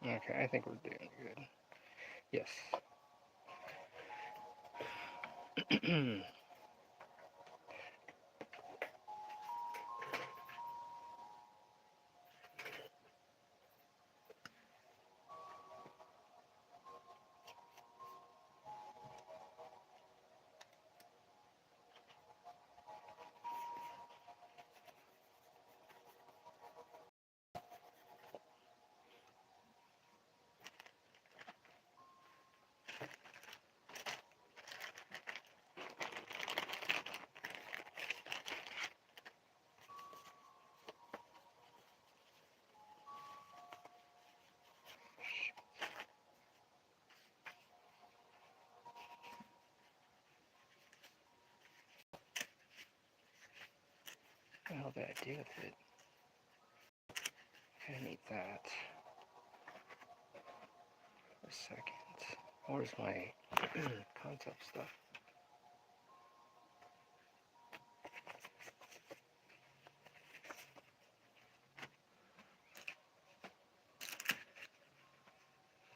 Okay, I think we're doing good. Yes. What the hell did I do with it? I need that. For a second. Where's my concept stuff?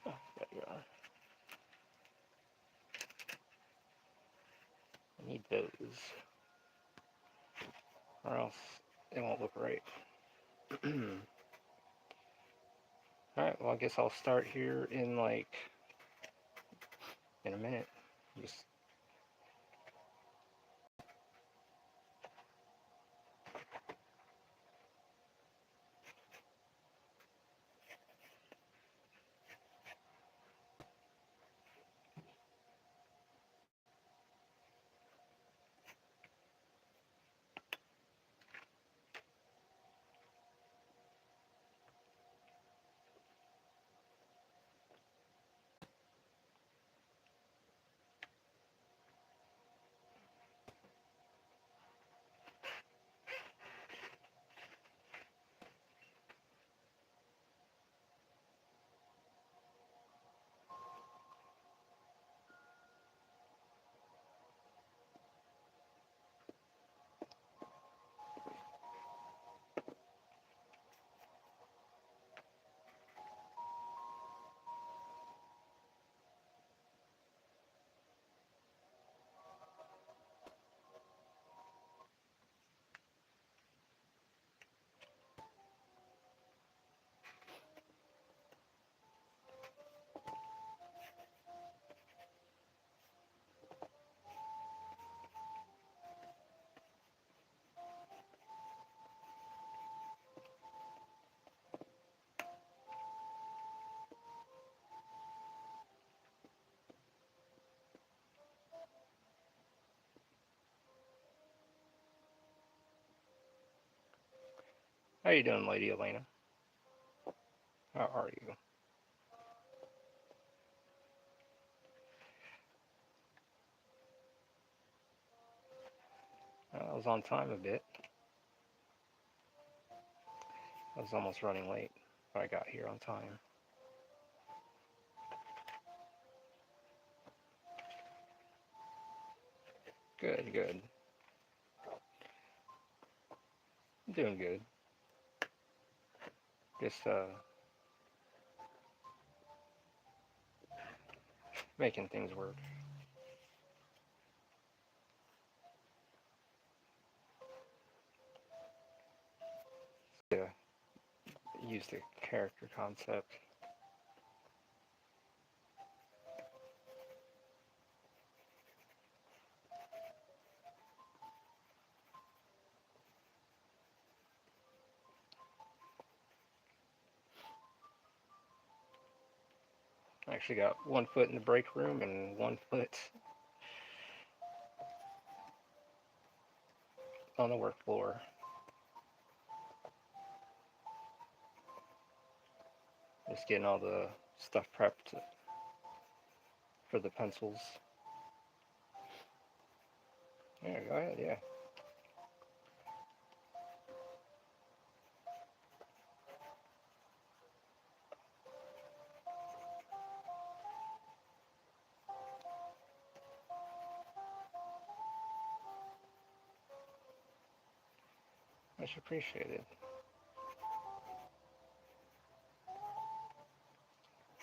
Oh, there you are. I need those. Or else it won't look right. Alright, well I guess I'll start here in like in a minute. Just how you doing, Lady Elena? How are you? I was on time a bit. I was almost running late, but I got here on time. Good, good. I'm doing good. Just making things work. Yeah, use the character concept. I actually got one foot in the break room and one foot on the work floor. Just getting all the stuff prepped for the pencils. Yeah, go ahead, yeah. Much appreciated.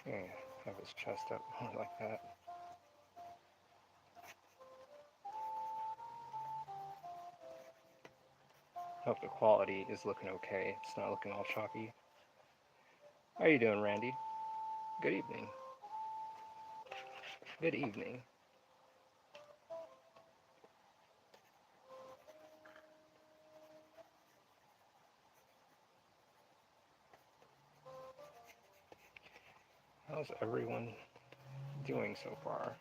Yeah, have his chest up more like that. Hope the quality is looking okay. It's not looking all choppy. How are you doing, Randy? Good evening. Good evening. How's everyone doing so far?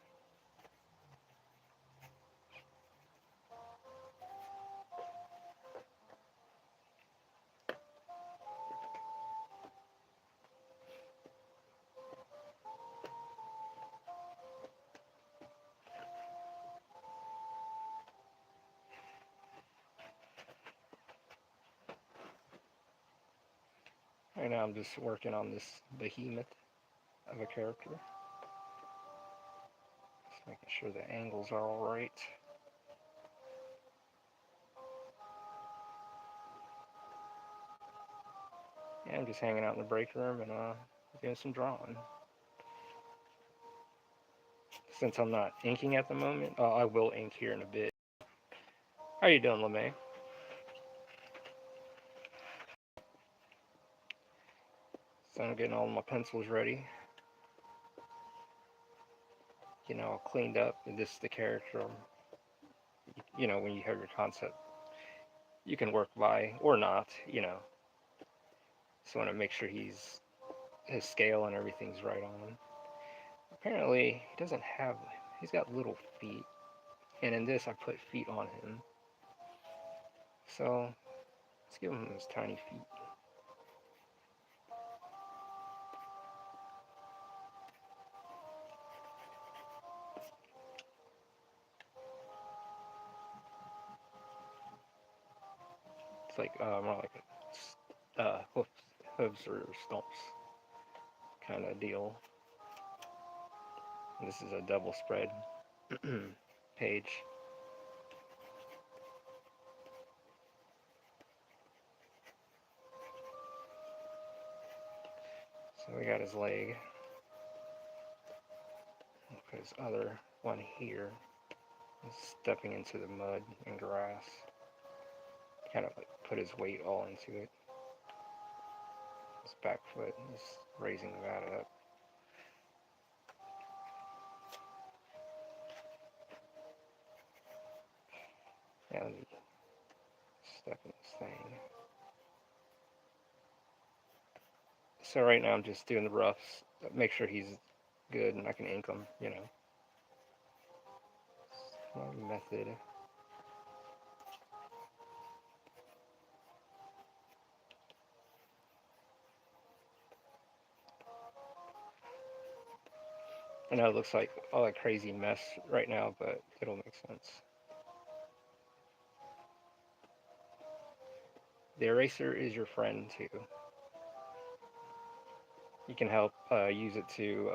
Right now I'm just working on this behemoth of a character. Just making sure the angles are all right. Yeah, I'm just hanging out in the break room and doing some drawing. Since I'm not inking at the moment, I will ink here in a bit. How are you doing, LeMay? So I'm getting all my pencils ready. All cleaned up. And this is the character. When you have your concept, you can work by or not. Just want to make sure his scale and everything's right on him. Apparently, he doesn't have. He's got little feet, and in this I put feet on him. So let's give him his tiny feet. It's like more like hooves or stumps kind of deal. And this is a double spread page. So we got his leg. We'll put his other one here. He's stepping into the mud and grass. Kind of like put his weight all into it. His back foot is raising that up. Yeah, let me step in this thing. So right now I'm just doing the roughs. Make sure he's good and I can ink him. My method. I know it looks like all that crazy mess right now, but it'll make sense. The eraser is your friend too. You can help use it to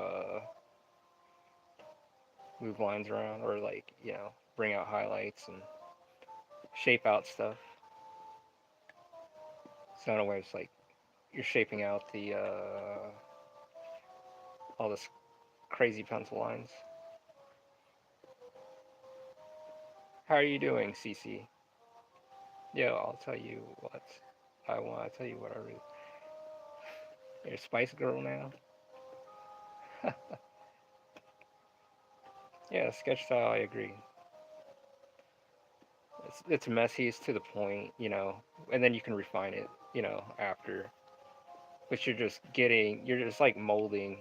move lines around or bring out highlights and shape out stuff. So in a way, it's like you're shaping out the all this crazy pencil lines. How are you doing, CC? Yeah, I'll tell you what I want. to tell you what I really. You're a Spice Girl now. Yeah, sketch style. I agree. It's messy. It's to the point, and then you can refine it, after. But you're just like molding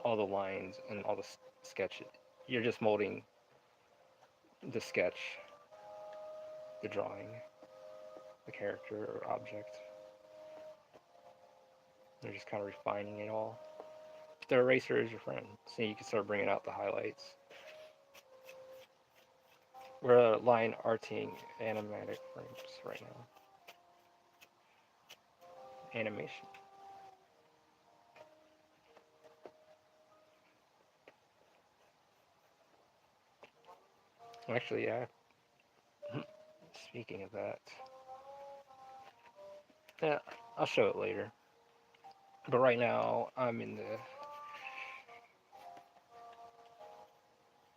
all the lines and all the sketch. You're just molding the sketch, the drawing, the character or object. You're just kind of refining it all. The eraser is your friend, so you can start bringing out the highlights. We're line arting animatic frames right now. Animation. Actually, yeah. Speaking of that, yeah, I'll show it later. But right now, I'm in the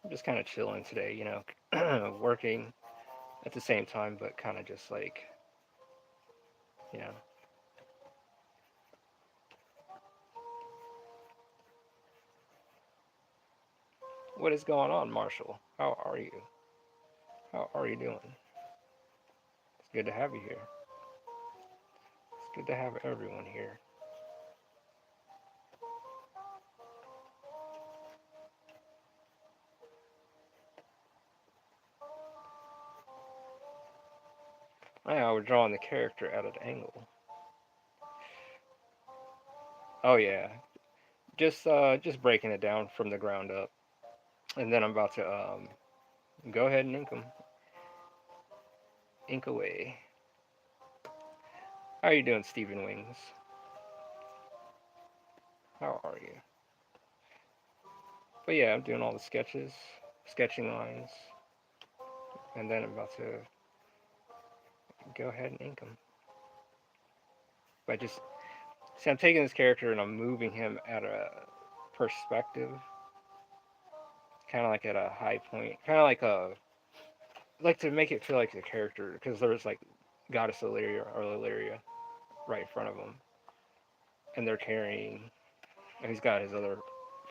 I'm just kind of chilling today, working at the same time, but kind of just like, you know, what is going on, Marshall? How are you? How are you doing? It's good to have you here. It's good to have everyone here. Yeah, we're drawing the character at an angle. Oh yeah, just breaking it down from the ground up, and then I'm about to go ahead and ink away. How are you doing, Stephen Wings? How are you? But yeah, I'm doing all the sketches, sketching lines, and then I'm about to go ahead and ink them. But just see, I'm taking this character and I'm moving him at a perspective, kind of like at a high point, kind of like to make it feel like the character, because there's like Goddess Illyria or Illyria right in front of him, and they're carrying, and he's got his other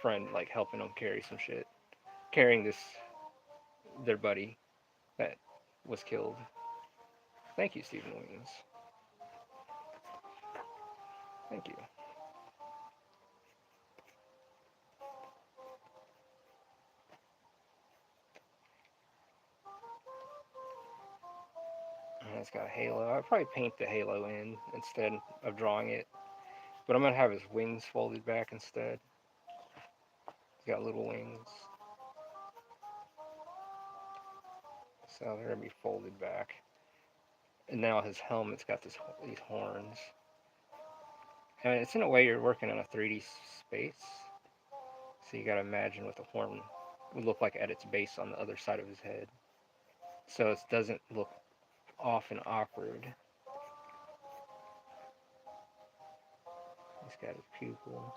friend like helping him carry some shit, carrying this their buddy that was killed. Thank you, Stephen Williams. Thank you. And it's got a halo. I'd probably paint the halo in instead of drawing it, but I'm gonna have his wings folded back instead. He's got little wings, so they're gonna be folded back. And now his helmet's got these horns. And it's in a way you're working in a 3D space, so you gotta imagine what the horn would look like at its base on the other side of his head, so it doesn't look off and awkward. He's got his pupil.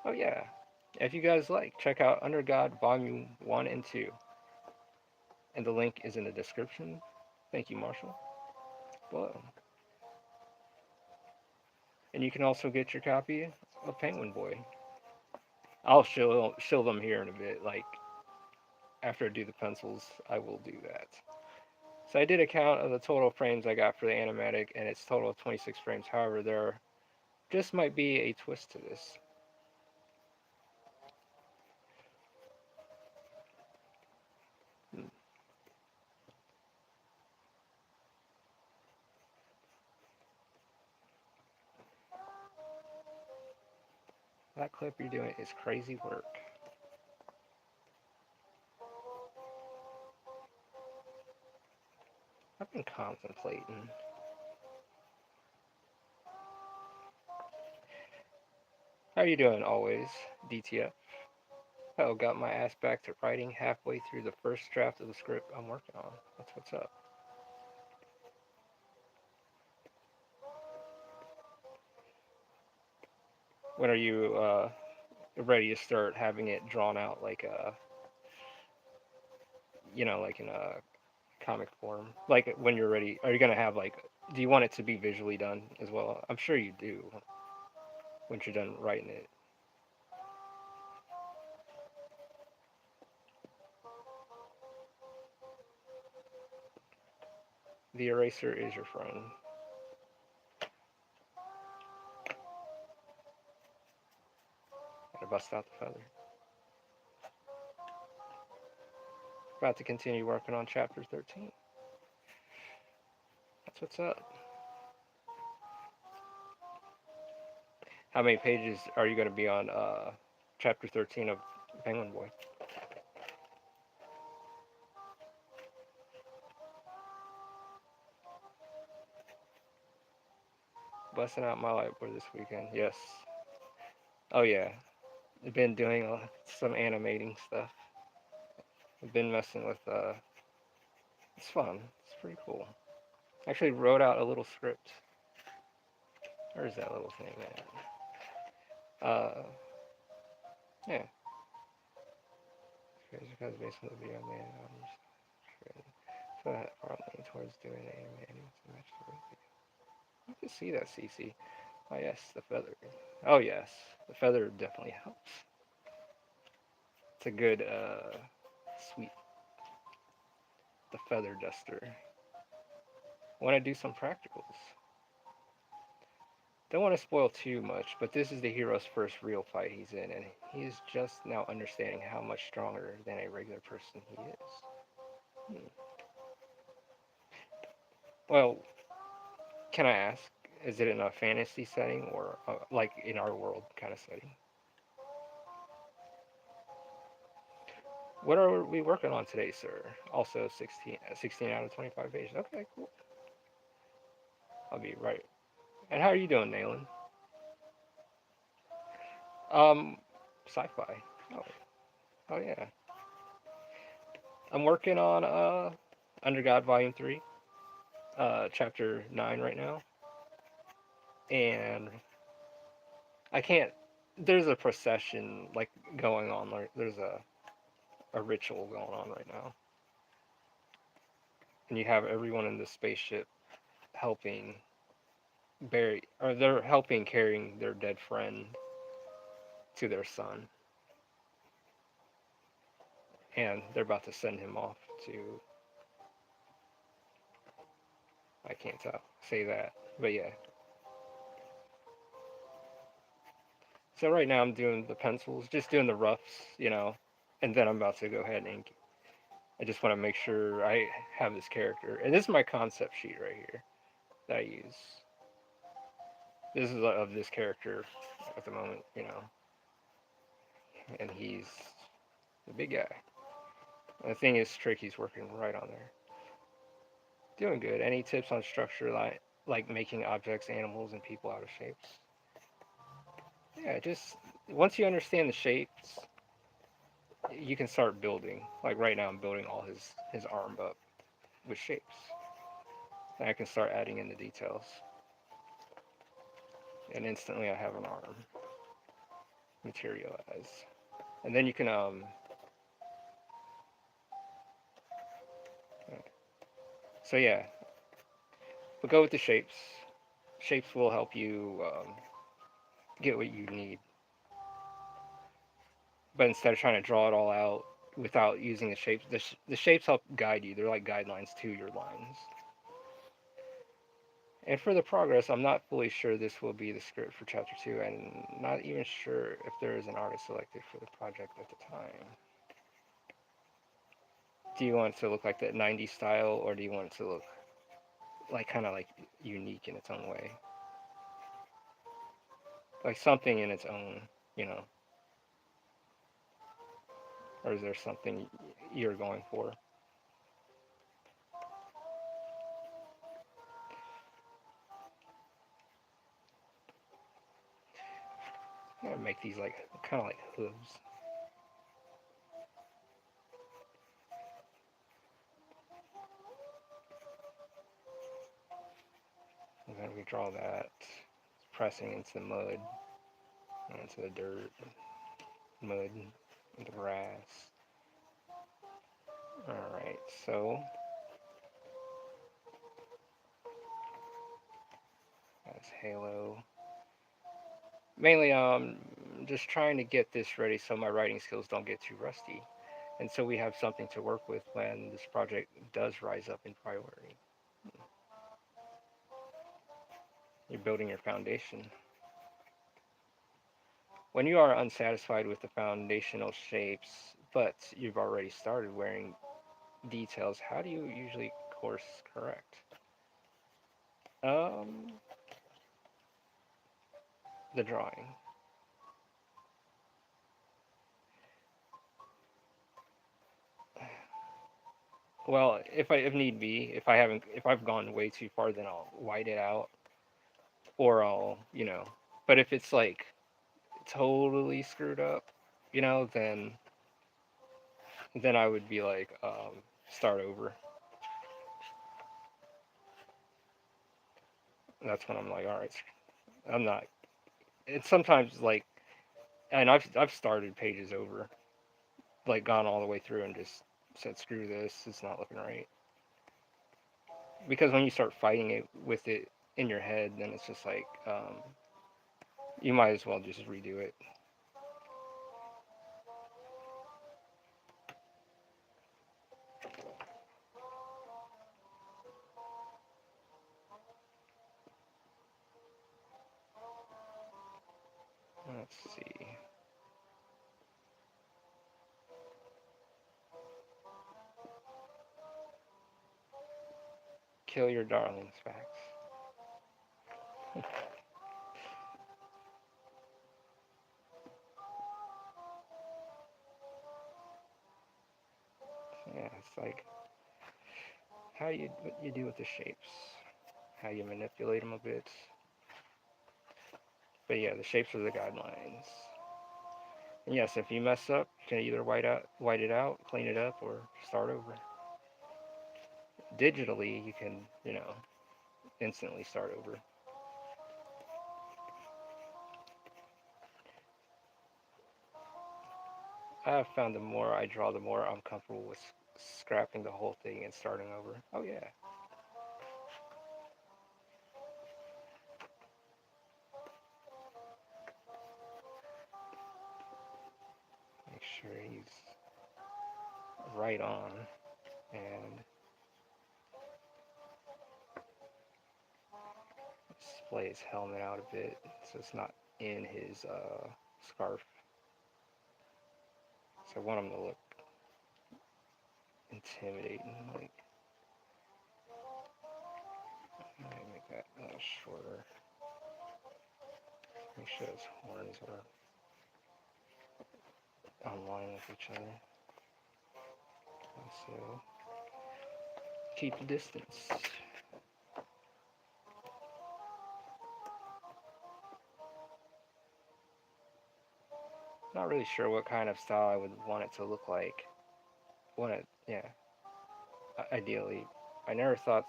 Oh yeah, if you guys like, check out Under God Volume 1 and 2, and the link is in the description. Thank you, Marshall. Below. And you can also get your copy of Penguin Boy. I'll show them here in a bit. Like after I do the pencils, I will do that. So I did a count of the total frames I got for the animatic, and it's total of 26 frames. However, there just might be a twist to this. Hmm. That clip you're doing is crazy work. I've been contemplating. How are you doing always, DTF? Oh, got my ass back to writing halfway through the first draft of the script I'm working on. That's what's up. When are you ready to start having it drawn out like like in a comic form? Like when you're ready, are you gonna have like? Do you want it to be visually done as well? I'm sure you do. Once you're done writing it, the eraser is your friend. Gotta bust out the feather. About to continue working on chapter 13. That's what's up. How many pages are you gonna be on chapter 13 of Penguin Boy? Busting out my whiteboard this weekend. Yes. Oh yeah. I've been doing some animating stuff. I've been messing with. It's fun. It's pretty cool. Actually, wrote out a little script. Where's that little thing at? Yeah. Because based on the video man, so that far leaning towards doing a manual to match the video. You can see that, CC. Oh yes, the feather. Oh yes, the feather definitely helps. It's a good sweep. The feather duster. Want to do some practicals. Don't want to spoil too much, but this is the hero's first real fight he's in, and he's just now understanding how much stronger than a regular person he is. Hmm. Well, can I ask, is it in a fantasy setting or like in our world kind of setting? What are we working on today, sir? Also 16 out of 25 pages. Okay, cool. I'll be right. And how are you doing, Nayland? Um, sci-fi. Oh, oh yeah. I'm working on Under God Volume 3, Chapter 9 right now. And I can't there's a procession like going on, like there's a ritual going on right now. And you have everyone in the spaceship helping bury, or they're helping carrying their dead friend to their son, and they're about to send him off to, I can't say that, but yeah. So right now I'm doing the pencils, just doing the roughs, and then I'm about to go ahead and ink. I just want to make sure I have this character, and this is my concept sheet right here that I use. This is of this character at the moment, and he's the big guy. And the thing is, Tricky's working right on there. Doing good. Any tips on structure, like making objects, animals, and people out of shapes? Yeah, just once you understand the shapes, you can start building. Like right now, I'm building all his arm up with shapes. And I can start adding in the details, and instantly I have an arm materialize. And then you can so yeah, but go with the shapes. Shapes will help you get what you need. But instead of trying to draw it all out without using the shapes, the shapes help guide you. They're like guidelines to your lines. And for the progress, I'm not fully sure this will be the script for chapter 2, and not even sure if there is an artist selected for the project at the time. Do you want it to look like that 90s style, or do you want it to look like kind of like unique in its own way? Like something in its own, you know? Or is there something you're going for? I'm gonna make these like kind of like hooves. And then we draw that, pressing into the mud, into the dirt, mud, into grass. Alright, so that's Halo. Mainly, just trying to get this ready so my writing skills don't get too rusty. And so we have something to work with when this project does rise up in priority. You're building your foundation. When you are unsatisfied with the foundational shapes, but you've already started wearing details, how do you usually course correct? Um, the drawing. Well, if need be, if I've gone way too far, then I'll white it out, or I'll. But if it's like totally screwed up, then I would be like, start over. That's when I'm like, all right, I'm not. It's sometimes like And I've started pages over, like gone all the way through and just said screw this, it's not looking right. Because when you start fighting it with it in your head, then it's just like you might as well just redo it. Let's see. Kill your darlings, facts. Yeah, it's like how you what you do with the shapes, how you manipulate them a bit. But yeah, the shapes are the guidelines. And yes, if you mess up, you can either white it out, clean it up, or start over. Digitally, you can, instantly start over. I have found the more I draw, the more I'm comfortable with scrapping the whole thing and starting over. Oh yeah. Make sure he's right on and splay his helmet out a bit so it's not in his scarf. So I want him to look intimidating. Like, make that a little shorter. Make sure his horns are online with each other. And so keep the distance. Not really sure what kind of style I would want it to look like. Yeah. Ideally, I never thought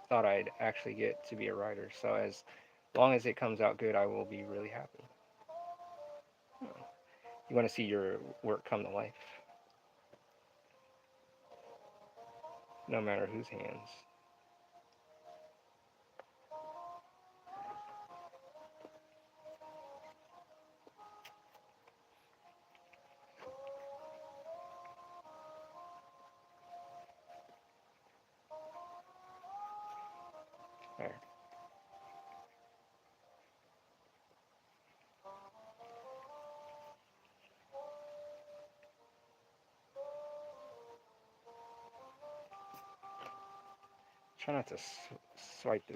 I'd actually get to be a writer. So as long as it comes out good, I will be really happy. You want to see your work come to life, no matter whose hands. There. Try not to swipe the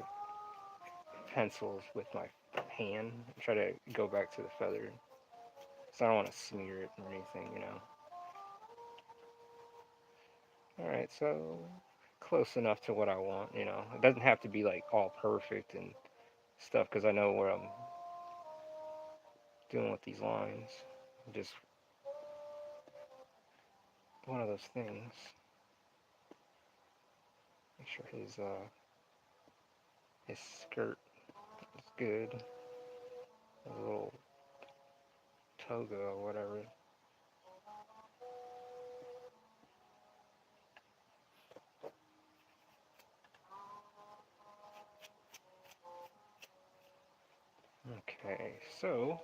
pencils with my hand. Try to go back to the feather. So I don't want to smear it or anything. Alright, so close enough to what I want. It doesn't have to be like all perfect and stuff because I know where I'm doing with these lines. Just one of those things. Make sure his skirt is good. A little toga or whatever. Okay, so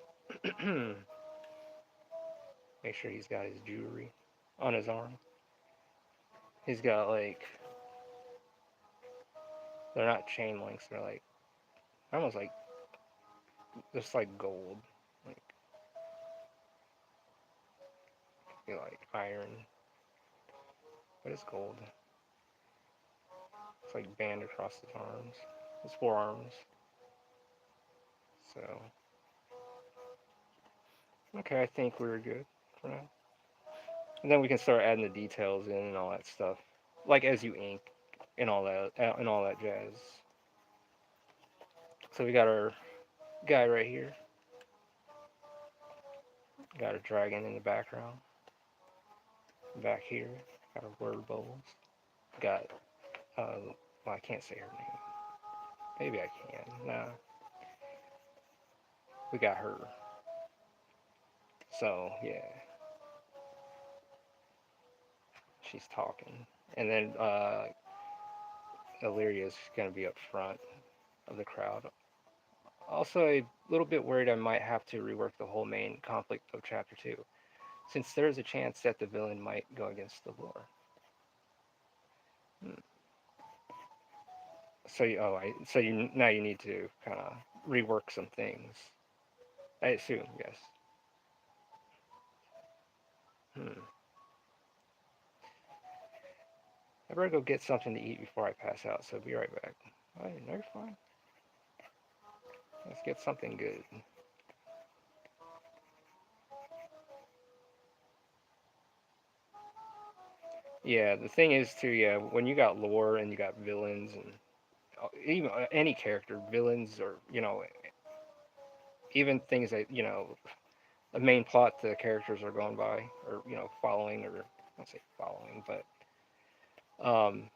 make sure he's got his jewelry on his arm. He's got like they're not chain links, they're like almost like just like gold. Like be like iron. But it's gold. It's like band across his arms. His forearms. So okay, I think we're good for now. And then we can start adding the details in and all that stuff. Like as you ink and all that jazz. So we got our guy right here. Got a dragon in the background. Back here, got our word bowls. Got, well, I can't say her name. Maybe I can. Nah. We got her. So yeah, she's talking, and then Illyria's gonna be up front of the crowd. Also, a little bit worried I might have to rework the whole main conflict of chapter two, since there's a chance that the villain might go against the lore. Hmm. So you now you need to kind of rework some things. I assume, yes. Hmm. I better go get something to eat before I pass out. So be right back. Oh, no, you're fine. Let's get something good. Yeah, the thing is too. Yeah, when you got lore and you got villains and even any character, villains or even things that the main plot the characters are going by or following, or I don't say following, but um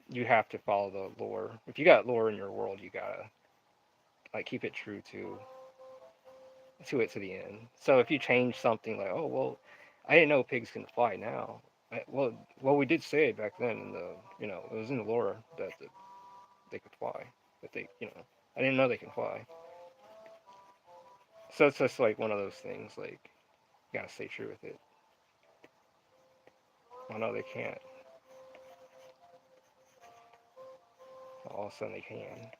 you have to follow the lore. If you got lore in your world, you gotta like keep it true to it to the end. So if you change something like, oh well, I didn't know pigs can fly now. Well, we did say it back then in the it was in the lore that they could fly, that I didn't know they can fly. So it's just like one of those things. Like you gotta stay true with it. Oh no, they can't. All of a sudden they can.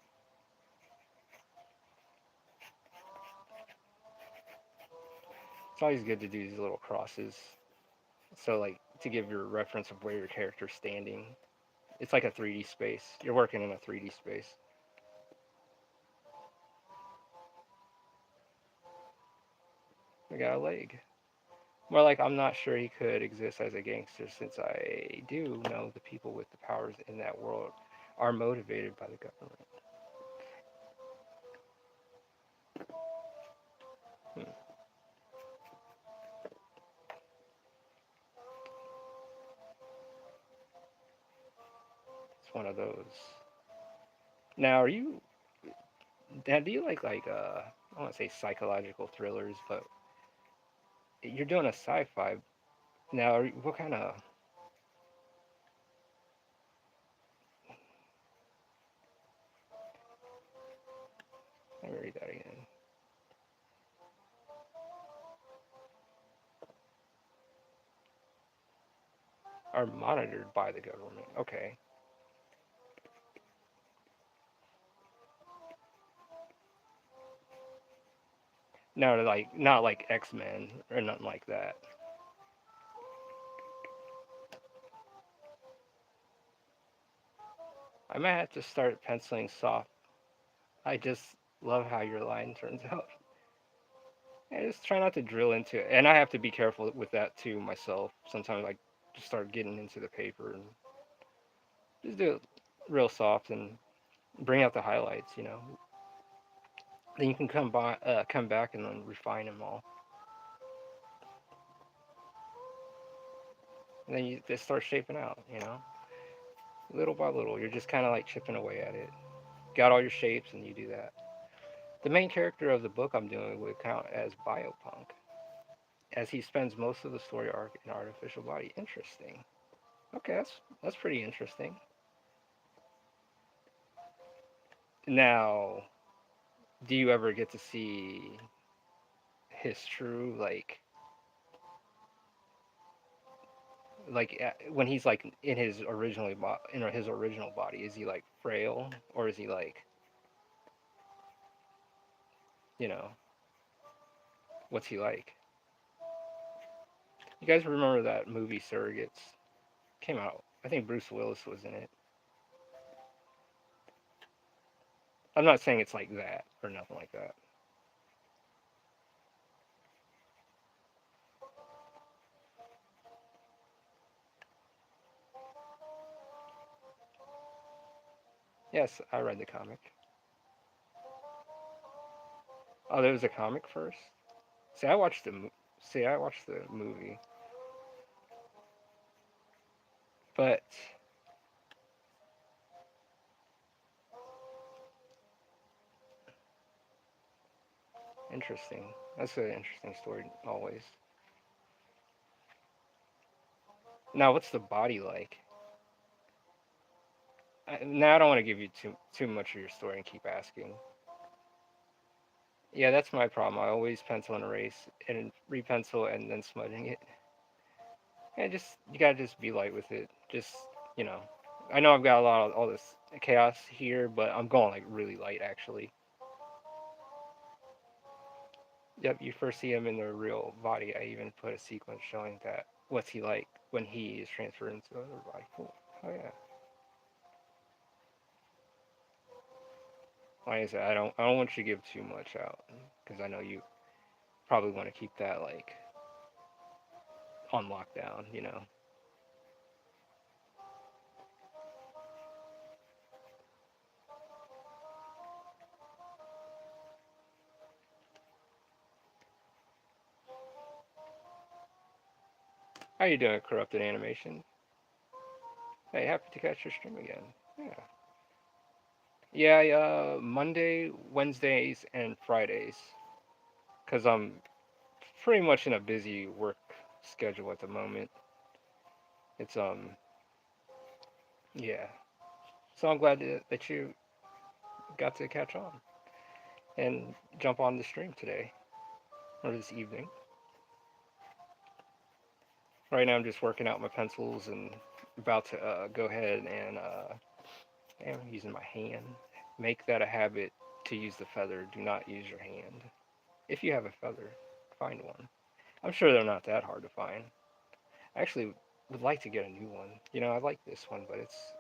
It's always good to do these little crosses. So like to give your reference of where your character's standing. It's like a 3D space. You're working in a 3D space. I got a leg. More like I'm not sure he could exist as a gangster since I do know the people with the powers in that world are motivated by the government. Hmm. It's one of those. Now, do you like I want to say psychological thrillers, but you're doing a sci-fi now. What kind of? Let me read that again. Are monitored by the government. Okay. No, like not like X-Men or nothing like that. I might have to start penciling soft. I just love how your line turns out. I just try not to drill into it, and I have to be careful with that too myself. Sometimes I just start getting into the paper and just do it real soft and bring out the highlights. Then you can come back and then refine them all. And then they start shaping out. Little by little. You're just kind of like chipping away at it. Got all your shapes, and you do that. The main character of the book I'm doing would count as Biopunk, as he spends most of the story arc in artificial body. Interesting. Okay, that's pretty interesting. Now, do you ever get to see his true when he's like in his his original body? Is he like frail, or is he like you know what's he like? You guys remember that movie Surrogates? Came out. I think Bruce Willis was in it. I'm not saying it's like that or nothing like that. Yes, I read the comic. Oh, there was a comic first. See, I watched the movie, but Interesting. That's an interesting story always. Now, what's the body like? Now I don't want to give you too much of your story and keep asking. Yeah, that's my problem. I always pencil and erase and repencil and then smudging it. Yeah, just you gotta just be light with it. Just you know, I know I've got a lot of all this chaos here, but I'm going like really light actually. Yep, you first see him in the real body. I even put a sequence showing that what's he like when he is transferred into the other body. Cool. Oh yeah. Like I said, I don't want you to give too much out because I know you probably want to keep that like on lockdown. You know. How you doing, corrupted animation? Hey, happy to catch your stream again. Yeah. Yeah, Monday, Wednesdays, and Fridays. Because I'm pretty much in a busy work schedule at the moment. It's, yeah. So I'm glad that you got to catch on and jump on the stream today or this evening. Right now I'm just working out my pencils and about to go ahead and, I'm using my hand. Make that a habit to use the feather. Do not use your hand. If you have a feather, find one. I'm sure they're not that hard to find. I actually would like to get a new one. I like this one, but it's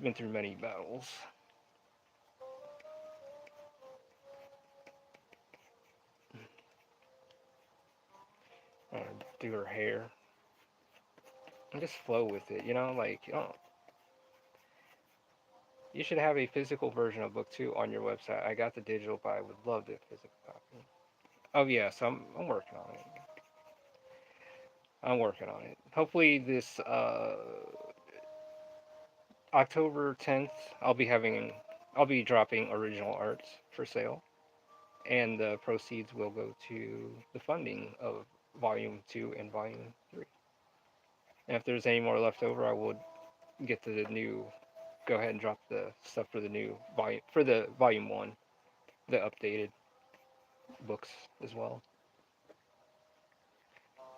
been through many battles. Do her hair and just flow with it. You should have a physical version of book two on your website. I got the digital, but I would love the physical copy. Oh yes, I'm working on it. I'm working on it. Hopefully this October 10th, I'll be dropping original art for sale, and the proceeds will go to the funding of Volume 2 and Volume 3. And if there's any more left over, I will get the new, go ahead and drop the stuff for the new volume, for the Volume 1, the updated books as well.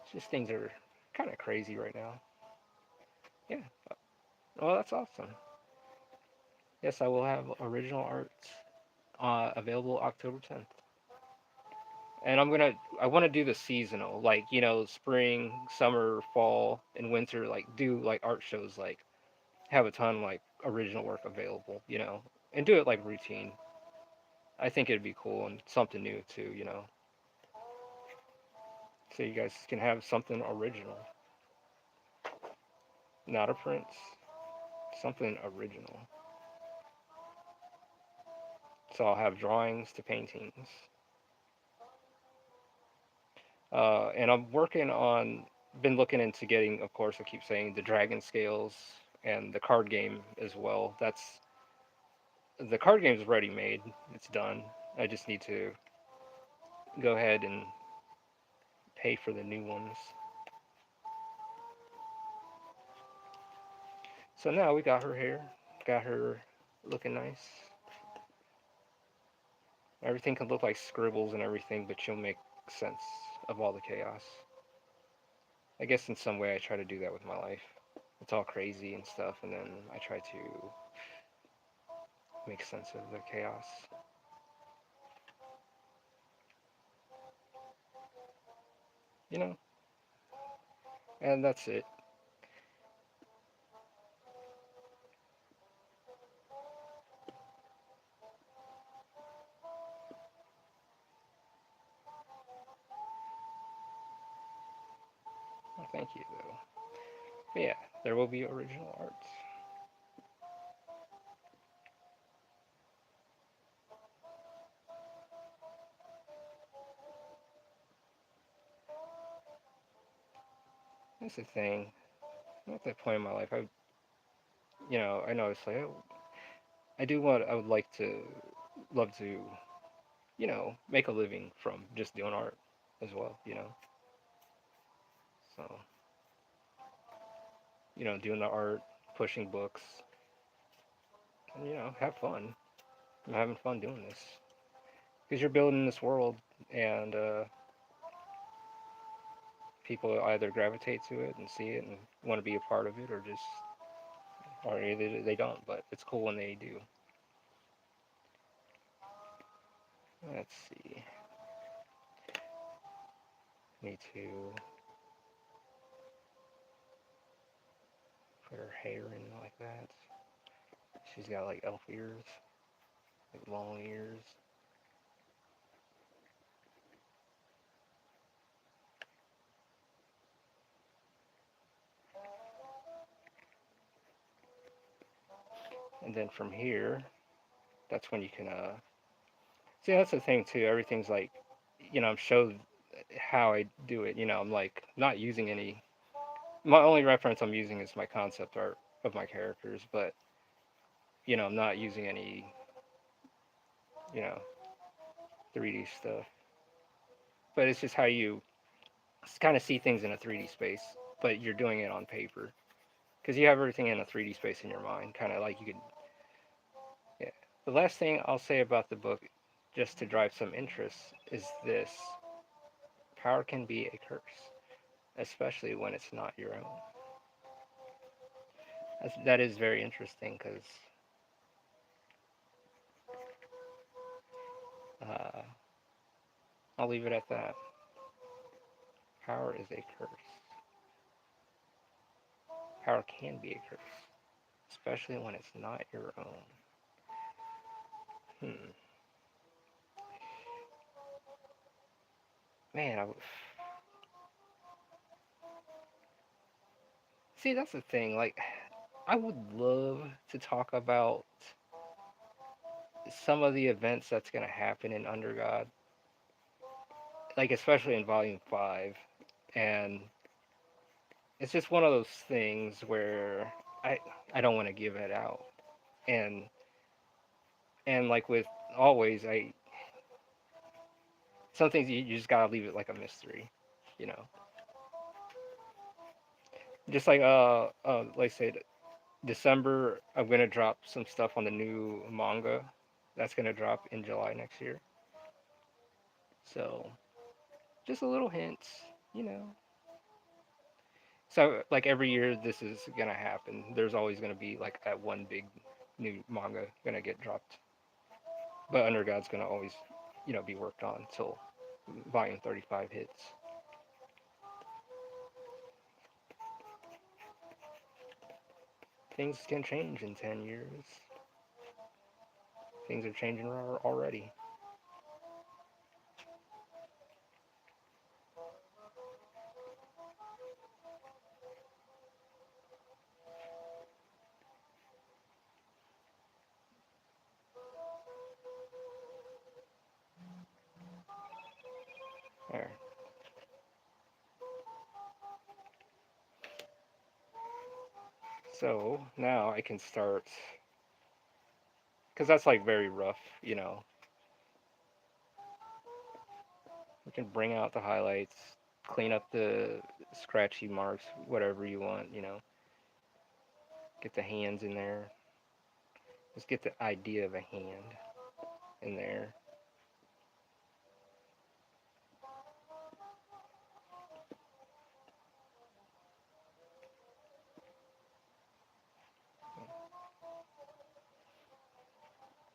It's just things are kind of crazy right now. Yeah, well, that's awesome. Yes, I will have original art available October 10th. And I want to do the seasonal, like, spring, summer, fall, and winter, like, do, like, art shows, like, have a ton, like, original work available, and do it, like, routine. I think it'd be cool and something new, too, so you guys can have something original. Not a prince, something original. So I'll have drawings to paintings. And I'm working on, been looking into getting, of course, I keep saying the dragon scales and the card game as well. The card game's ready made. It's done. I just need to go ahead and pay for the new ones. So now we got her hair, got her looking nice. Everything can look like scribbles and everything, but she'll make sense of all the chaos. I guess in some way I try to do that with my life. It's all crazy and stuff, and then I try to make sense of the chaos. You know, and that's it. Well, thank you, though. But yeah, there will be original art. That's the thing. I'm at that point in my life, I know it's like, I do what I would like to, love to. make a living from just doing art as well. So, doing the art, pushing books, and, have fun. I'm having fun doing this because you're building this world, and people either gravitate to it and see it and want to be a part of it, or either they don't. But it's cool when they do. Let's see. Need to put her hair in like that. She's got like elf ears, like long ears. And then from here, that's when you can see. That's the thing too. Everything's like, I'm showed how I do it. I'm like not using any. My only reference I'm using is my concept art of my characters, but I'm not using any, you know, 3D stuff. But it's just how you kind of see things in a 3D space, but you're doing it on paper because you have everything in a 3D space in your mind. Kind of like you could. Yeah. The last thing I'll say about the book, just to drive some interest, is this: power can be a curse, especially when it's not your own. That is very interesting because uh, I'll leave it at that. Power is a curse. Power can be a curse, especially when it's not your own. Hmm. Man, see, that's the thing. Like, I would love to talk about some of the events that's going to happen in Under God, like, especially in Volume 5. And it's just one of those things where I don't want to give it out. And, like with always, some things you just got to leave it like a mystery, you know? Just like I said, December, I'm gonna drop some stuff on the new manga that's gonna drop in July next year. So just a little hint. So like every year, this is gonna happen. There's always gonna be like that one big new manga gonna get dropped, but Under God's gonna always, be worked on till volume 35 hits. Things can change in 10 years. Things are changing already. There. So now I can start because that's like very rough. You can bring out the highlights, clean up the scratchy marks, whatever you want. Get the hands in there. Just get the idea of a hand in there.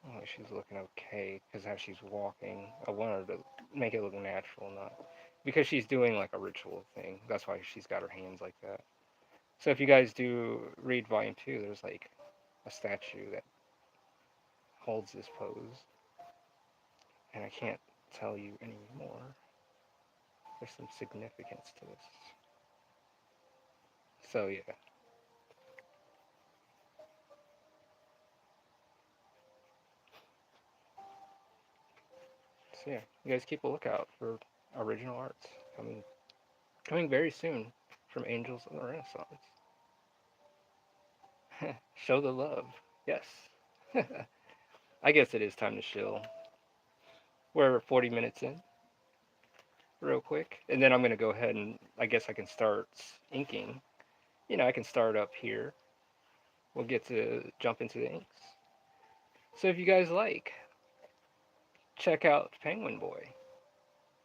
Oh, she's looking okay because how she's walking. I want her to make it look natural, not because she's doing like a ritual thing. That's why she's got her hands like that. So if you guys do read volume 2, there's like a statue that holds this pose, and I can't tell you anymore. There's some significance to this. So yeah. So yeah, you guys keep a lookout for original arts coming very soon from Angels of the Renaissance. Show the love. Yes. I guess it is time to chill. We're 40 minutes in, real quick, and then I'm gonna go ahead and I guess I can start inking. I can start up here. We'll get to jump into the inks. So if you guys like, check out Penguin Boy.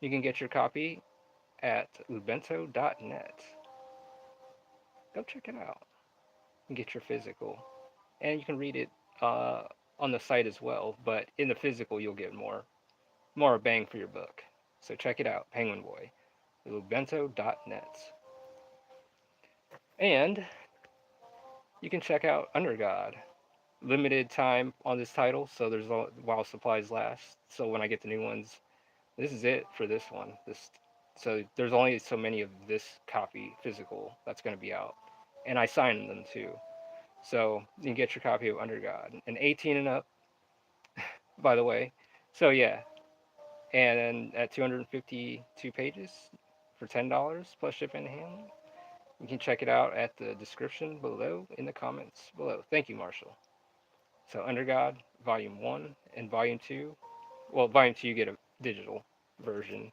You can get your copy at ubento.net. Go check it out and get your physical. And you can read it uh, on the site as well, but in the physical you'll get more bang for your buck. So check it out, Penguin Boy, ubento.net. And you can check out Under God. Limited time on this title, so there's while supplies last. So when I get the new ones, this is it for this one. So there's only so many of this copy physical that's going to be out, and I signed them too. So you can get your copy of Under God and 18 and up, by the way. So yeah, and at 252 pages for $10 plus shipping and handling. You can check it out at the description below in the comments below. Thank you, Marshall. So Under God, Volume 1 and Volume 2. Well, Volume 2 you get a digital version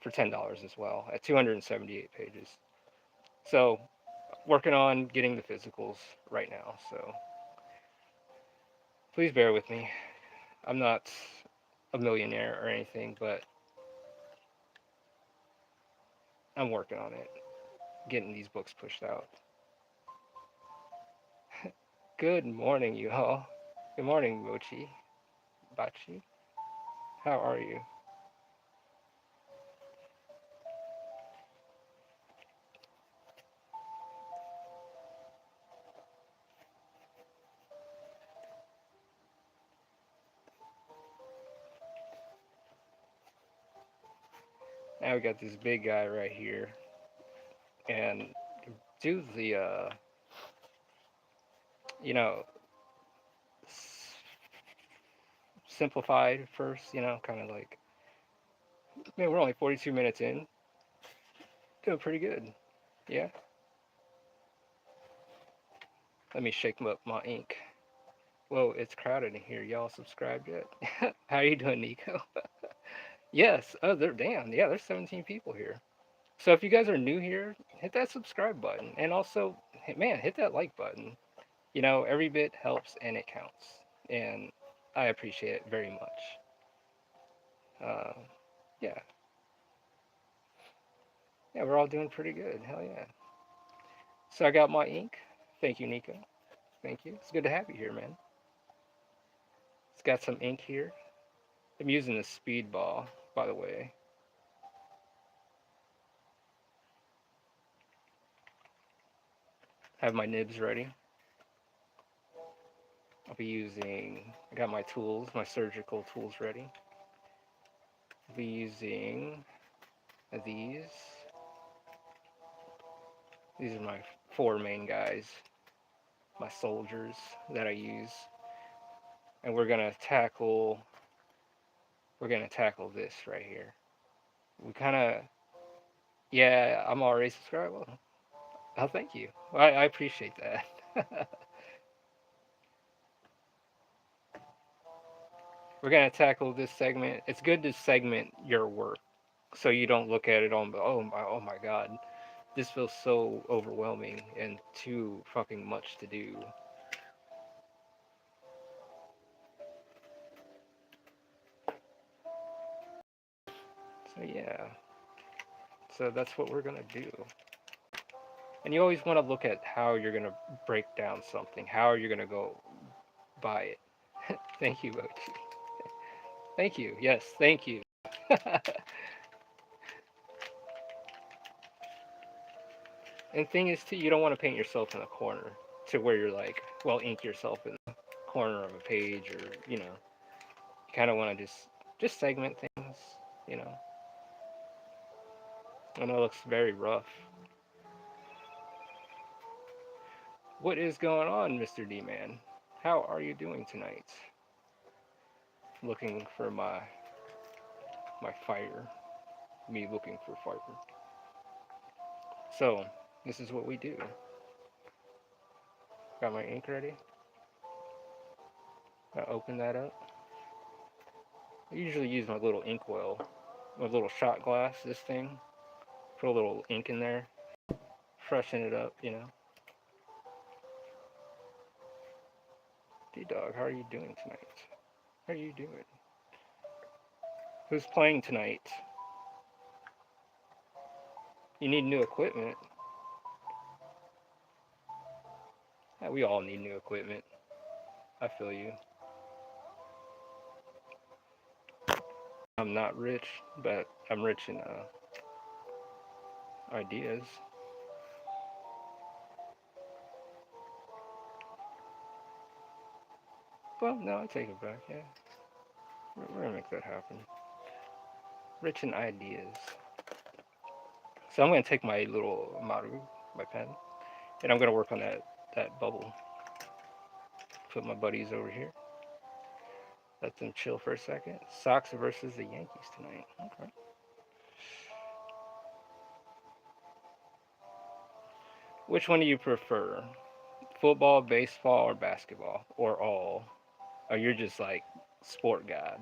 for $10 as well at 278 pages. So working on getting the physicals right now. So please bear with me. I'm not a millionaire or anything, but I'm working on it, getting these books pushed out. Good morning, you all. Good morning, Mochi. Bachi. How are you? Now we got this big guy right here, and do the you know simplified first. Kind of like, man, we're only 42 minutes in. Doing pretty good. Yeah. Let me shake up my ink. Whoa, it's crowded in here. Y'all subscribed yet? How you doing, Nico? Yes. Oh, they're damn. Yeah, there's 17 people here. So if you guys are new here, hit that subscribe button, and also, man, hit that like button. Every bit helps and it counts, and I appreciate it very much. Uh, yeah, yeah, we're all doing pretty good. Hell yeah. So I got my ink. Thank you, Nico. Thank you. It's good to have you here, man. It's got some ink here. I'm using the speedball, by the way. I have my nibs ready. I'll be using, I got my tools, my surgical tools ready. I'll be using these. These are my four main guys, my soldiers that I use. And we're gonna tackle this right here. We kind of, yeah, I'm already subscribed. Well, oh, thank you. I appreciate that. We're gonna tackle this segment. It's good to segment your work so you don't look at it on, oh my god, this feels so overwhelming and too fucking much to do. So yeah, so that's what we're gonna do. And you always want to look at how you're gonna break down something, how you're gonna go buy it. Thank you, Mochi. Thank you. Yes, thank you. And thing is, too, you don't want to paint yourself in a corner to where you're like, well, ink yourself in the corner of a page, or you kind of want to just segment things. You know, I know it looks very rough. What is going on, Mr. D Man? How are you doing tonight? Looking for my fire. Me looking for fire. So this is what we do. Got my ink ready. I'll open that up. I usually use my little inkwell, my little shot glass, this thing. Put a little ink in there, freshen it up, you know. D-Dog, how are you doing tonight? How are you doing? Who's playing tonight? You need new equipment. Yeah, we all need new equipment. I feel you. I'm not rich, but I'm rich in ideas. Well, no, I take it back. Yeah, we're gonna make that happen. Rich in ideas. So I'm gonna take my little maru, my pen, and I'm gonna work on that bubble. Put my buddies over here. Let them chill for a second. Sox versus the Yankees tonight. Okay. Which one do you prefer? Football, baseball, or basketball, or all? Or you're just like sport god?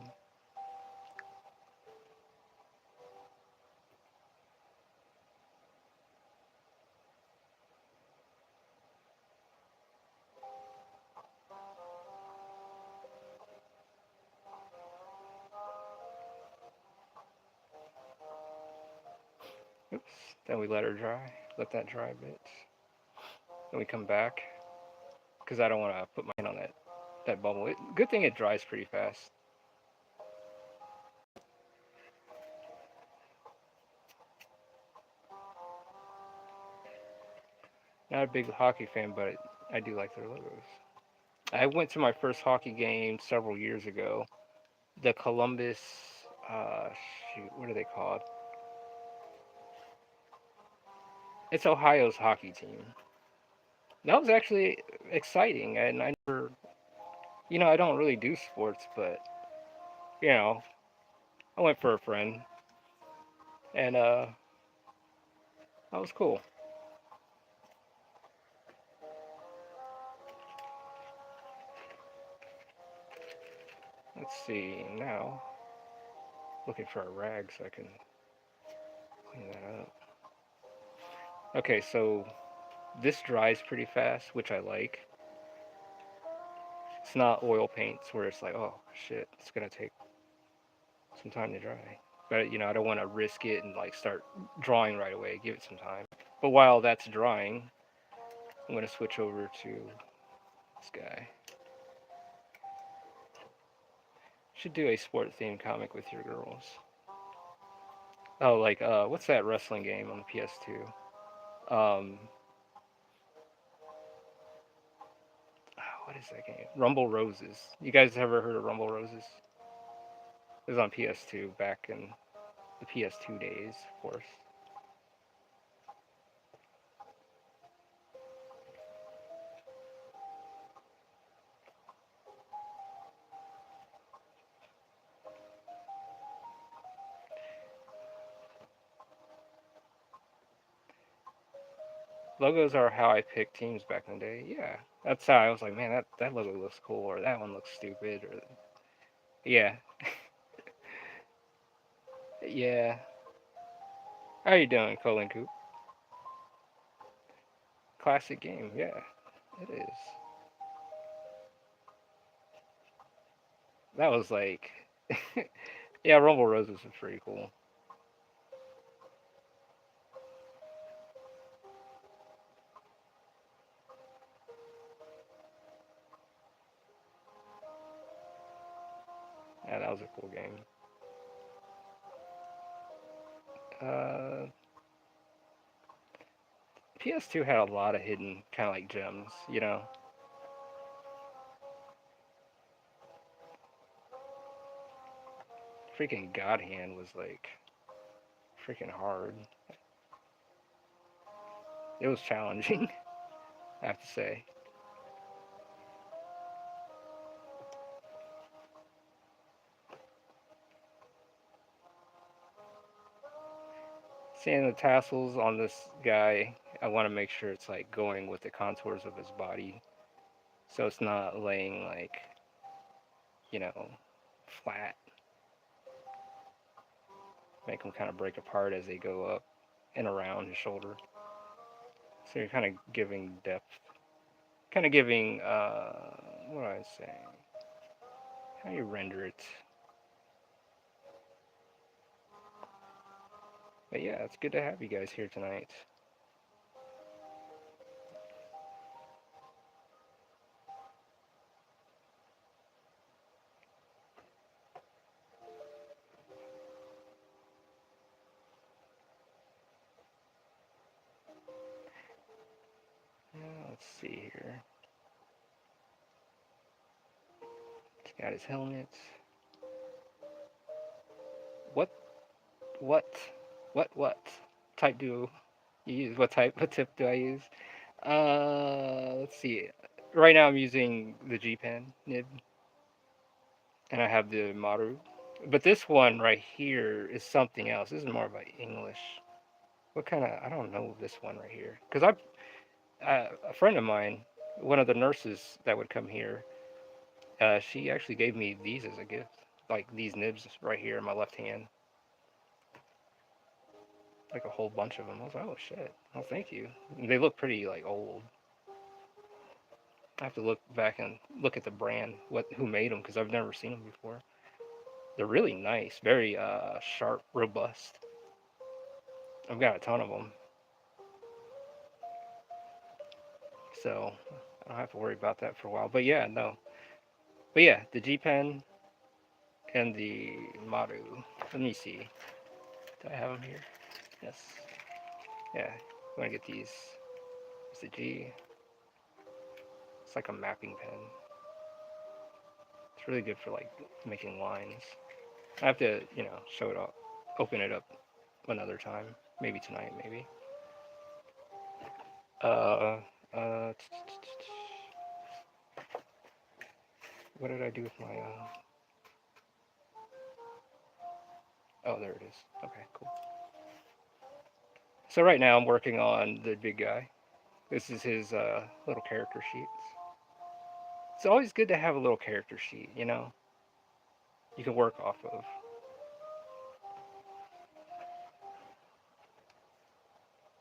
Oops. Then we let her dry. Let that dry a bit. Then we come back because I don't want to put my hand on that bubble. Good thing it dries pretty fast. Not a big hockey fan, but I do like their logos. I went to my first hockey game several years ago. The Columbus, uh, shoot, what are they called? It's Ohio's hockey team. That was actually exciting, and I never, I don't really do sports, but you know, I went for a friend, and that was cool. Let's see now. Looking for a rag so I can clean that up. Okay, so this dries pretty fast, which I like. It's not oil paints where it's like, oh shit, it's gonna take some time to dry. But I don't want to risk it and like start drawing right away. Give it some time. But while that's drying, I'm gonna switch over to this guy. Should do a sport themed comic with your girls. Oh, like what's that wrestling game on the PS2? Um, what is that game? Rumble Roses. You guys ever heard of Rumble Roses? It was on PS2 back in the PS2 days, of course. Logos are how I picked teams back in the day. Yeah, that's how I was like, man, that logo looks cool, or that one looks stupid, or yeah, yeah. How you doing, Colin Coop? Classic game. Yeah, it is. That was like, yeah, Rumble Roses was pretty cool. Yeah, that was a cool game. Uh, PS2 had a lot of hidden kind of like gems, Freaking God Hand was like freaking hard. It was challenging, I have to say. Seeing the tassels on this guy, I want to make sure it's like going with the contours of his body, so it's not laying like, you know, flat. make them kind of break apart as they go up and around his shoulder. So you're kind of giving depth, kind of giving what do I say? How do you render it? But yeah, it's good to have you guys here tonight. Let's see here. He's got his helmet. What what what type do you use? What tip do I use? Let's see. Right now I'm using the G pen nib, and I have the Maru. But this one right here is something else. This is more about English. What kind of? I don't know this one right here. Cause a friend of mine, one of the nurses that would come here, she actually gave me these as a gift. Like these nibs right here in my left hand. Like a whole bunch of them. I was like, oh shit. Oh, thank you. They look pretty like old. I have to look back and look at the brand, what who made them, because I've never seen them before. They're really nice, very sharp, robust. I've got a ton of them, so I don't have to worry about that for a while. But yeah, no. But yeah, the G Pen and the Maru. Let me see. Do I have them here? Yes. Yeah. I'm gonna get these. It's the G. It's like a mapping pen. It's really good for like making lines. I have to, show it up, open it up another time, maybe tonight, maybe. Uh, uh, what did I do with my? Oh, there it is. Okay, cool. So right now I'm working on the big guy. This is his little character sheets. It's always good to have a little character sheet, you can work off of.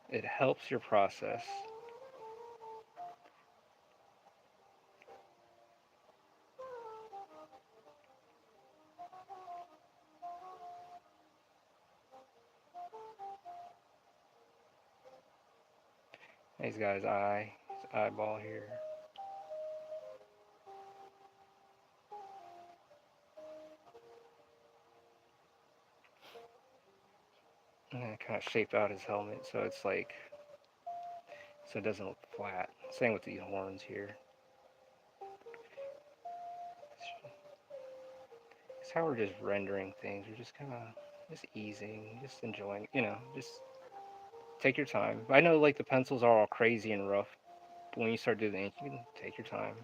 It helps your process. He's got his eyeball here. And then kind of shape out his helmet so it's like, so it doesn't look flat. Same with these horns here. It's how we're just rendering things. We're just kind of just easing, just enjoying, just take your time. I know like the pencils are all crazy and rough, but when you start doing the ink, you can take your time.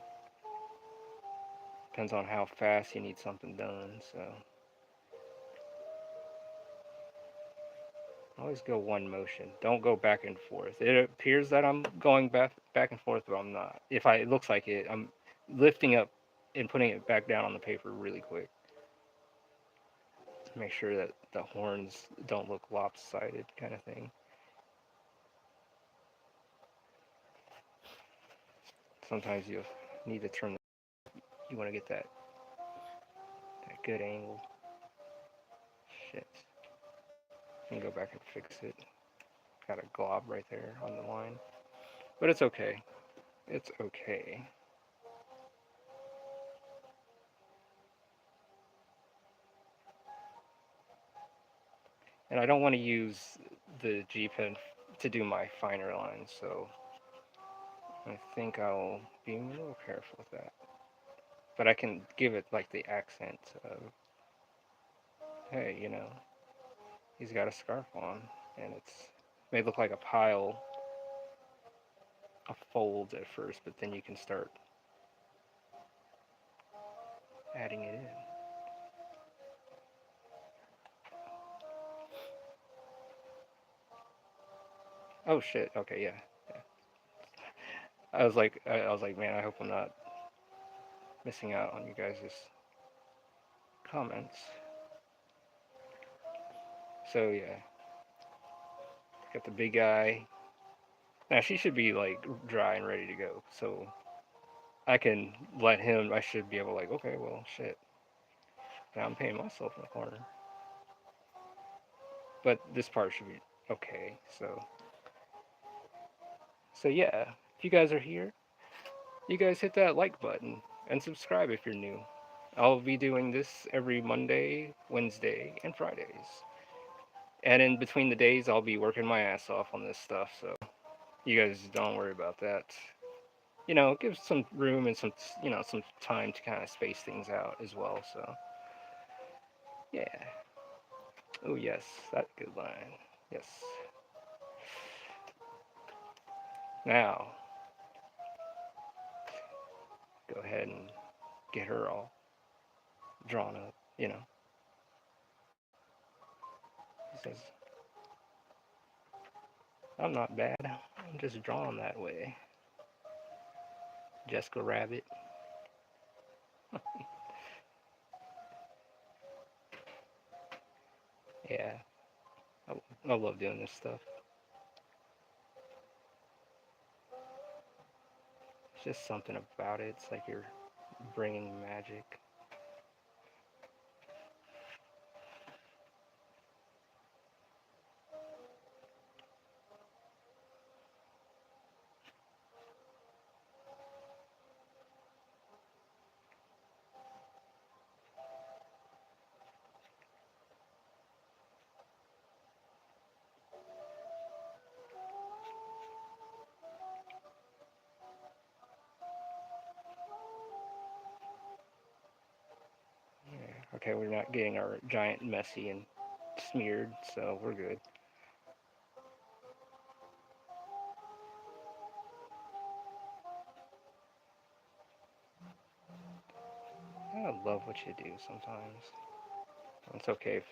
Depends on how fast you need something done. So always go one motion. Don't go back and forth. It appears that I'm going back and forth, but I'm not. If it looks like it, I'm lifting up and putting it back down on the paper really quick. Make sure that the horns don't look lopsided, kind of thing. Sometimes you need to turn. You want to get that good angle. Shit. You can go back and fix it. Got a glob right there on the line, but it's okay. It's okay. And I don't want to use the G pen to do my finer lines, so I think I'll be a little careful with that. But I can give it like the accent of, hey, he's got a scarf on, and it may look like a pile of folds at first, but then you can start adding it in. Oh shit. Okay, yeah. Yeah. I was like, man, I hope I'm not missing out on you guys' comments. So yeah, got the big guy. Now she should be like dry and ready to go. So I can let him. I should be able like, okay, well, shit. Now I'm paying myself in the corner. But this part should be okay. So yeah, if you guys are here, you guys hit that like button and subscribe if you're new. I'll be doing this every Monday, Wednesday, and Fridays. And in between the days, I'll be working my ass off on this stuff. So you guys don't worry about that. Give some room and some time to kind of space things out as well. So yeah. Oh yes, that good line. Yes. Now go ahead and get her all drawn up. He says, "I'm not bad. I'm just drawn that way." Jessica Rabbit. Yeah, I love doing this stuff. It's just something about it. It's like you're bringing magic. Yeah. Okay, we're not getting our giant messy and smeared, so we're good. I love what you do sometimes. It's okay.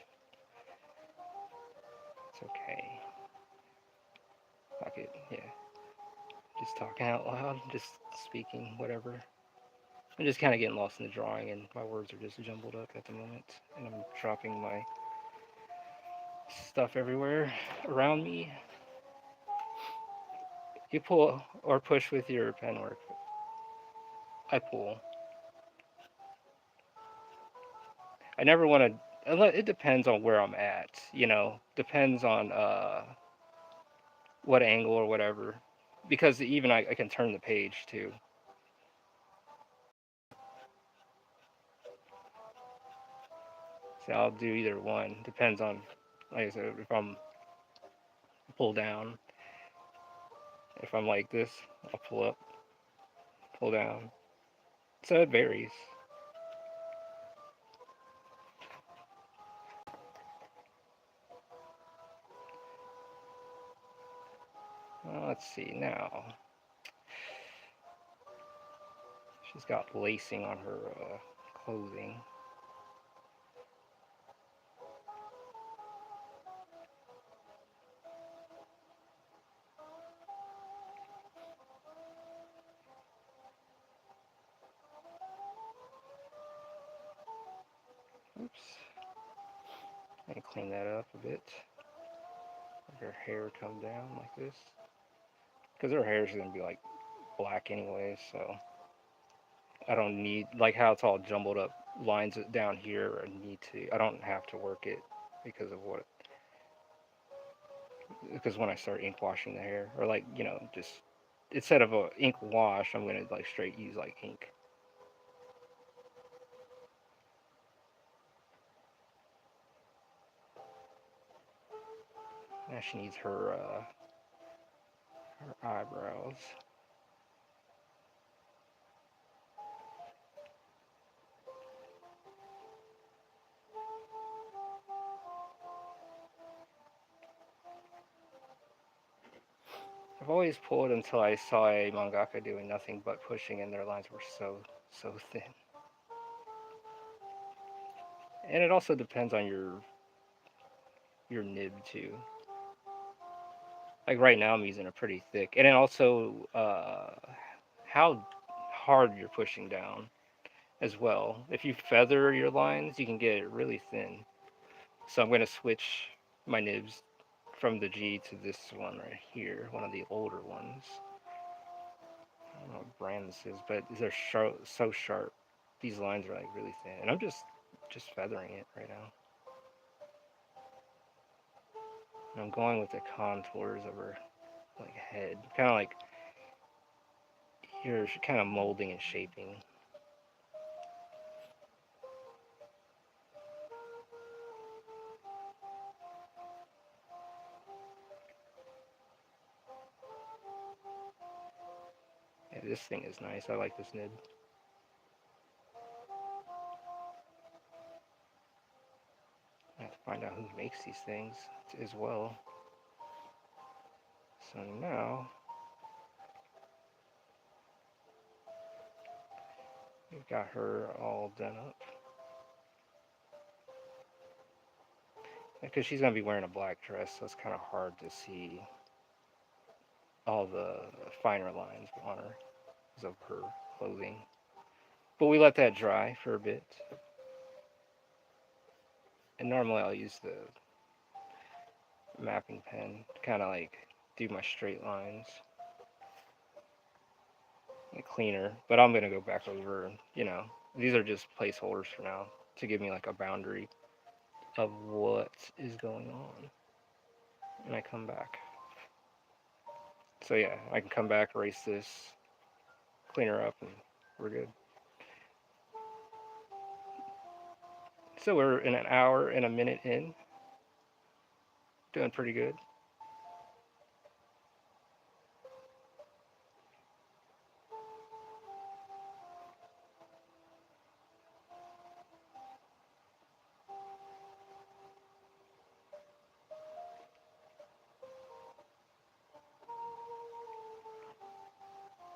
It's okay. Fuck it. Yeah. Just talking out loud, just speaking, whatever. I'm just kind of getting lost in the drawing, and my words are just jumbled up at the moment, and I'm dropping my stuff everywhere around me. You pull or push with your pen work. I pull. I never want to. It depends on where I'm at. Depends on what angle or whatever. Because even I can turn the page too. So I'll do either one. Depends on, like I said, if I'm pull down. If I'm like this, I'll pull up, pull down. So it varies. Let's see now. She's got lacing on her clothing. Oops. And clean that up a bit. Let her hair come down like this. Because her hair is going to be like black anyway, so I don't need, like how it's all jumbled up lines down here, I don't have to work it because of because when I start ink washing the hair, or like, just instead of a ink wash, I'm going to like straight use like ink. Now she needs her eyebrows. I've always pulled until I saw a mangaka doing nothing but pushing, and their lines were so thin. And it also depends on your nib too. Like right now, I'm using a pretty thick, and then also how hard you're pushing down as well. If you feather your lines, you can get it really thin. So I'm going to switch. my nibs from the G to this one right here, one of the older ones. I don't know what brand this is, but they're so sharp. These lines are like really thin, and I'm just feathering it right now. And I'm going with the contours of her like head, kind of like you're kind of molding and shaping. Yeah, this thing is nice. I like this nib. I have to find out who makes these things as well. So now we've got her all done up. Because she's going to be wearing a black dress, so it's kind of hard to see all the finer lines on her because of her clothing. But we let that dry for a bit. And normally I'll use the mapping pen to kind of like do my straight lines. And cleaner. But I'm going to go back over, these are just placeholders for now to give me like a boundary of what is going on. And I come back. So yeah, I can come back, erase this, clean her up, and we're good. So we're in an hour and a minute in. Doing pretty good.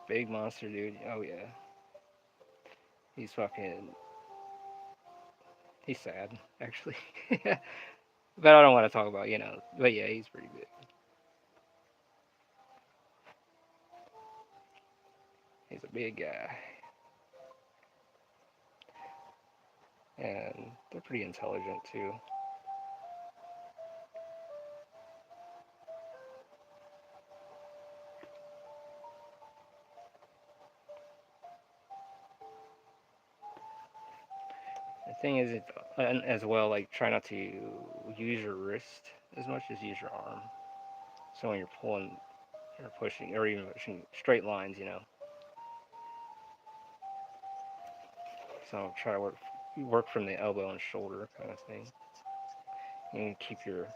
Big monster dude. Oh yeah. He's fucking. He's sad, actually. But I don't want to talk about. But yeah, he's pretty big. He's a big guy. And they're pretty intelligent too. The thing is, and as well, like try not to use your wrist as much as use your arm. So when you're pulling, or pushing, or even pushing straight lines. So try to work from the elbow and shoulder kind of thing. And keep your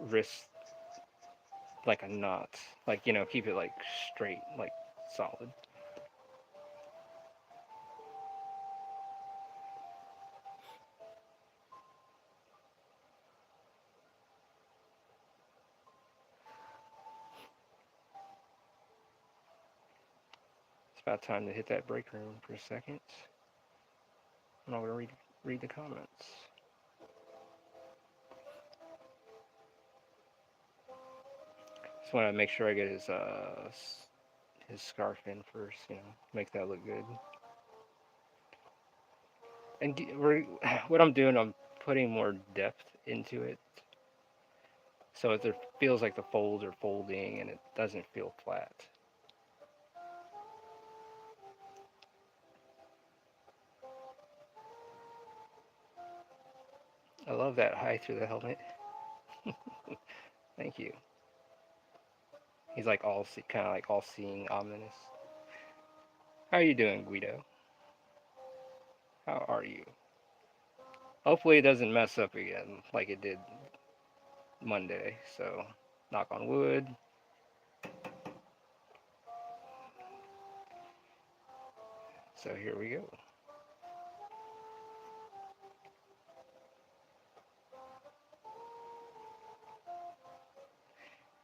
wrist like a knot. Like, keep it like straight, like solid. It's about time to hit that break room for a second. And I'm gonna read the comments. Just want to make sure I get his scarf in first. Make that look good. And what I'm doing, I'm putting more depth into it, so it feels like the folds are folding and it doesn't feel flat. I love that high through the helmet. Thank you. He's like kind of like all seeing, ominous. How are you doing, Guido? How are you? Hopefully it doesn't mess up again like it did Monday. So, knock on wood. So here we go.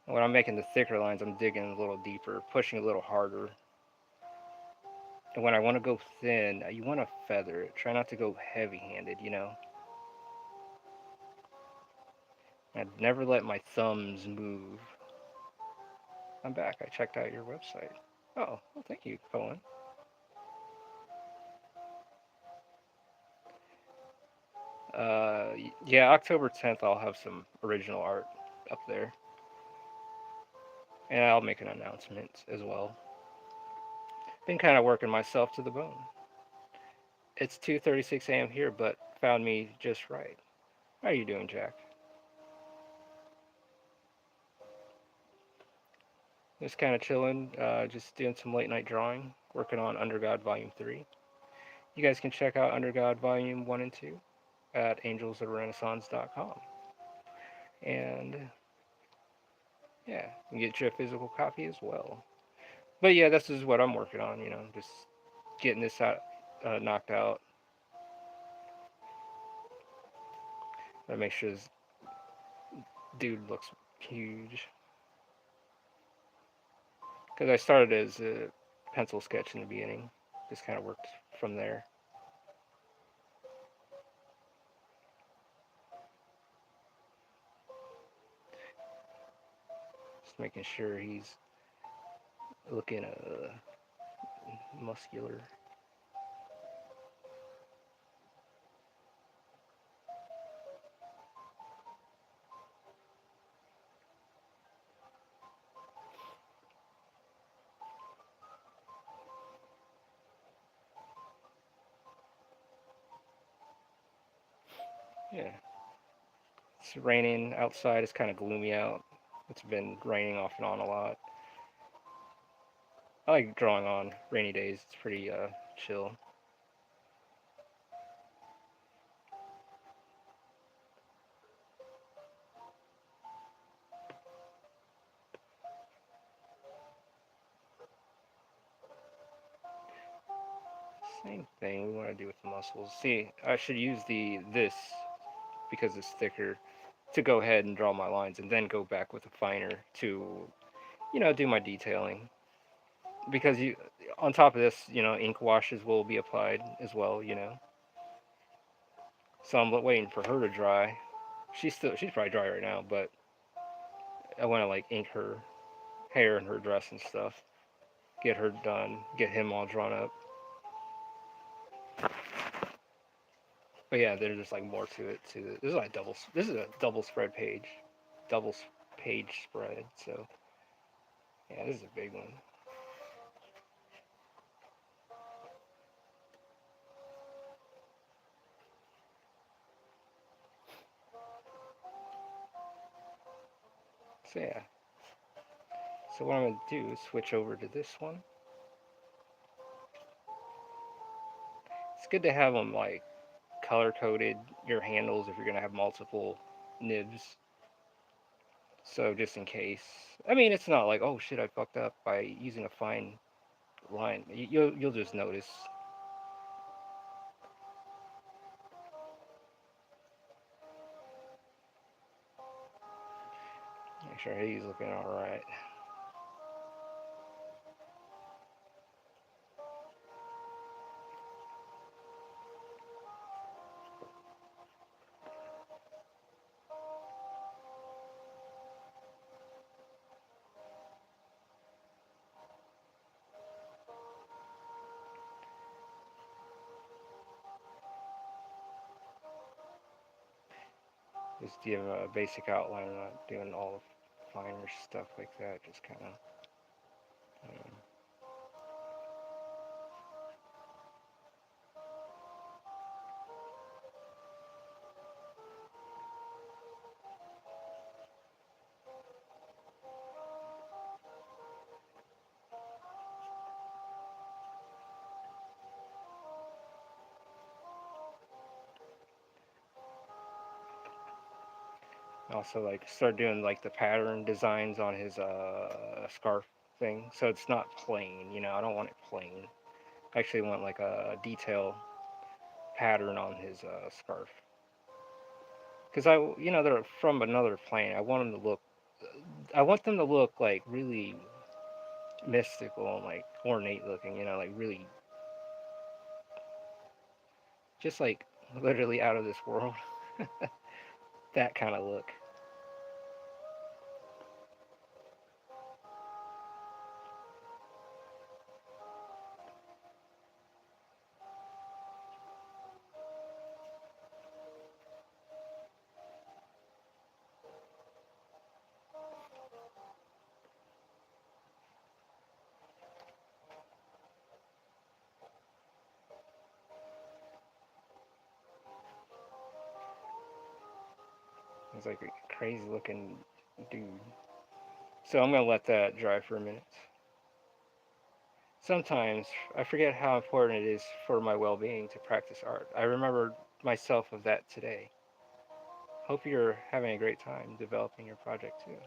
When I'm making the thicker lines, I'm digging a little deeper, pushing a little harder. And when I want to go thin, you want to feather it. Try not to go heavy-handed. I'd never let my thumbs move. I'm back. I checked out your website. Oh, well, thank you, Cohen. Yeah, October 10th, I'll have some original art up there, and I'll make an announcement as well. Been kind of working myself to the bone. It's 2:36 a.m. here, but found me just right. How are you doing, Jack? Just kind of chilling, just doing some late night drawing, working on Under God Volume 3. You guys can check out Under God Volume 1 and 2 at angelsofrenaissance.com. And yeah, you can get you a physical copy as well. But yeah, this is what I'm working on, just getting this out, knocked out. I make sure this dude looks huge. Because I started as a pencil sketch in the beginning, just kind of worked from there. Just making sure he's looking muscular. Yeah, it's raining outside. It's kind of gloomy out. It's been raining off and on a lot. I like drawing on rainy days. It's pretty chill. Same thing we want to do with the muscles. See, I should use the this because it's thicker to go ahead and draw my lines and then go back with a finer to, do my detailing. Because on top of this, ink washes will be applied as well. So I'm waiting for her to dry. She's probably dry right now, but I want to like ink her hair and her dress and stuff. Get her done. Get him all drawn up. But yeah, there's just like more to it too. This is like double. This is a double spread page, double page spread. So yeah, this is a big one. So yeah. So what I'm gonna do is switch over to this one. It's good to have them like color coded your handles if you're gonna have multiple nibs. So just in case. I mean, it's not like, oh shit, I fucked up by using a fine line. You'll just notice. Make sure he's looking all right. Just give a basic outline. I'm not doing all the finer stuff like that. Just kind of. Um, also, like start doing like the pattern designs on his scarf thing, so it's not plain. I don't want it plain. I actually want like a detail pattern on his scarf. Because they're from another plane. I want them to look like really mystical and like ornate looking. Like really, just like literally out of this world. That kind of look. He's like a crazy looking dude. So I'm gonna let that dry for a minute. Sometimes I forget how important it is for my well being to practice art. I remember myself of that today. Hope you're having a great time developing your project too.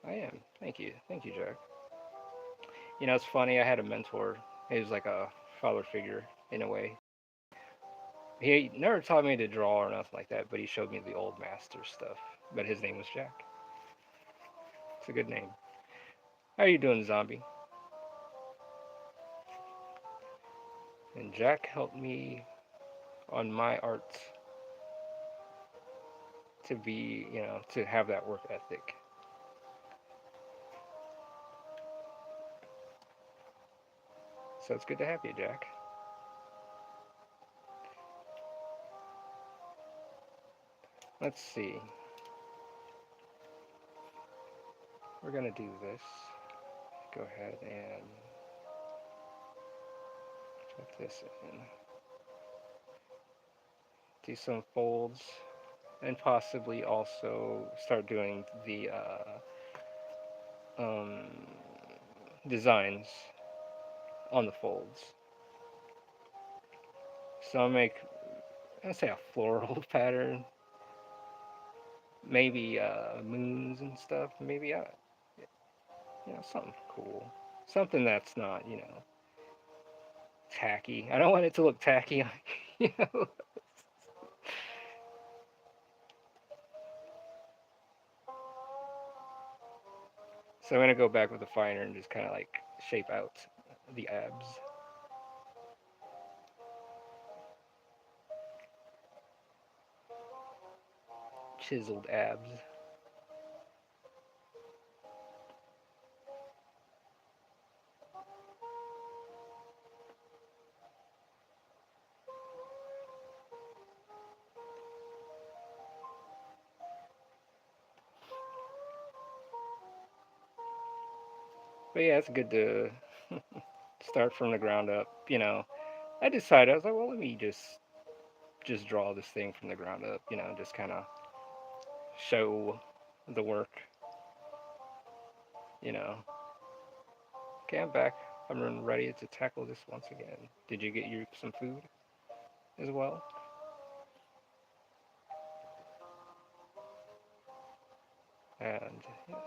I am. Thank you. Thank you, Jack. You know, it's funny. I had a mentor. He was like a father figure in a way. He never taught me to draw or nothing like that, but he showed me the old master stuff. But his name was Jack. It's a good name. How are you doing, zombie? And Jack helped me on my art to be, to have that work ethic. So it's good to have you, Jack. Let's see. We're gonna do this. Go ahead and put this in. Do some folds, and possibly also start doing the um, designs on the folds. So I'll make, I'd say, a floral pattern, maybe moons and stuff. Maybe something cool, something that's not tacky. I don't want it to look tacky. you know. So I'm gonna go back with the finer and just kind of like shape out the abs, chiseled abs. But yeah, it's good to start from the ground up. I decided I was like, well, let me just draw this thing from the ground up. Just kind of show the work. You know. Okay, I'm back. I'm ready to tackle this once again. Did you get you some food as well? And yes,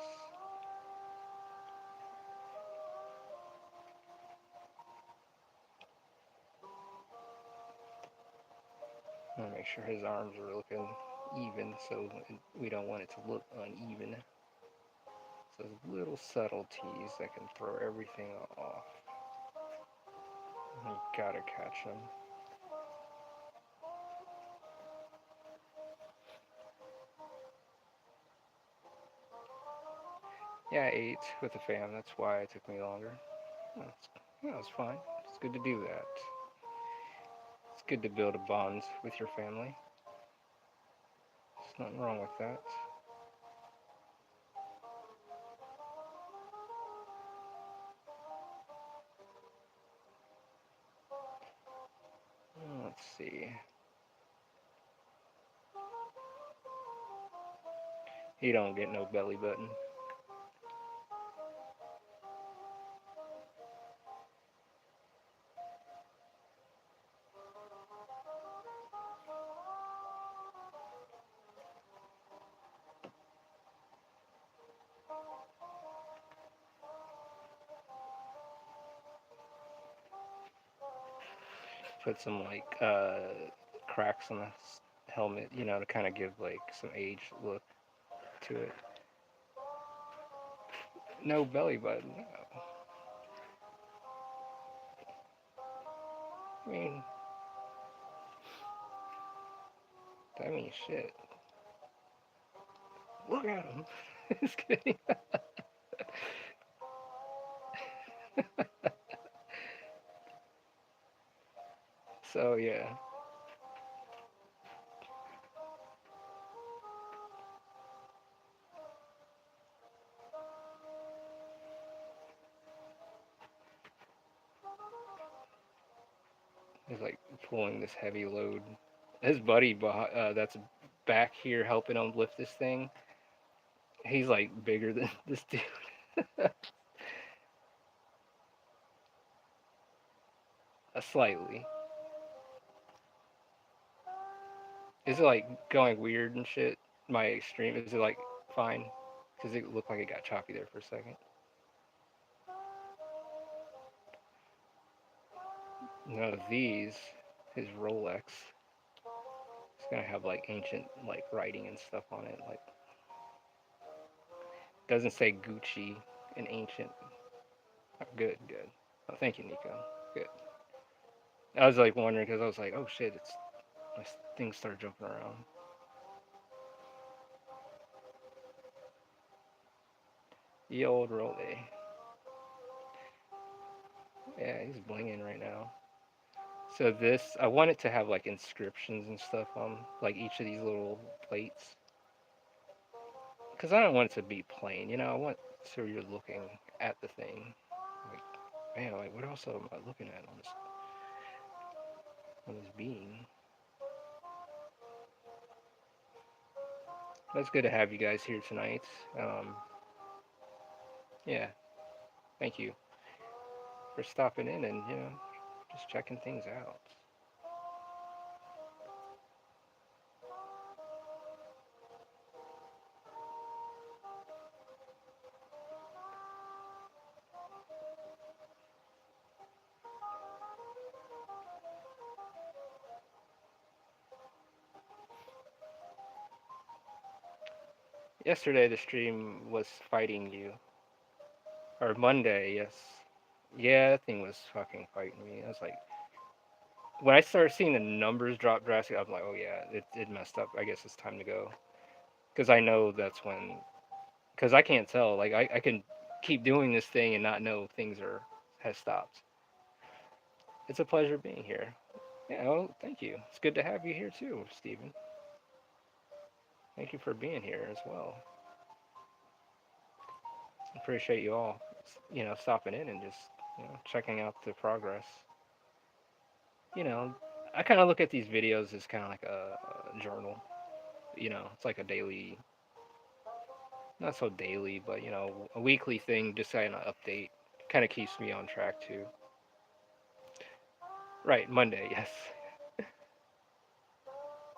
I want to make sure his arms are looking even, so we don't want it to look uneven. So there's little subtleties that can throw everything off. You gotta catch them. Yeah, I ate with the fam. That's why it took me longer. That's, yeah, it's fine. It's good to do that. It's good to build a bond with your family. There's nothing wrong with that. Let's see. He don't get no belly button. Put some like cracks on the helmet, to kind of give like some age look to it. No belly button. No. I mean, that means shit. Look at him. Just kidding. So yeah, he's like pulling this heavy load. His buddy, that's back here helping him lift this thing. He's like bigger than this dude. Slightly. Is it like going weird and shit? My extreme? Is it like fine? Because it looked like it got choppy there for a second. None of these, his Rolex, it's gonna have like ancient like writing and stuff on it. Like doesn't say Gucci in ancient. Oh, good, good. Oh, thank you, Nico. Good. I was like wondering because I was like, oh shit, it's my things start jumping around. The old Role. Yeah, he's blinging right now. So this, I want it to have like inscriptions and stuff on like each of these little plates. Because I don't want it to be plain, you know. I want so you're looking at the thing. Like, man, like what else am I looking at on this being? That's good to have you guys here tonight. Um, yeah, thank you for stopping in and just checking things out. Yesterday the stream was fighting you, or Monday, yes. Yeah, that thing was fucking fighting me. I was like, when I started seeing the numbers drop drastically, I'm like, oh yeah, it messed up. I guess it's time to go. Because I know that's when, because I can't tell. Like I can keep doing this thing and not know things are has stopped. It's a pleasure being here. Yeah, well, thank you. It's good to have you here too, Stephen. Thank you for being here as well. Appreciate you all, stopping in and just, checking out the progress. You know, I kind of look at these videos as kind of like a journal. It's like a daily, not so daily, but a weekly thing, just kind of update. Kind of keeps me on track too. Right, Monday, yes.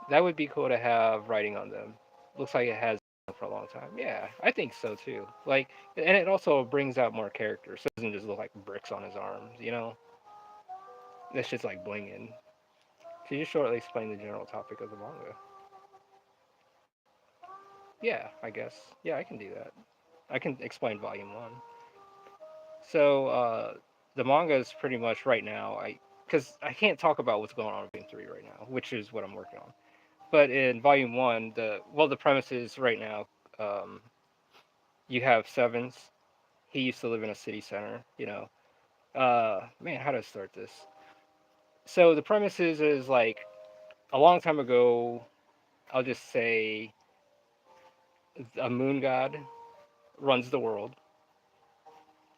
That would be cool to have writing on them. Looks like it has for a long time. Yeah, I think so too. Like, and it also brings out more characters. So it doesn't just look like bricks on his arms. That's just like blinging. Could you shortly explain the general topic of the manga? Yeah, I guess. Yeah, I can do that. I can explain volume one. So the manga is pretty much right now. Because I can't talk about what's going on in volume three right now, which is what I'm working on. But in volume one, the premise is right now. Um, you have Sevens. He used to live in a city center. Man, how do I start this? So the premise is like a long time ago. I'll just say a moon god runs the world,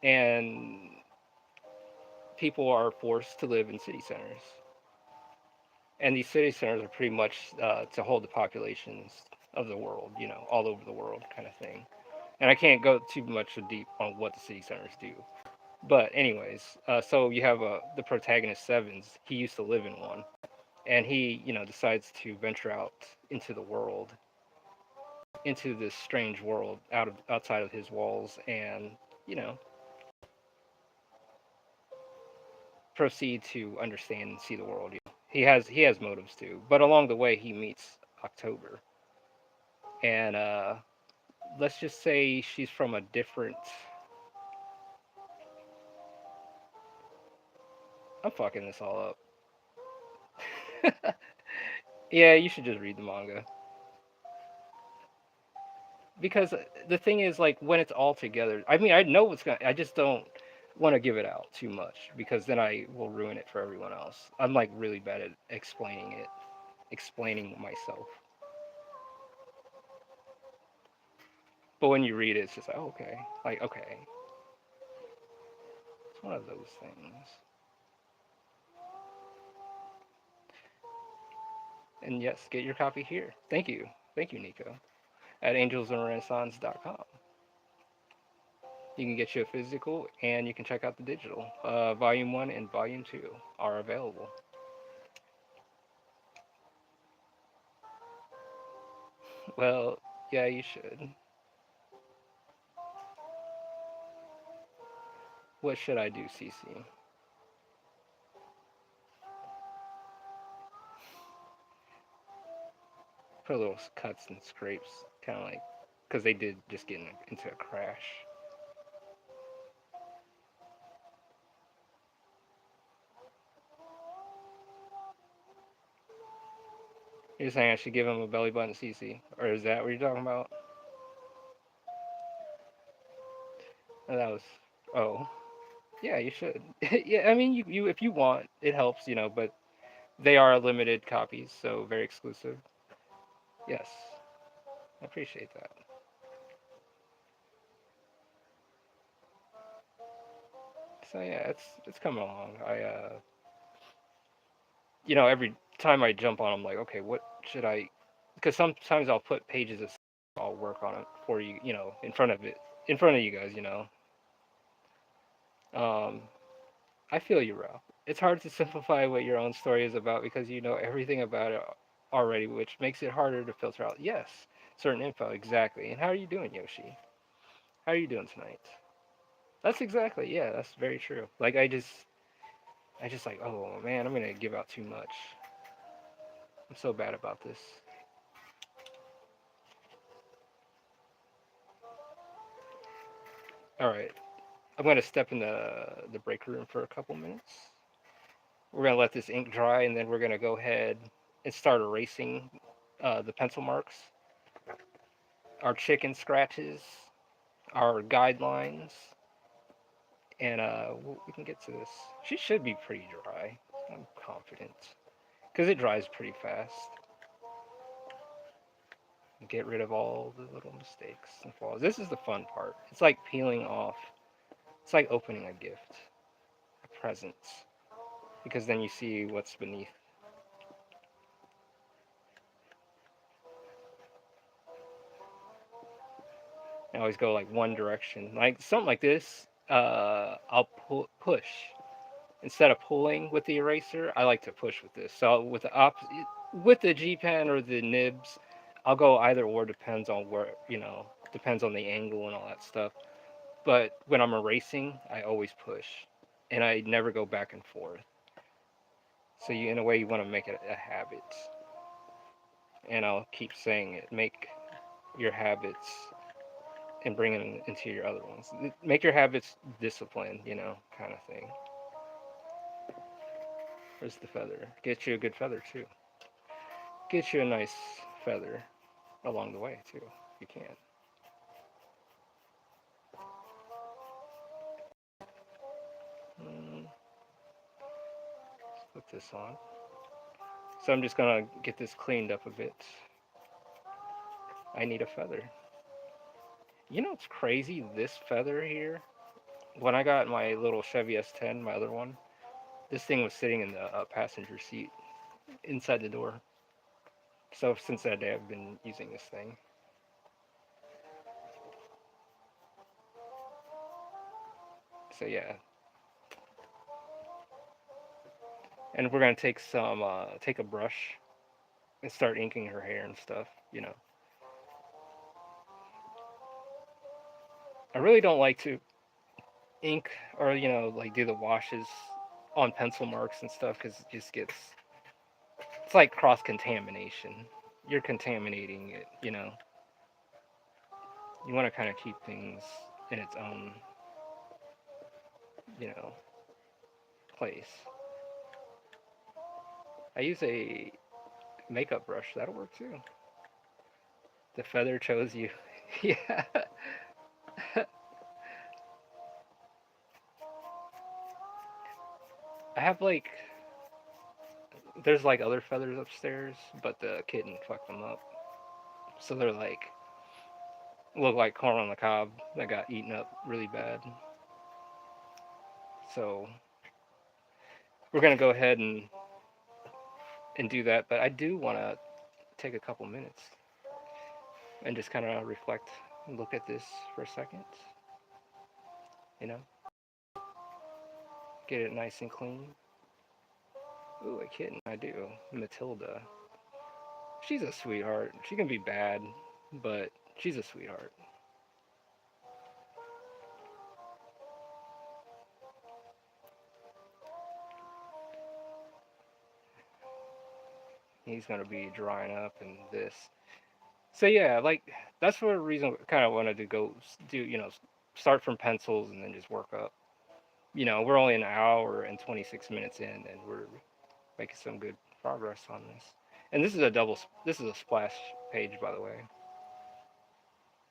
and people are forced to live in city centers. And these city centers are pretty much to hold the populations of the world, all over the world, kind of thing. And I can't go too much deep on what the city centers do. But anyways, so you have the protagonist Sevens. He used to live in one, and he, decides to venture out into the world, into this strange world outside of his walls, and you know, proceed to understand and see the world. He has motives too, but along the way he meets October, and let's just say she's from a different. I'm fucking this all up. Yeah, you should just read the manga because the thing is, like, when it's all together. I mean, I know what's gonna. I just don't want to give it out too much because then I will ruin it for everyone else. I'm like really bad at explaining it, explaining myself. But when you read it, it's just like, oh, okay, like okay, it's one of those things. And yes, get your copy here. Thank you. Thank you, Nico. At angelsandrenaissance.com. You can get you a physical and you can check out the digital. Volume 1 and Volume 2 are available. Well, yeah, you should. What should I do, CC? Put little cuts and scrapes, kind of like, because they did just get into a crash. You're saying I should give him a belly button, CC? Or is that what you're talking about? That was. Oh. Yeah, you should. Yeah, I mean, you if you want, it helps, but they are limited copies, so very exclusive. Yes, I appreciate that. So yeah, it's coming along. Every time I jump on, I'm like, okay, what should I? Because sometimes I'll put pages of, I'll work on it for you, in front of you guys. Um, I feel you, Ralph. It's hard to simplify what your own story is about because you know everything about it already, which makes it harder to filter out. Yes, certain info, exactly. And how are you doing, Yoshi? How are you doing tonight? That's exactly, yeah, that's very true. Like I just like, oh man, I'm gonna give out too much. I'm so bad about this. All right, I'm gonna step in the break room for a couple minutes. We're gonna let this ink dry, and then we're gonna go ahead and start erasing the pencil marks, our chicken scratches, our guidelines, and we can get to this. She should be pretty dry. I'm confident because it dries pretty fast. Get rid of all the little mistakes and flaws. This is the fun part. It's like peeling off. It's like opening a gift, a present, because then you see what's beneath. I always go like one direction, like something like this. I'll push instead of pulling with the eraser. I like to push with this. So with the G pen or the nibs, I'll go either or. Depends on depends on the angle and all that stuff. But when I'm erasing, I always push, and I never go back and forth. So in a way, you want to make it a habit. And I'll keep saying it. Make your habits and bring them into your other ones. Make your habits discipline, kind of thing. Where's the feather? Get you a good feather too. Get you a nice feather along the way too, if you can. Mm, put this on. So I'm just gonna get this cleaned up a bit. I need a feather. You know what's crazy? This feather here. When I got my little Chevy S10, my other one, this thing was sitting in the passenger seat inside the door. So since that day, I've been using this thing. So yeah, and we're gonna take a brush and start inking her hair and stuff. I really don't like to ink or like do the washes on pencil marks and stuff because it just gets it's like cross contamination. You're contaminating it. You want to kind of keep things in its own you know place. I use a makeup brush. That'll work too. The feather chose you. Yeah. I have like there's like other feathers upstairs, but the kitten fucked them up. So they're like look like corn on the cob that got eaten up really bad. So we're gonna go ahead and do that, but I do want to take a couple minutes and just kind of reflect and look at this for a second. You know, get it nice and clean. Ooh, a kitten. I do. Matilda. She's a sweetheart. She can be bad, but she's a sweetheart. He's gonna be drying up and this. So yeah, like that's for a reason. Kind of wanted to go do, start from pencils and then just work up. We're only an hour and 26 minutes in, and we're making some good progress on this. And this is a double. This is a splash page, by the way.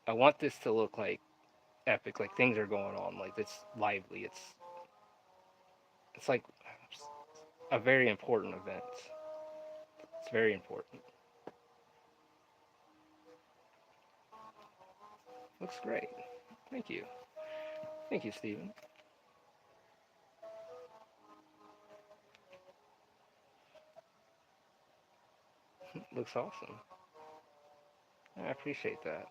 I want this to look like epic, like things are going on, like it's lively. It's like a very important event. It's very important. Looks great. Thank you. Thank you, Stephen. Looks awesome. I appreciate that.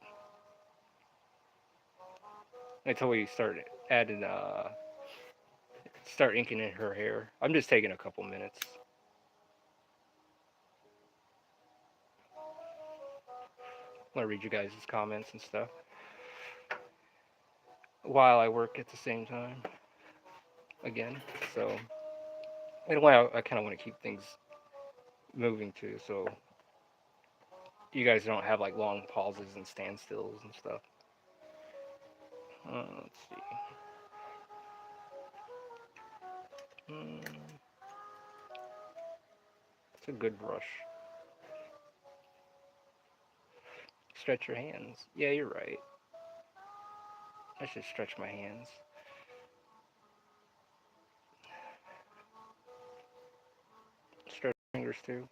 Until we start inking in her hair. I'm just taking a couple minutes. I'm gonna read you guys' comments and stuff while I work at the same time. Again, so in a way, I kind of want to keep things moving too, so you guys don't have like long pauses and standstills and stuff. Let's see. Mm, it's a good brush. Stretch your hands. Yeah, you're right. I should stretch my hands. Stretch your fingers too.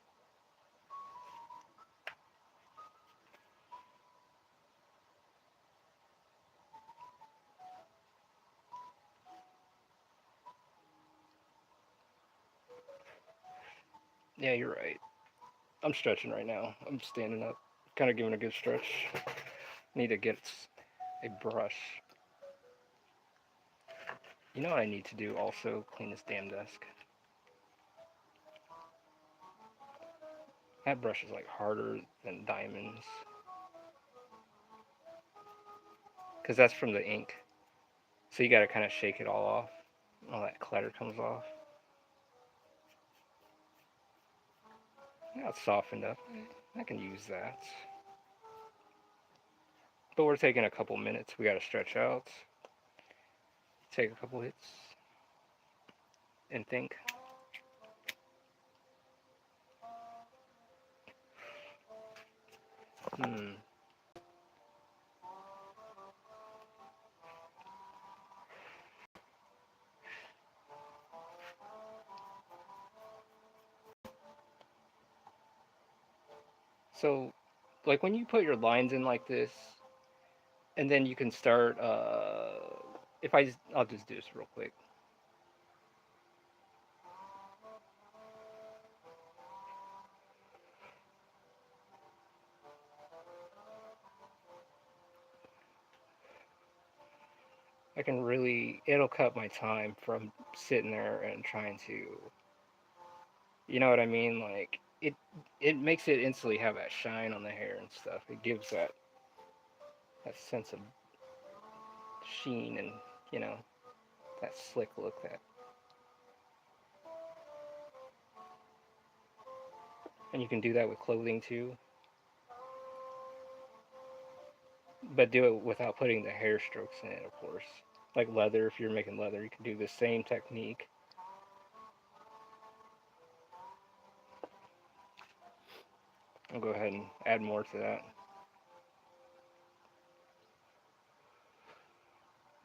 Yeah, you're right. I'm stretching right now. I'm standing up, kind of giving a good stretch. Need to get a brush. You know what I need to do also? Clean this damn desk. That brush is like harder than diamonds. Because that's from the ink. So you gotta kind of shake it all off. All that clutter comes off. Now it's softened up. I can use that. But we're taking a couple minutes. We gotta stretch out. Take a couple hits. And think. Hmm. So, like when you put your lines in like this, and then you can start. If I'll just do this real quick. I can really. It'll cut my time from sitting there and trying to. You know what I mean? Like it makes it instantly have that shine on the hair and stuff. It gives that sense of sheen and you know that slick look that. And you can do that with clothing too, but do it without putting the hair strokes in it, of course. Like leather, if you're making leather, you can do the same technique. I'll go ahead and add more to that.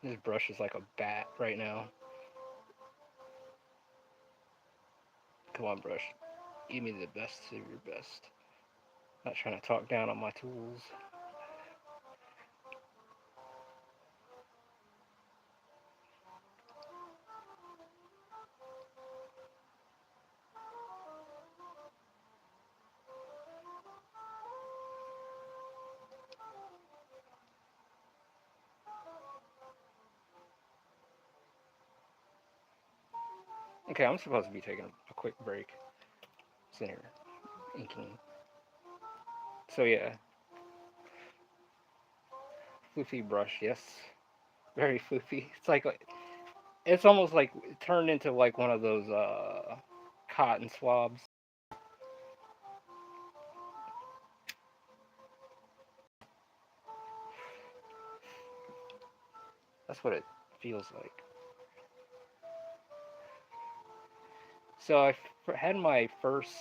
This brush is like a bat right now. Come on, brush. Give me the best of your best. Not trying to talk down on my tools. Okay, I'm supposed to be taking a quick break. Sitting here inking. So yeah, floofy brush. Yes, very floofy. It's almost like turned into like one of those cotton swabs. That's what it feels like. So had my first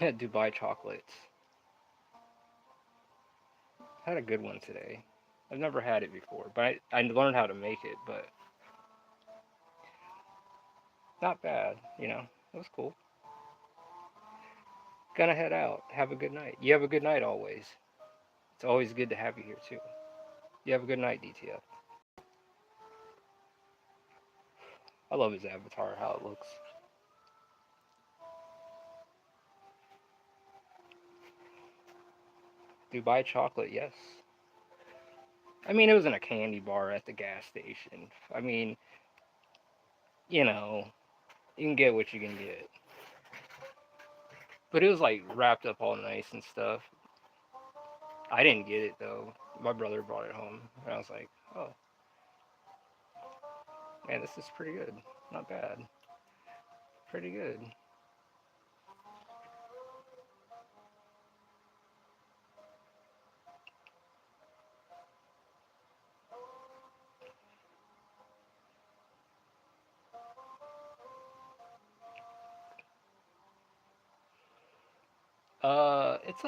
Dubai chocolates. Had a good one today. I've never had it before, but I learned how to make it, but not bad. It was cool. Gonna head out. Have a good night. You have a good night always. It's always good to have you here too. You have a good night, DTF. I love his avatar, how it looks. Dubai chocolate, yes. I mean, it was in a candy bar at the gas station. I mean, you know, you can get what you can get. But it was like wrapped up all nice and stuff. I didn't get it though. My brother brought it home, and I was like, "Oh, man, this is pretty good. Not bad. Pretty good." It's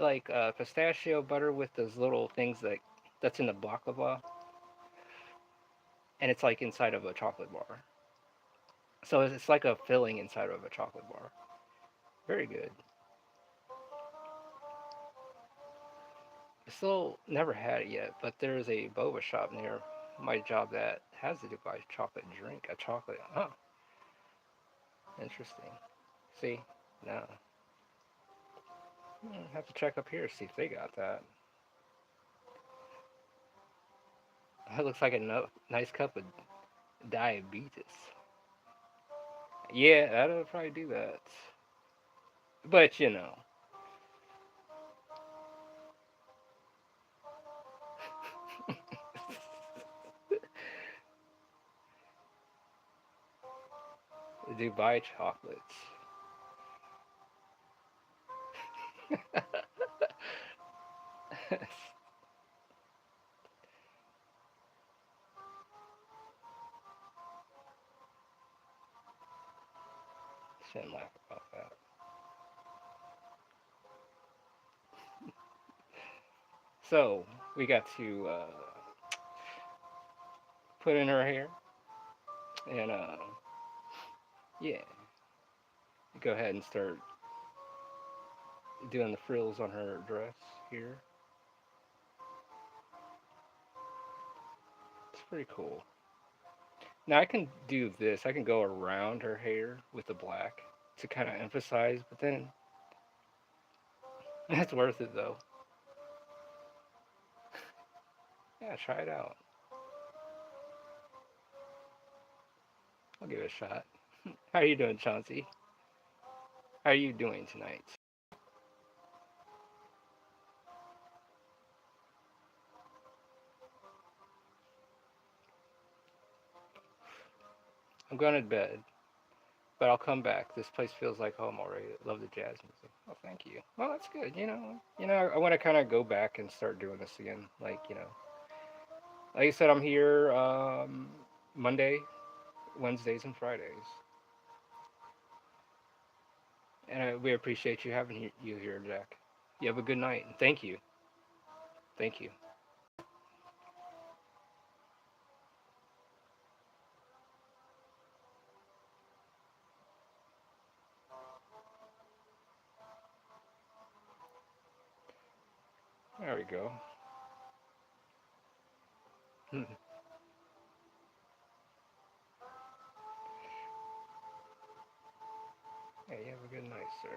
like pistachio butter with those little things that's in the baklava, and it's like inside of a chocolate bar. So it's like a filling inside of a chocolate bar. Very good. I still never had it yet, but there's a boba shop near my job that has a Dubai chocolate drink. A chocolate. Oh, interesting. See, no. Have to check up here see if they got that. That looks like a nice cup of diabetes. Yeah, that'll probably do that. But Dubai chocolates. Shouldn't laugh about that. So we got to put in her hair, and yeah, go ahead and start doing the frills on her dress here. It's pretty cool. Now I can do this. I can go around her hair with the black to kind of emphasize, but then that's worth it though. Yeah, try it out. I'll give it a shot. How are you doing, Chauncey? How are you doing tonight? I'm going to bed, but I'll come back. This place feels like home already. Love the jazz music. Oh, thank you. Well, that's good. I want to kind of go back and start doing this again. Like I said, I'm here Monday, Wednesdays, and Fridays, and we appreciate you having you here, Jack. You have a good night. Thank you. Thank you. There we go. Yeah, you have a good night, sir.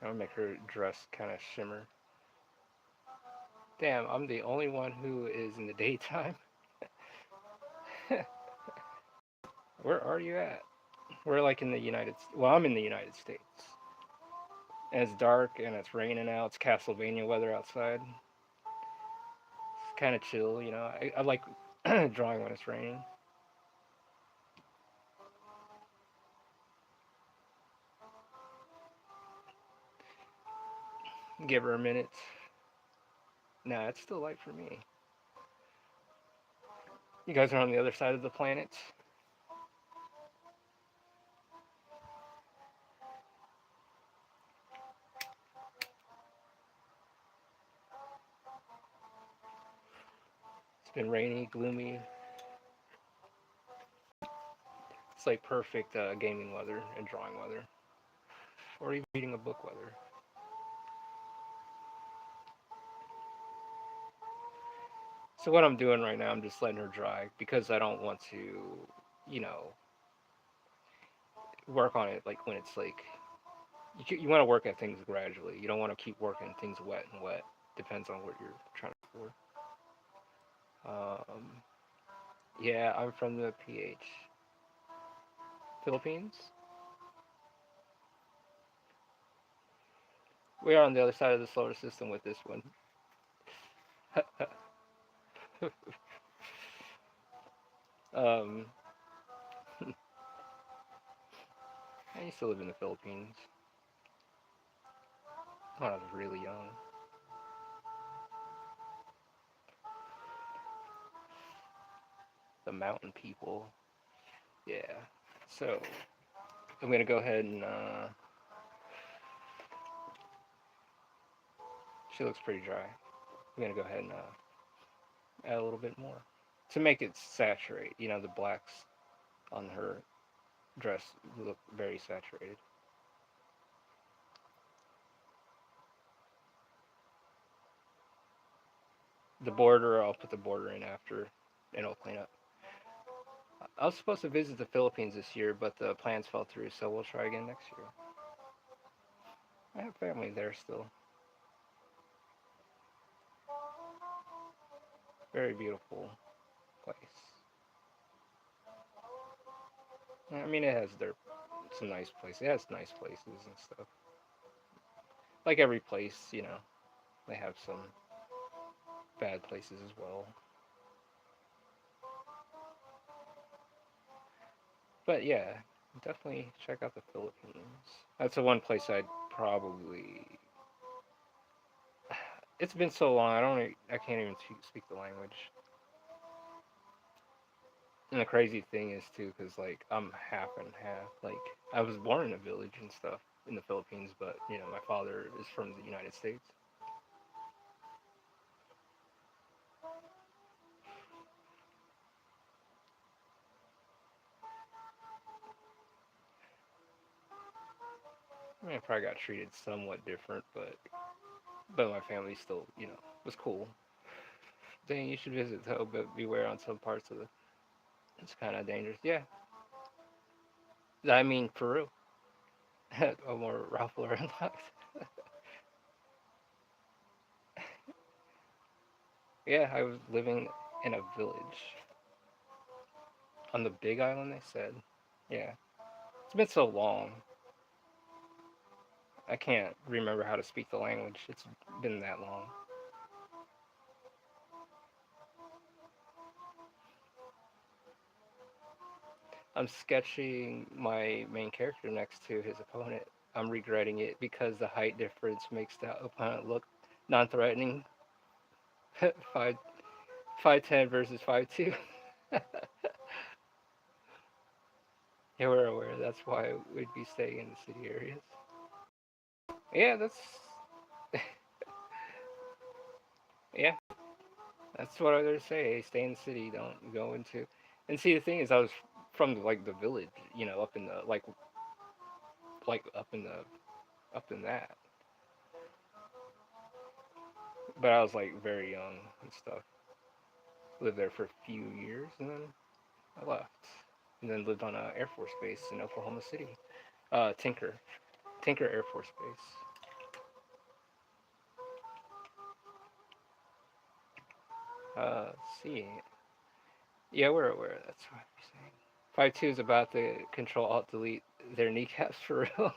I'll make her dress kind of shimmer. Damn, I'm the only one who is in the daytime. Where are you at? We're like in the Well, I'm in the United States. And it's dark and it's raining out. It's Castlevania weather outside. It's kind of chill, you know. I like drawing when it's raining. Give her a minute. Nah, it's still light for me. You guys are on the other side of the planet. It's been rainy, gloomy. It's like perfect gaming weather and drawing weather, or even reading a book weather. So what I'm doing right now, I'm just letting her dry because I don't want to, you know, work on it like when it's like you want to work at things gradually. You don't want to keep working things wet and wet. Depends on what you're trying for. Um, yeah, I'm from the Philippines. We're on the other side of the solar system with this one. um, I used to live in the Philippines when I was really young. The mountain people. Yeah. So I'm gonna go ahead and she looks pretty dry. I'm gonna go ahead and add a little bit more to make it saturate. You know, the blacks on her dress look very saturated. The border, I'll put the border in after, and it'll clean up. I was supposed to visit the Philippines this year, but the plans fell through, so we'll try again next year. I have family there still. Very beautiful place. I mean, it has some nice places. It has nice places and stuff. Like every place, you know, they have some bad places as well. But yeah, definitely check out the Philippines. That's the one place I'd probably. It's been so long. I can't even speak the language. And the crazy thing is too, because like I'm half and half. Like I was born in a village and stuff in the Philippines, but you know my father is from the United States. I mean, I probably got treated somewhat different, but my family still, you know, was cool. Dang, you should visit though, but beware on some parts of the. It's kind of dangerous. Yeah, I mean Peru. A more Ralph Lauren locks. Yeah, I was living in a village on the Big Island. They said, yeah, it's been so long. I can't remember how to speak the language. It's been that long. I'm sketching my main character next to his opponent. I'm regretting it because the height difference makes the opponent look non-threatening. five 5'10" versus 5'2". Yeah, we're aware. That's why we'd be staying in the city areas. Yeah, yeah, that's what I say. Hey, stay in the city. Don't go into. And see, the thing is, I was from like the village, you know, up in the like up in that. But I was like very young and stuff. Lived there for a few years, and then I left. And then lived on a Air Force base in Oklahoma City. Tinker Air Force Base. Let's see. Yeah, we're aware. That's what I'm saying. 5-2 is about to control alt delete their kneecaps for real.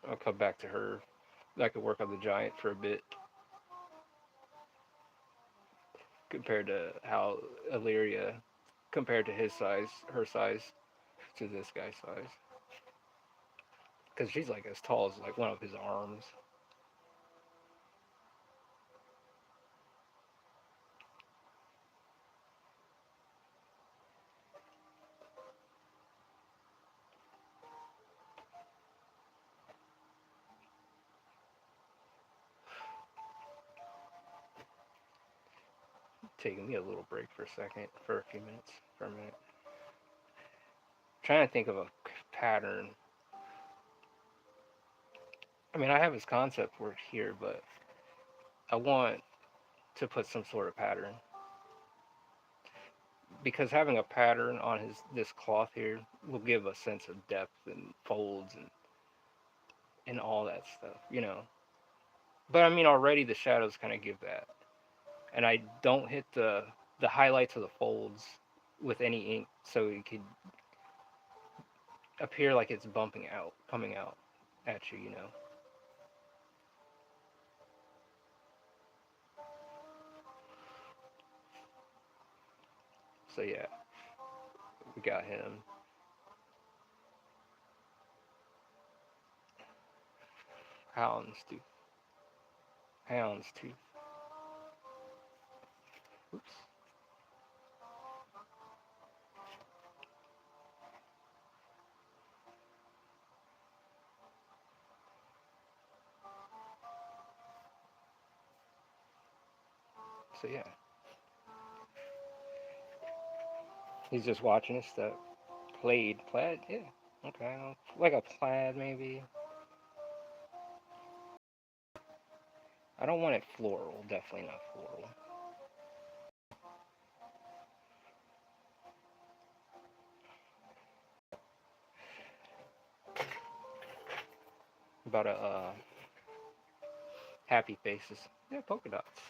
I'll come back to her. I could work on the giant for a bit compared to how Illyria compared to his size, her size to this guy's size. Because she's like as tall as like one of his arms. Taking me a little break for a second, for a few minutes, for a minute. Trying to think of a pattern. I mean, I have his concept work here, but I want to put some sort of pattern because having a pattern on his this cloth here will give a sense of depth and folds and all that stuff, you know. But I mean, already the shadows kind of give that, and I don't hit the highlights of the folds with any ink, so it could appear like it's bumping out, coming out at you, you know. So yeah, we got him. Houndstooth. Houndstooth. Oops. So yeah, he's just watching his stuff. Plaid, yeah. Okay, like a plaid maybe. I don't want it floral. Definitely not floral. About a happy faces. Yeah, polka dots.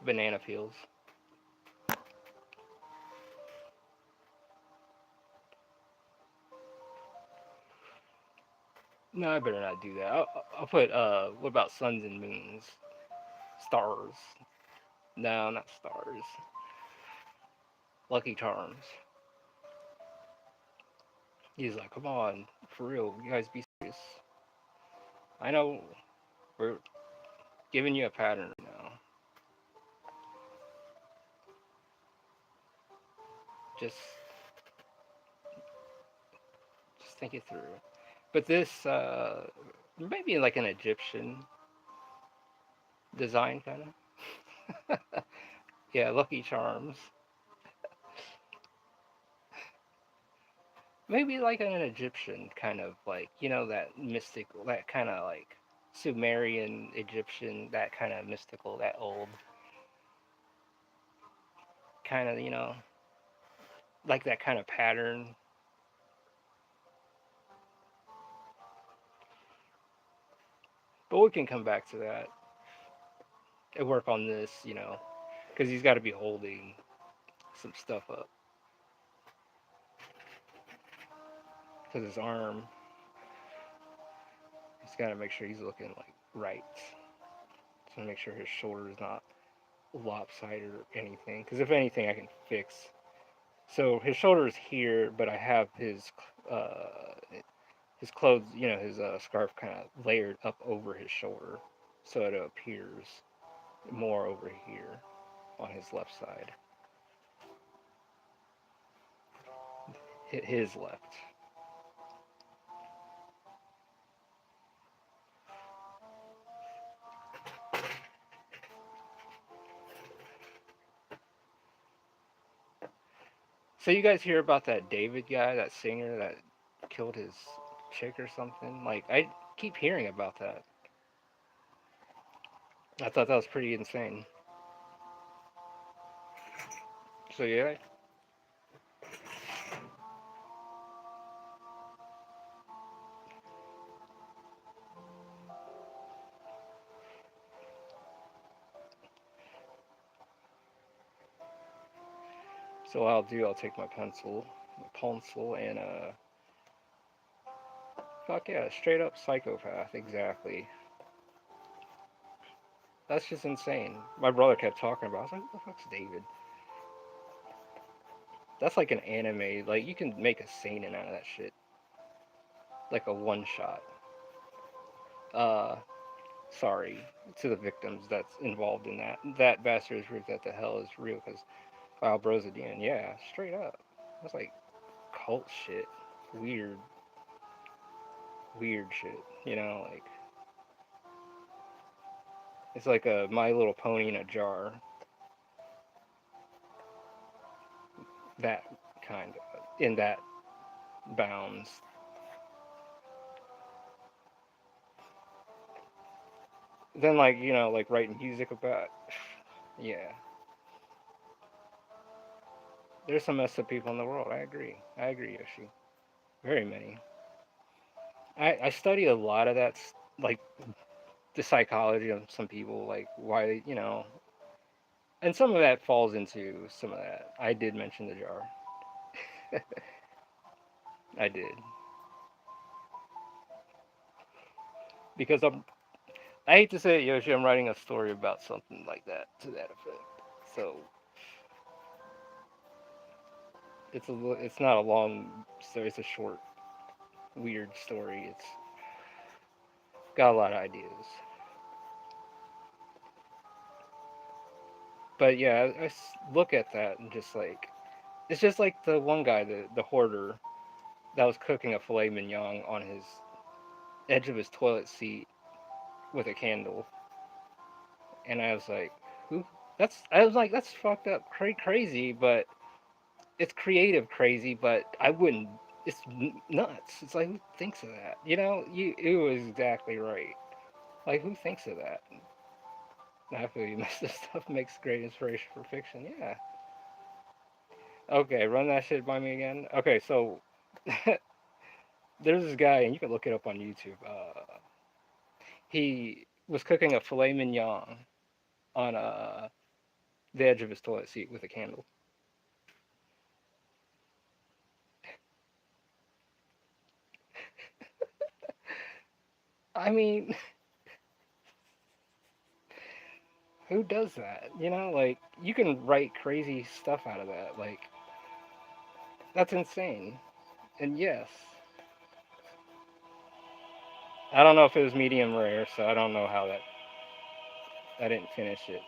Banana peels. No, I better not do that. I'll put what about suns and moons? Stars. No, not stars. Lucky Charms. He's like, come on, for real, you guys be serious. I know we're giving you a pattern now. Just just think it through. But this maybe like an Egyptian design kind of. Yeah, Lucky Charms. Maybe like an Egyptian kind of like, you know, that mystical, that kind of like Sumerian Egyptian, that kind of mystical, that old kind of, you know, like that kind of pattern. But we can come back to that and work on this, you know, because he's got to be holding some stuff up. Because his arm, he's got to make sure he's looking like right. To make sure his shoulder is not lopsided or anything. Because if anything, I can fix. So his shoulder is here, but I have uh, his clothes, you know, his scarf kind of layered up over his shoulder, so it appears more over here on his left side. His left. So you guys hear about that David guy, that singer that killed his chick or something? Like keep hearing about that. I thought that was pretty insane. So yeah, so what I'll do, I'll take my pencil, and fuck yeah, straight up psychopath, exactly. That's just insane. My brother kept talking about it. I was like, what the fuck's David? That's like an anime. Like, you can make a seinen out of that shit. Like a one shot. Uh, sorry to the victims that's involved in that. That bastard is that the hell is real because Wow Bros again. Yeah, straight up. That's like cult shit. Weird, weird shit. Like, it's like a My Little Pony in a jar. That kind of, in that bounds. Then, like, like writing music about. Yeah, there's some messed up people in the world. I agree, Yoshi. Very many. I study a lot of that, like the psychology of some people, like why and some of that falls into some of that. I did mention the jar. I did because I hate to say it, Yoshi. I'm writing a story about something like that to that effect. So it's not a long story. It's a short, weird story. It's got a lot of ideas. But yeah, look at that and just like it's just like the one guy, the hoarder, that was cooking a filet mignon on his edge of his toilet seat with a candle, and I was like, who? I was like, that's fucked up, crazy, but it's creative crazy, but I wouldn't. It's nuts. It's like who thinks of that? It was exactly right. Like who thinks of that? I feel you. This stuff makes great inspiration for fiction. Yeah. Okay, run that shit by me again. Okay, so there's this guy, and you can look it up on YouTube. He was cooking a filet mignon on the edge of his toilet seat with a candle. I mean, who does that? Like you can write crazy stuff out of that. Like that's insane. And yes, I don't know if it was medium rare, so I don't know how that. I didn't finish it.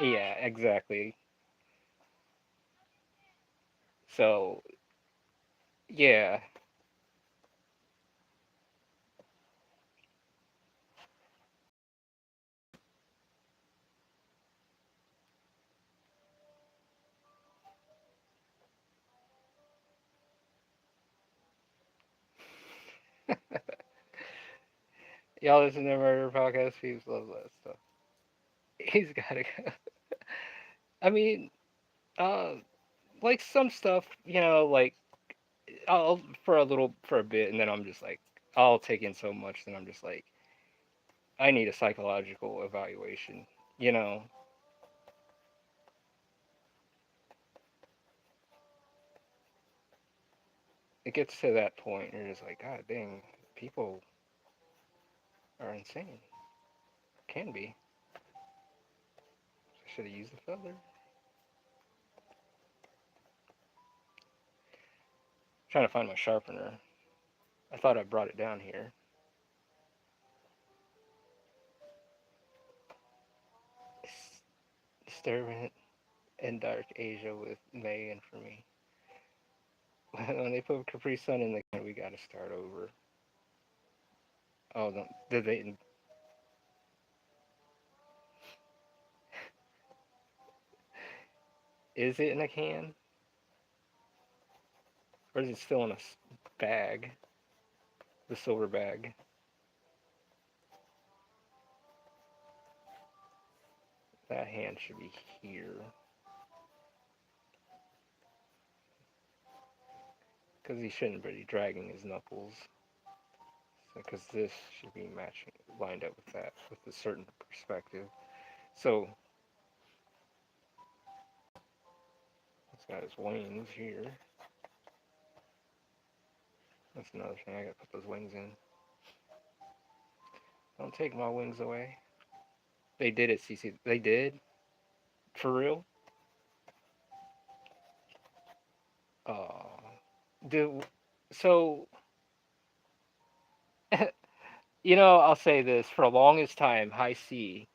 Yeah, exactly. So yeah, y'all listen to murder podcast. People love that stuff. He's gotta go. I mean, uh, like some stuff, like I'll for a bit, and then I'm just like, I'll take in so much, then I'm just like, I need a psychological evaluation. You know, it gets to that point, you're just like, God dang, people are insane. Can be. I should have used a feather. Trying to find my sharpener. I thought I brought it down here. Disturbing in Dark Asia with May and for me. When they put Capri Sun in the can, we gotta start over. Oh, no, did they? Is it in a can? Or is it still in a bag? The silver bag. That hand should be here. Because he shouldn't be dragging his knuckles. Because this should be matching, lined up with that, with a certain perspective. So, he's got his wings here. That's another thing, I gotta put those wings in. Don't take my wings away. They did it, CC. They did? For real? Oh. Dude, so, I'll say this. For the longest time, High C,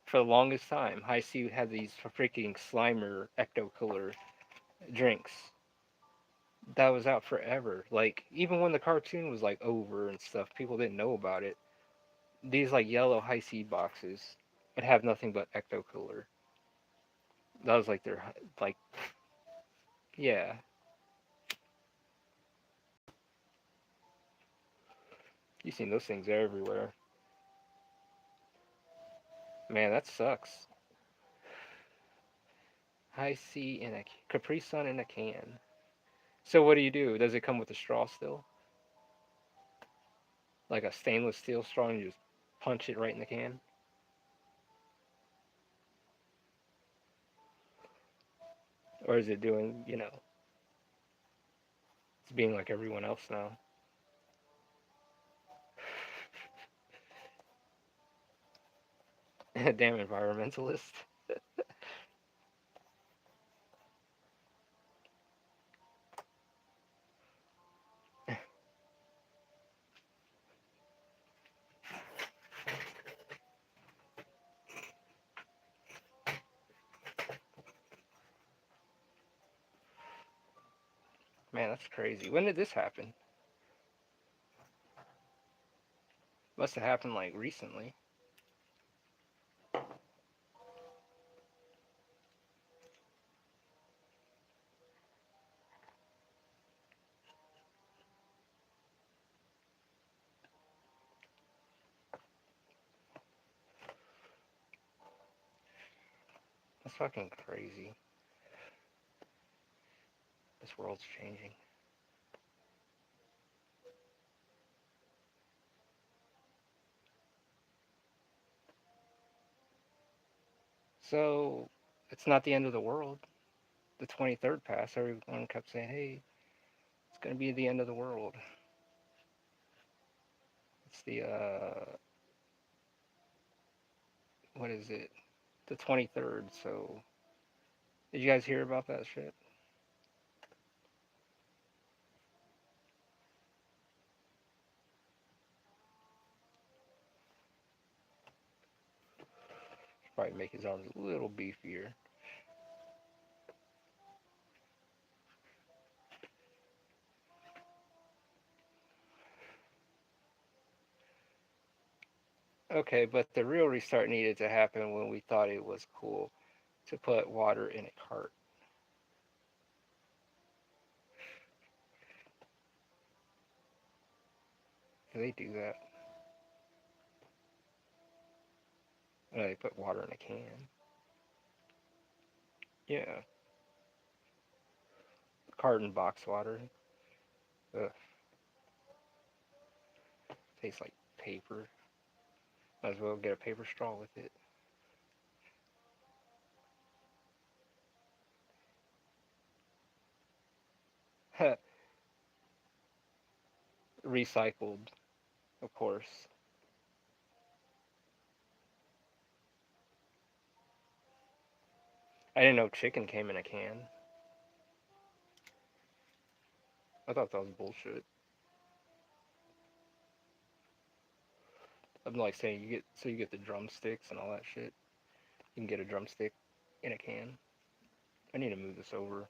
for the longest time, High C had these freaking Slimer Ecto Killer drinks. That was out forever. Like, even when the cartoon was, like, over and stuff, people didn't know about it. These, like, yellow High C boxes would have nothing but Ecto Cooler. That was, like, their, like, yeah. You've seen those things everywhere. Man, that sucks. High C in a Capri Sun in a can. So what do? Does it come with a straw still? Like a stainless steel straw and you just punch it right in the can? Or is it doing, it's being like everyone else now? Damn environmentalist. Man, that's crazy. When did this happen? Must have happened like recently. That's fucking crazy. This world's changing. So, it's not the end of the world. The 23rd passed, everyone kept saying, hey, it's going to be the end of the world. It's what is it? The 23rd, so. Did you guys hear about that shit? Should probably make his arms a little beefier. Okay, but the real restart needed to happen when we thought it was cool to put water in a cart. Do they do that? No, they put water in a can. Yeah. Carton box water. Ugh. Tastes like paper. Might as well get a paper straw with it. Recycled, of course. I didn't know chicken came in a can. I thought that was bullshit. I'm like saying you get the drumsticks and all that shit. You can get a drumstick in a can. I need to move this over.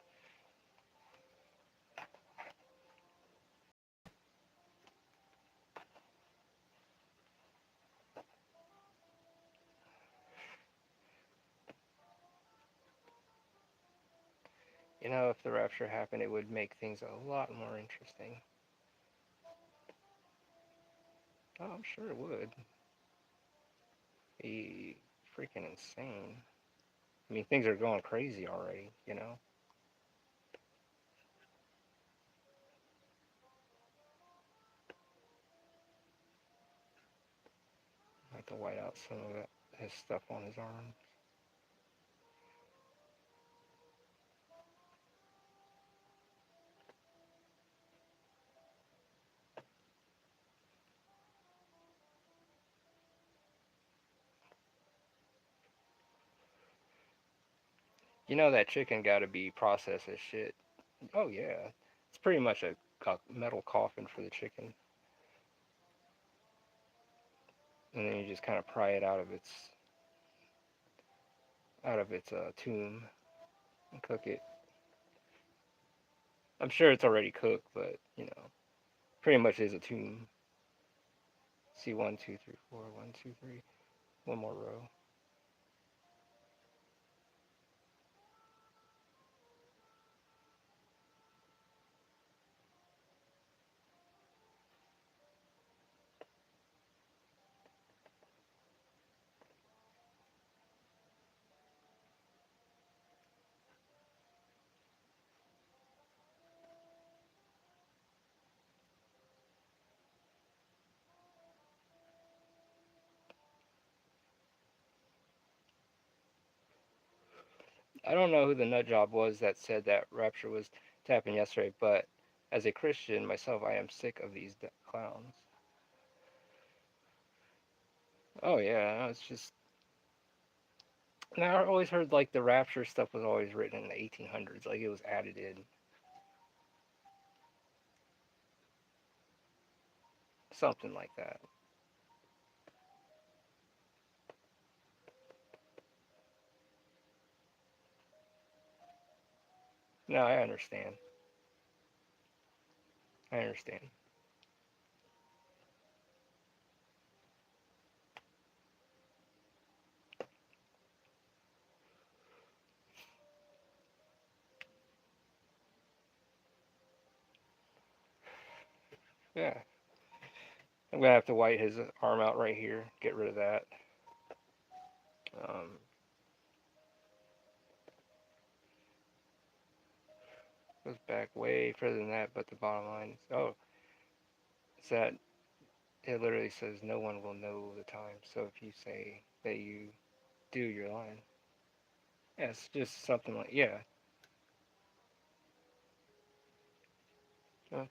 If the rapture happened, it would make things a lot more interesting. Oh, I'm sure it would. Be freaking insane. I mean, things are going crazy already. I have to white out some of that, his stuff on his arm. That chicken got to be processed as shit. Oh yeah, it's pretty much a metal coffin for the chicken, and then you just kind of pry it out of its tomb and cook it. I'm sure it's already cooked, but pretty much is a tomb. See, one, two, three, four, one, two, three, one more row. I don't know who the nut job was that said that rapture was tapping yesterday, but as a Christian myself, I am sick of these clowns. Oh yeah, it's just. Now I always heard like the rapture stuff was always written in the 1800s, like it was added in, something like that. No, I understand. I understand. Yeah, I'm gonna have to white his arm out right here. Get rid of that. Um, goes back way further than that, but the bottom line is that it literally says no one will know the time. So if you say that you do, you're lying. Yeah, it's just something like yeah. Uh,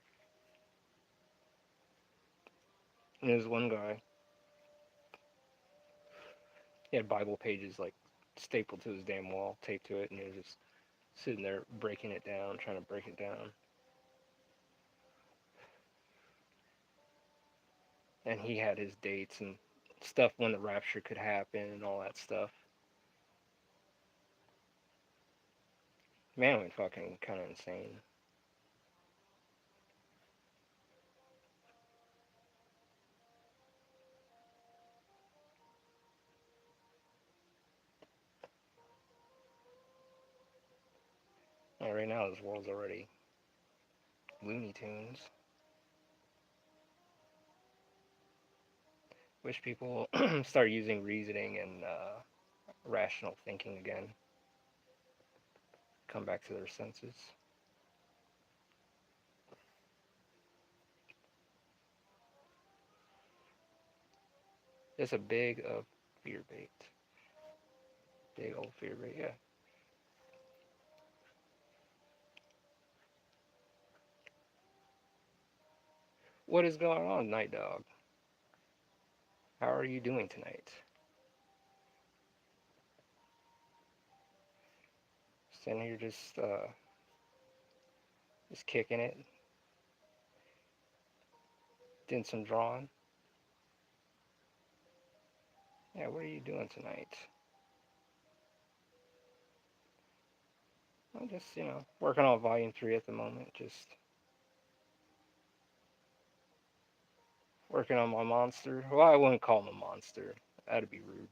and there's one guy. He had Bible pages like stapled to his damn wall, taped to it, and he was just sitting there breaking it down, trying to break it down. And he had his dates and stuff when the rapture could happen and all that stuff. Man went fucking kind of insane. Well, right now, this world's already Looney Tunes. Wish people start using reasoning and rational thinking again. Come back to their senses. It's a big fear bait. Big old fear bait, yeah. What is going on, Night Dog? How are you doing tonight? Sitting here just kicking it, doing some drawing. Yeah, what are you doing tonight? I'm just, working on volume 3 at the moment. Just working on my monster. Well, I wouldn't call him a monster. That'd be rude.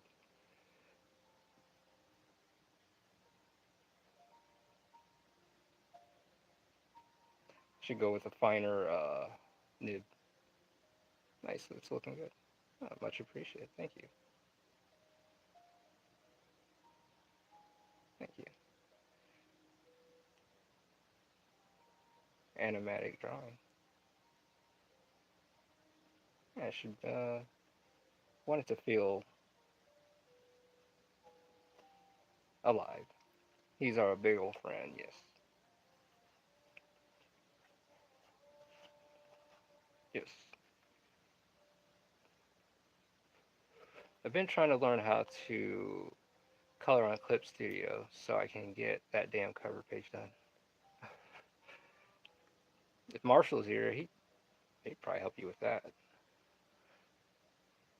Should go with a finer nib. Nice, it's looking good. Oh, much appreciated. Thank you. Thank you. Animatic drawing. Yeah, I should want it to feel alive. He's our big old friend, yes. Yes. I've been trying to learn how to color on Clip Studio so I can get that damn cover page done. If Marshall's here, he'd probably help you with that.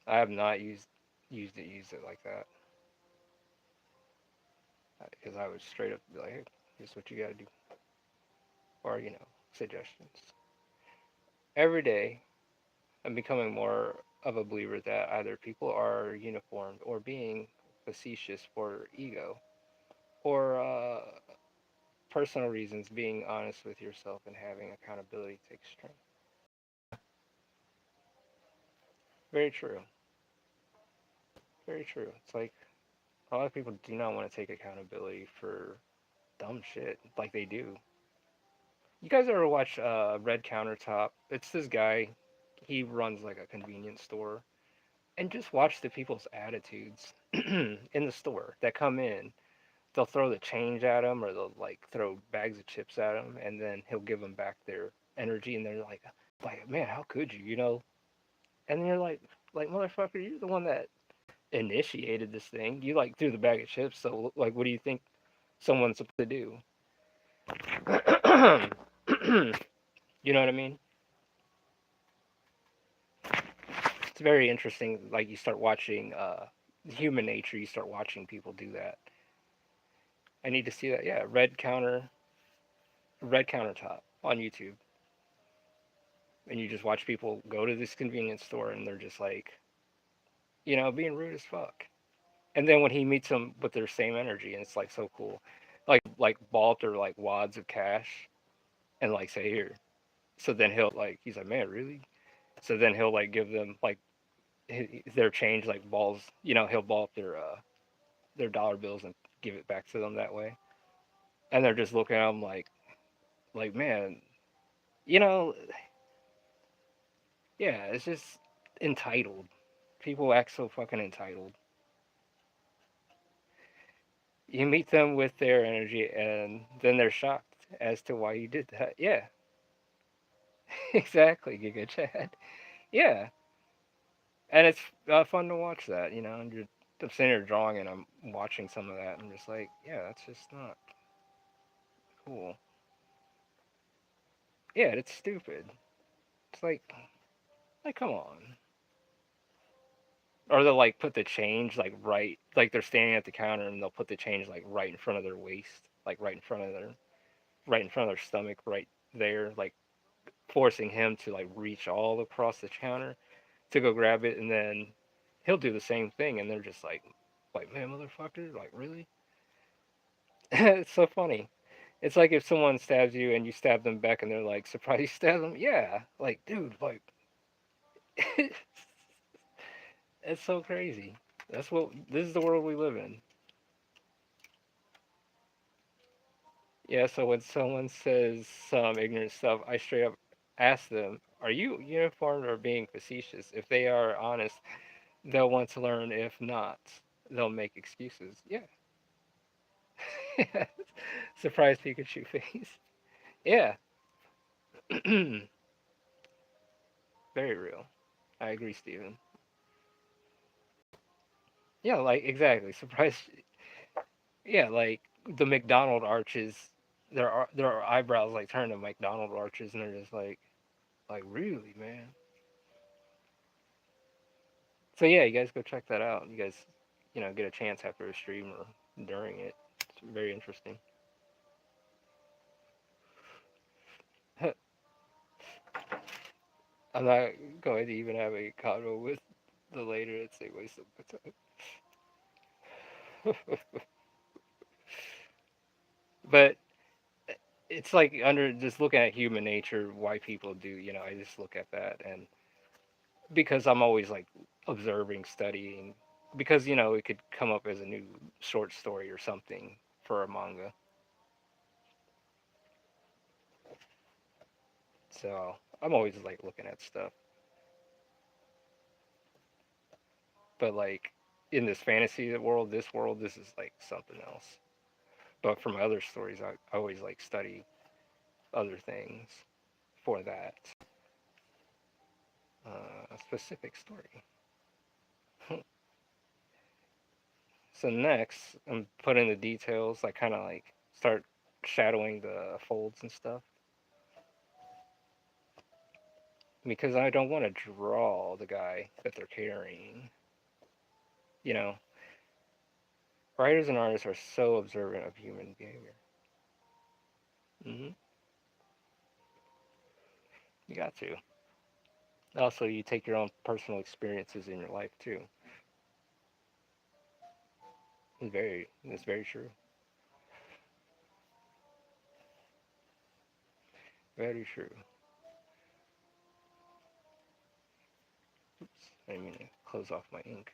I have not used it like that because I would straight up be like, hey, here's what you got to do, or suggestions. Every day, I'm becoming more of a believer that either people are uniformed or being facetious for ego, or personal reasons, being honest with yourself and having accountability takes strength. Very true. Very true. It's like a lot of people do not want to take accountability for dumb shit like they do. You guys ever watch Red Countertop? It's this guy. He runs like a convenience store, and just watch the people's attitudes in the store that come in. They'll throw the change at him, or they'll like throw bags of chips at him, and then he'll give them back their energy, and they're like, man, how could you, And you're like motherfucker, you're the one that initiated this thing. You like threw the bag of chips, so like, what do you think someone's supposed to do? You know what I mean? It's very interesting. Like you start watching human nature, you start watching people do that. I need to see that. Yeah, red countertop on YouTube, and you just watch people go to this convenience store, and they're just like, being rude as fuck. And then when he meets them with their same energy, and it's like so cool, like ball up their like wads of cash, and like say here. So then he's like, man, really? So then he'll like give them like their change like balls. He'll ball up their dollar bills and give it back to them that way. And they're just looking at him like man, you know, yeah, it's just entitled. People act so fucking entitled. You meet them with their energy, and then they're shocked as to why you did that. Yeah, exactly, Giga Chad. Yeah, and it's fun to watch that. And I'm sitting here drawing, and I'm watching some of that, and I'm just like, yeah, that's just not cool. Yeah, it's stupid. It's like come on. Or they'll like put the change like like they're standing at the counter and they'll put the change like right in front of their waist, like right in front of their stomach, right there, like forcing him to like reach all across the counter to go grab it, and then he'll do the same thing, and they're just like man, motherfucker, like really? It's so funny. It's like if someone stabs you and you stab them back, and they're like surprised you stabbed them. Yeah, like dude, like it's so crazy. This is the world we live in. Yeah, so when someone says some ignorant stuff, I straight up ask them, "Are you uniformed or being facetious?" If they are honest, they'll want to learn. If not, they'll make excuses. Yeah. Surprise Pikachu face. Yeah. Very real. I agree, Steven. Yeah, like exactly. Surprise. Yeah, like the McDonald arches. There are eyebrows like turn to McDonald arches, and they're just like really, man. So yeah, you guys go check that out. You guys, get a chance after a stream or during it. It's very interesting. I'm not going to even have a convo with the later. It's a waste of my time. But it's like under just looking at human nature, why people do, I just look at that, and because I'm always like observing, studying, because it could come up as a new short story or something for a manga. So I'm always like looking at stuff, but like in this fantasy world, this is like something else. But for my other stories, I always like study other things for that specific story. So next, I'm putting the details. I kind of like start shadowing the folds and stuff because I don't want to draw the guy that they're carrying. You know, writers and artists are so observant of human behavior. You got to. Also, you take your own personal experiences in your life too. It's very true. Very true. Oops, I didn't mean to close off my ink.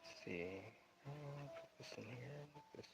Let's see. Put this in here. This.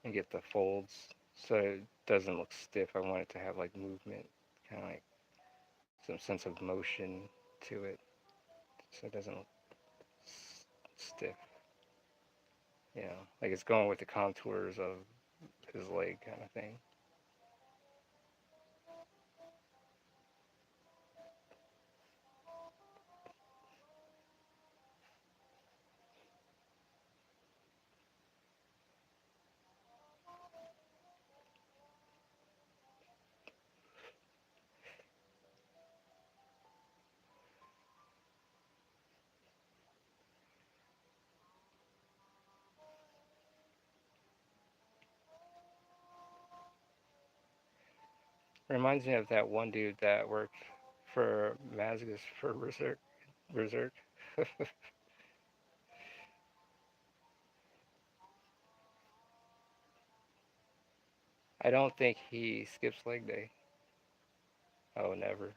And get the folds so it doesn't look stiff. I want it to have like movement, kind of like some sense of motion to it, so it doesn't look stiff. Like it's going with the contours of his leg, kind of thing. Reminds me of that one dude that worked for Mazgus for Berserk. Berserk. I don't think he skips leg day. Oh, never.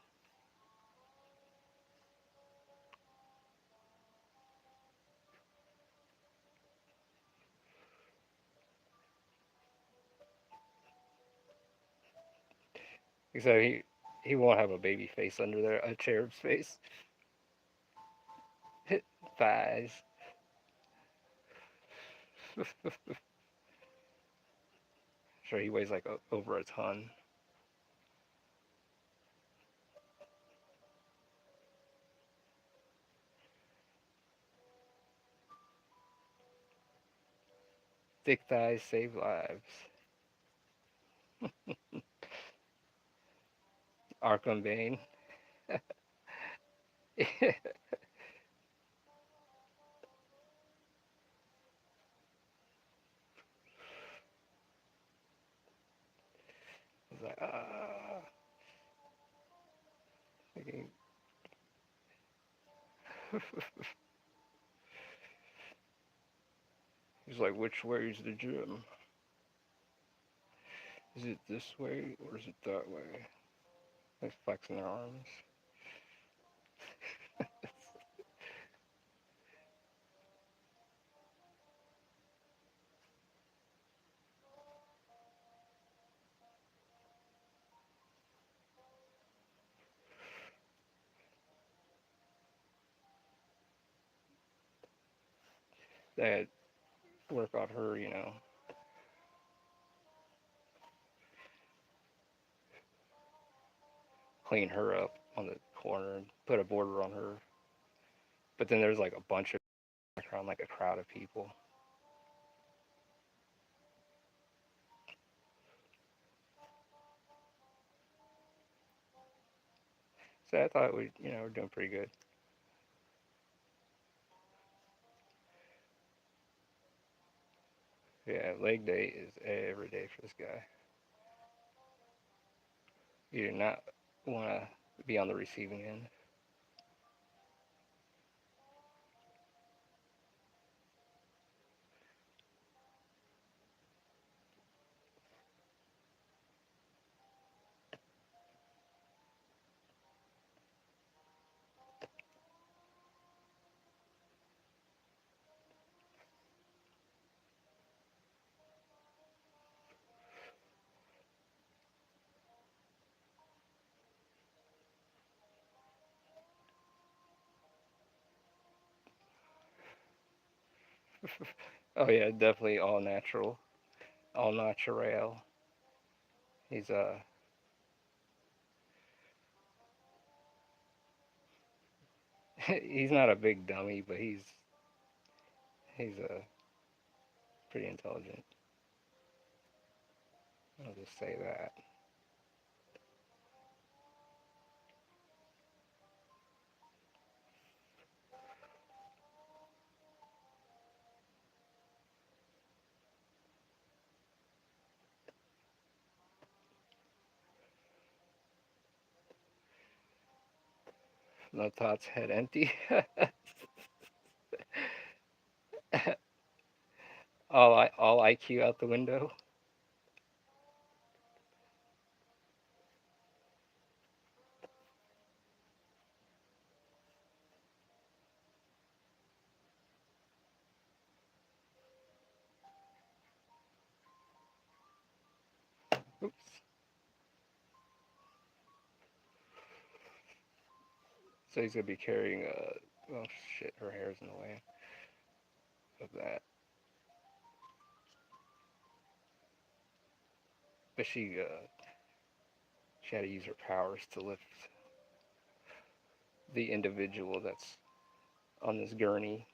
Except he won't have a baby face under there, a cherub's face. Thighs. Sure, he weighs like over a ton. Thick thighs save lives. Arkham Bane. It's like, thinking, he's like, which way is the gym? Is it this way or is it that way? Like flexing their arms. They work on her, clean her up on the corner and put a border on her. But then there's like a bunch of background, like a crowd of people. So I thought we're doing pretty good. Yeah, leg day is every day for this guy. You do not want to be on the receiving end. Oh yeah, definitely all natural, all natural. He's he's not a big dummy, but he's pretty intelligent. I'll just say that. No thoughts, head empty. all IQ out the window. Oops. So he's gonna be carrying oh shit, her hair's in the way of that. But she had to use her powers to lift the individual that's on this gurney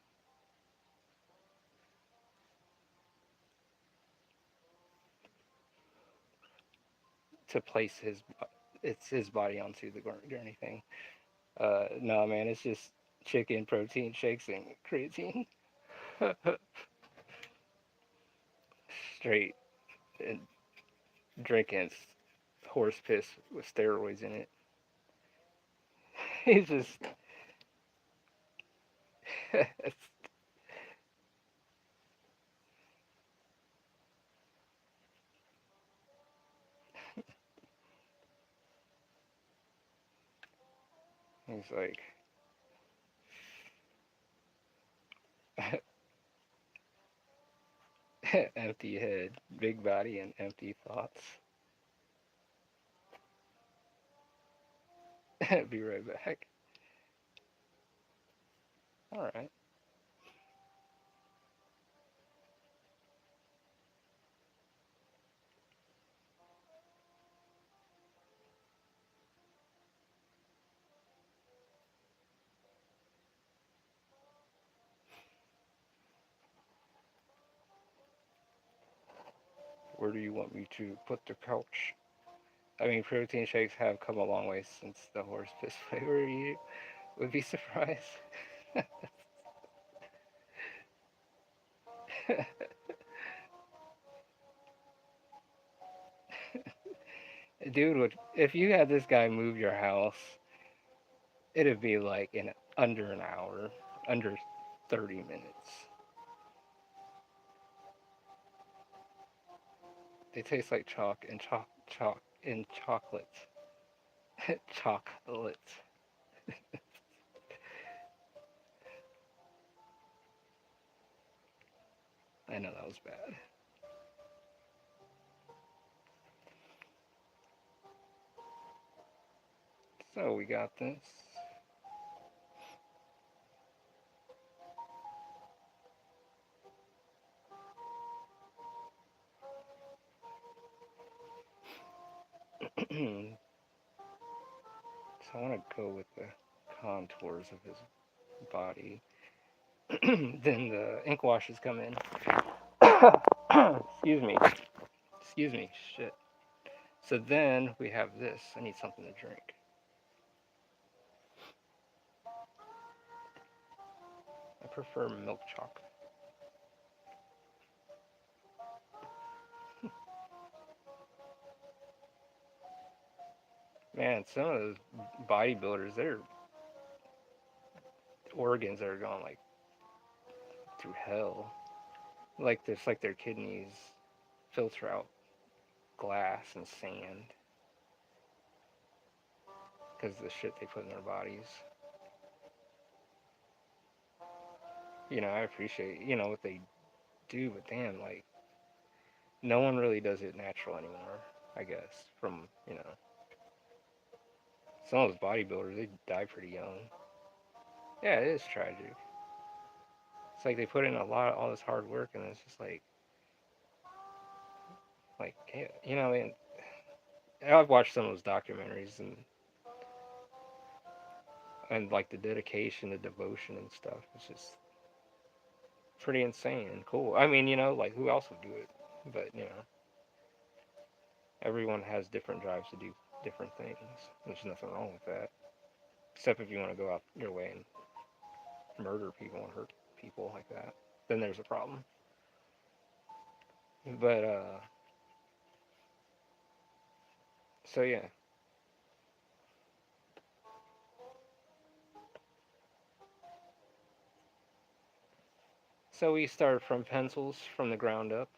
to place it's his body onto the gurney thing. No man, it's just chicken protein shakes and creatine. Straight and drinking horse piss with steroids in it. He's just he's like empty head, big body, and empty thoughts. Be right back. All right. Where do you want me to put the couch? I mean, protein shakes have come a long way since the horse piss flavor. Would be surprised. Dude, if you had this guy move your house, it'd be like in under an hour, under 30 minutes. They taste like chalk and chocolate. Chocolate. I know that was bad. So we got this. So I want to go with the contours of his body. Then the ink washes come in. Excuse me. Excuse me. Shit. So then we have this. I need something to drink. I prefer milk chocolate. Man, some of those bodybuilders, their organs are going like through hell. Like this, like their kidneys filter out glass and sand because of the shit they put in their bodies. I appreciate what they do, but damn, like no one really does it natural anymore. I guess from some of those bodybuilders, they die pretty young. Yeah, it is tragic. It's like they put in a lot, all this hard work, and it's just like and I've watched some of those documentaries and like the dedication, the devotion, and stuff. It's just pretty insane and cool. I mean, like who else would do it? But everyone has different drives to do different things. There's nothing wrong with that, except if you want to go out your way and murder people and hurt people like that, then there's a problem. But so yeah, so we started from pencils from the ground up.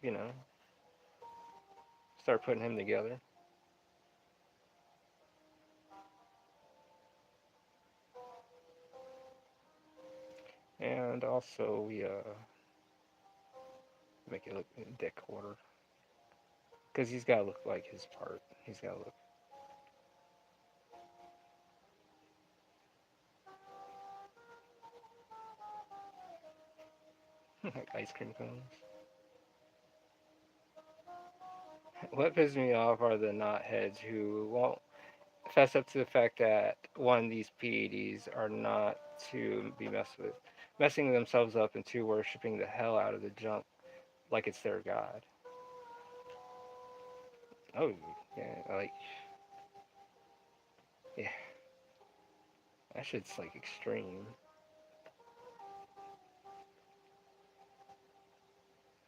Start putting him together, and also we make it look in dick order because he's got to look like his part. He's got to look like ice cream cones. What pisses me off are the knotheads who won't fess up to the fact that one, these PEDs are not to be messed with, messing themselves up, and two, worshiping the hell out of the junk like it's their god. Oh, yeah, like, yeah, that shit's like extreme.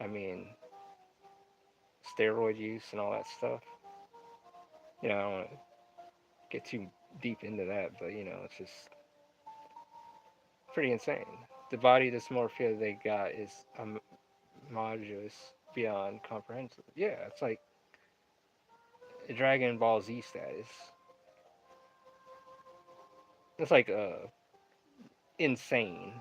I mean, steroid use and all that stuff. I don't want to get too deep into that, but it's just pretty insane. The body dysmorphia they got is homogeneous beyond comprehensive. Yeah, it's like Dragon Ball Z status. It's like insane.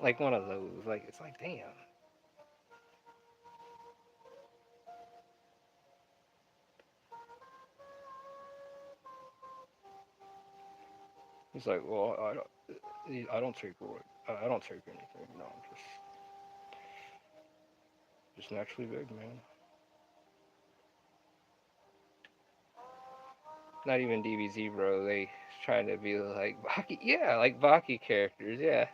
Like one of those. Like it's like damn. He's like, well, I don't take what I don't take anything. No, I'm just naturally big, man. Not even DBZ, bro. They trying to be like Baki. Yeah, like Baki characters. Yeah,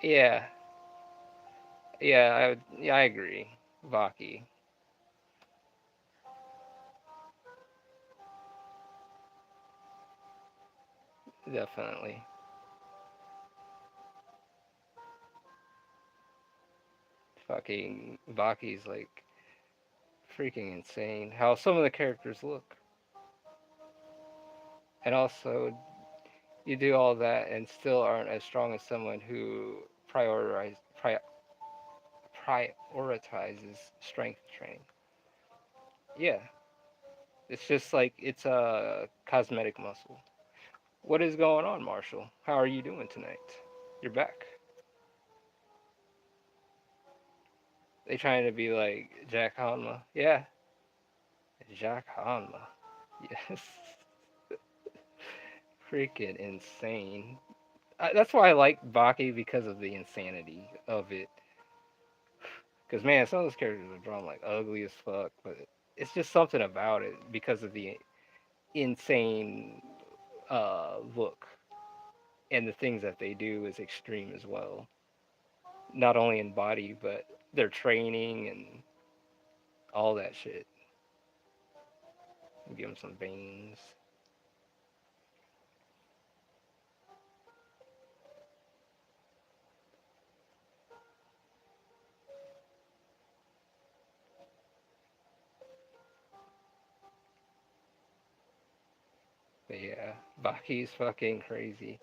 yeah, yeah. I agree. Baki. Definitely. Fucking Baki's like freaking insane. How some of the characters look, and also you do all that and still aren't as strong as someone who prioritize, prioritizes strength training. Yeah, it's just like it's a cosmetic muscle. What is going on, Marshall? How are you doing tonight? You're back. They trying to be like Jack Hanma. Yeah, Jack Hanma. Yes, freaking insane. That's why I like Baki because of the insanity of it. Because man, some of those characters are drawn like ugly as fuck, but it's just something about it because of the insane look and the things that they do is extreme as well. Not only in body, but their training and all that shit. Give them some veins. But yeah, Baki's fucking crazy.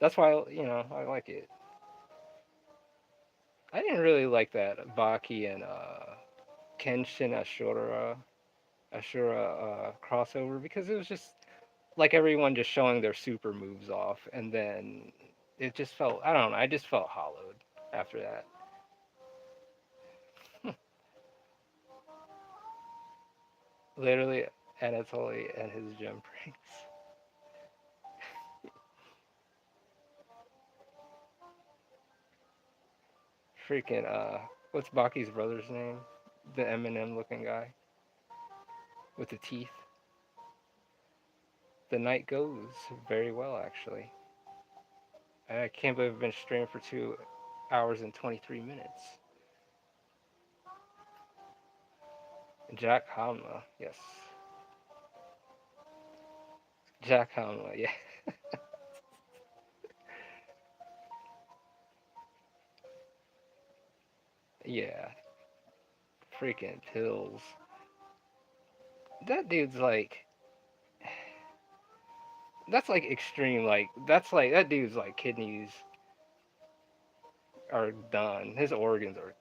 That's why I like it. I didn't really like that Baki and Kenshin Ashura crossover because it was just like everyone just showing their super moves off, and then it just felt I don't know. I just felt hollowed after that. Literally, Anatoly and his gym pranks. Freaking what's Baki's brother's name? The Eminem looking guy with the teeth. The night goes very well actually. I can't believe I've been streaming for 2 hours and 23 minutes. Jack Hama, yes. Jack Hama, yeah. Yeah. Freaking pills. That dude's like that's like extreme that's like that dude's like kidneys are done. His organs are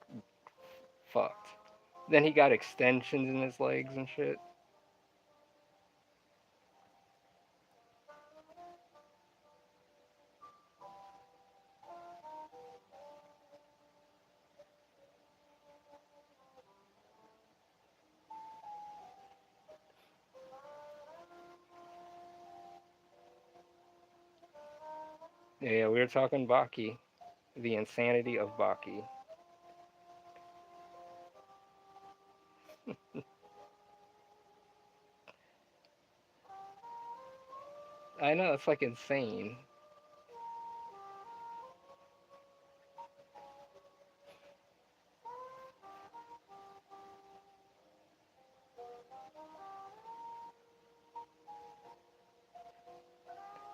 fucked. Then he got extensions in his legs and shit. Yeah, we were talking Baki. The insanity of Baki. I know, it's like insane.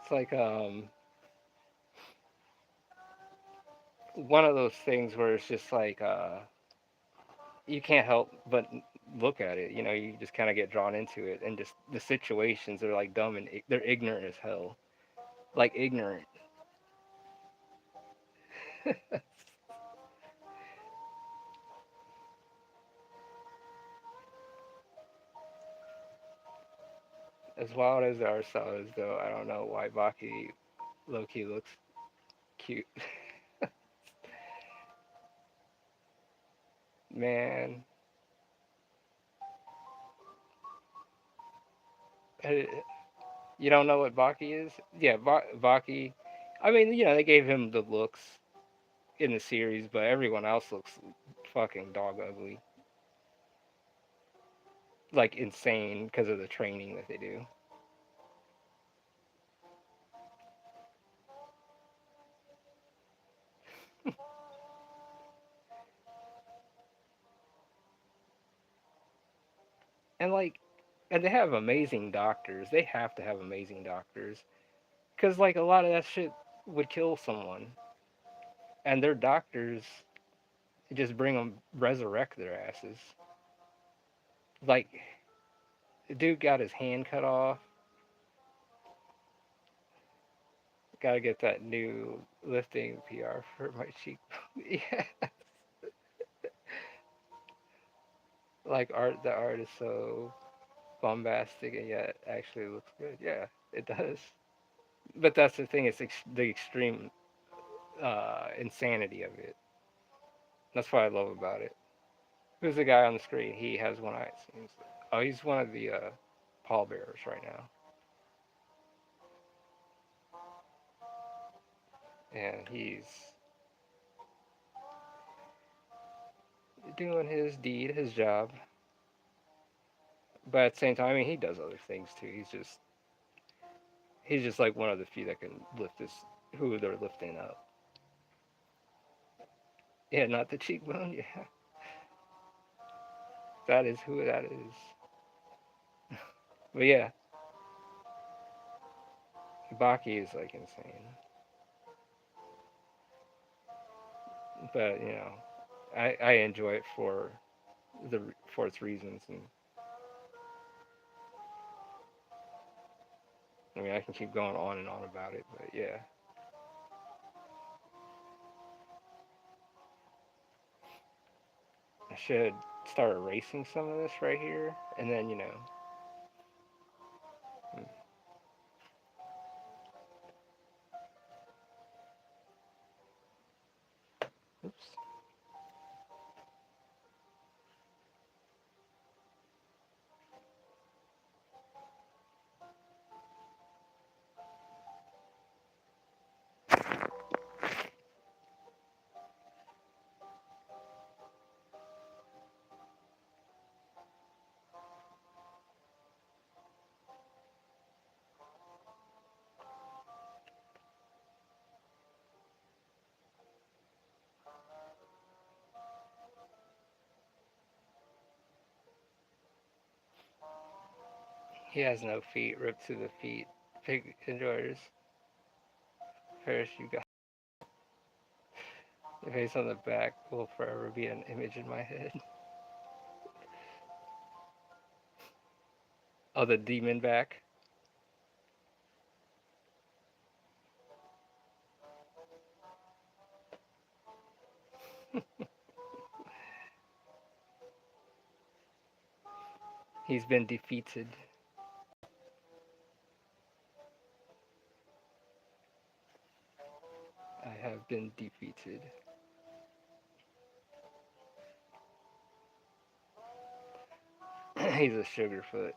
It's like one of those things where it's just like you can't help but look at it. You just kind of get drawn into it, and just the situations are like dumb and they're ignorant as hell, like ignorant. As wild as our is, though, I don't know why Baki Loki looks cute. Man, Uh, you don't know what Baki is? Yeah, Baki. I mean, they gave him the looks in the series, but everyone else looks fucking dog ugly, like insane because of the training that they do. And like, and they have amazing doctors. They have to have amazing doctors Because like a lot of that shit would kill someone, and their doctors just bring them resurrect their asses. Like, the dude got his hand cut off. Gotta get that new lifting PR for my cheek. Yeah, like the art is so bombastic and yet actually looks good. Yeah, it does. But that's the thing. It's the extreme insanity of it. That's what I love about it. Who's the guy on the screen? He has one eye. It seems. Oh, he's one of the pallbearers right now, and he's doing his deed, his job. But at the same time, I mean, he does other things too. He's just like one of the few that can lift this. Who they're lifting up. Yeah, not the cheekbone. Yeah, that is who that is. But yeah, Baki is like insane. But I enjoy it for its reasons, and I mean I can keep going on and on about it, but yeah, I should start erasing some of this right here, and then oops. He has no feet. Ripped to the feet. Pig enjoyers. Parachute guy. The face on the back will forever be an image in my head. Oh, the demon back. He's been defeated. I have been defeated. He's a sugarfoot.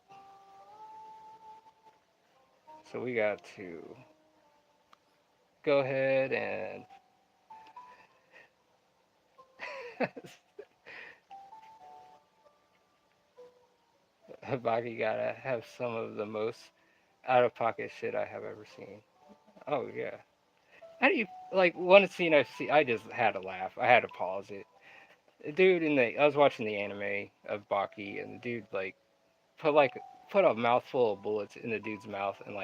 So we got to go ahead and Habaki gotta have some of the most out of pocket shit I have ever seen. Oh yeah. How do you like one scene I see? I just had to laugh. I had to pause it. The dude I was watching the anime of Baki, and the dude put like put a mouthful of bullets in the dude's mouth and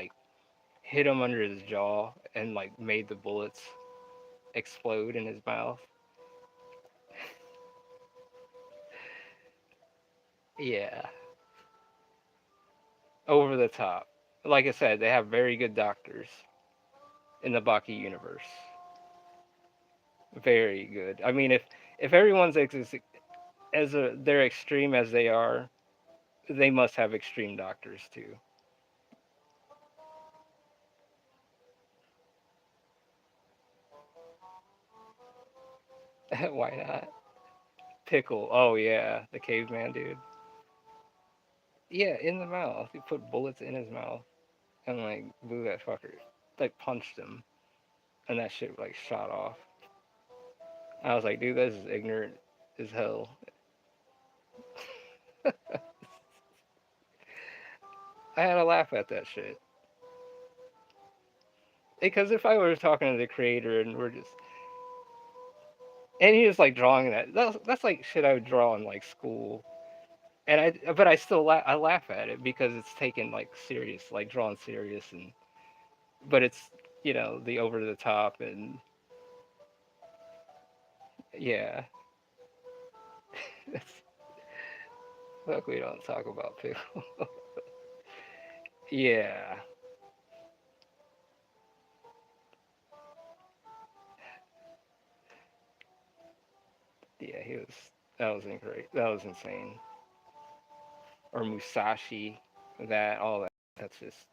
hit him under his jaw and made the bullets explode in his mouth. Yeah, over the top. Like I said, they have very good doctors in the Baki universe. Very good. I mean, if everyone's they're extreme as they are, they must have extreme doctors too. Why not? Pickle. Oh yeah, the caveman dude. Yeah, in the mouth. He put bullets in his mouth and blew that fucker. Punched him, and that shit shot off. I was like, dude, this is ignorant as hell. I had to laugh at that shit. Because if I were talking to the creator and and he was drawing that's like shit I would draw in school, and but I still I laugh at it because it's taken serious, drawn serious, and but it's the over the top and yeah. Fuck, we don't talk about pickle. Yeah, yeah, he was. That was great. That was insane. Or Musashi, that all that. That's just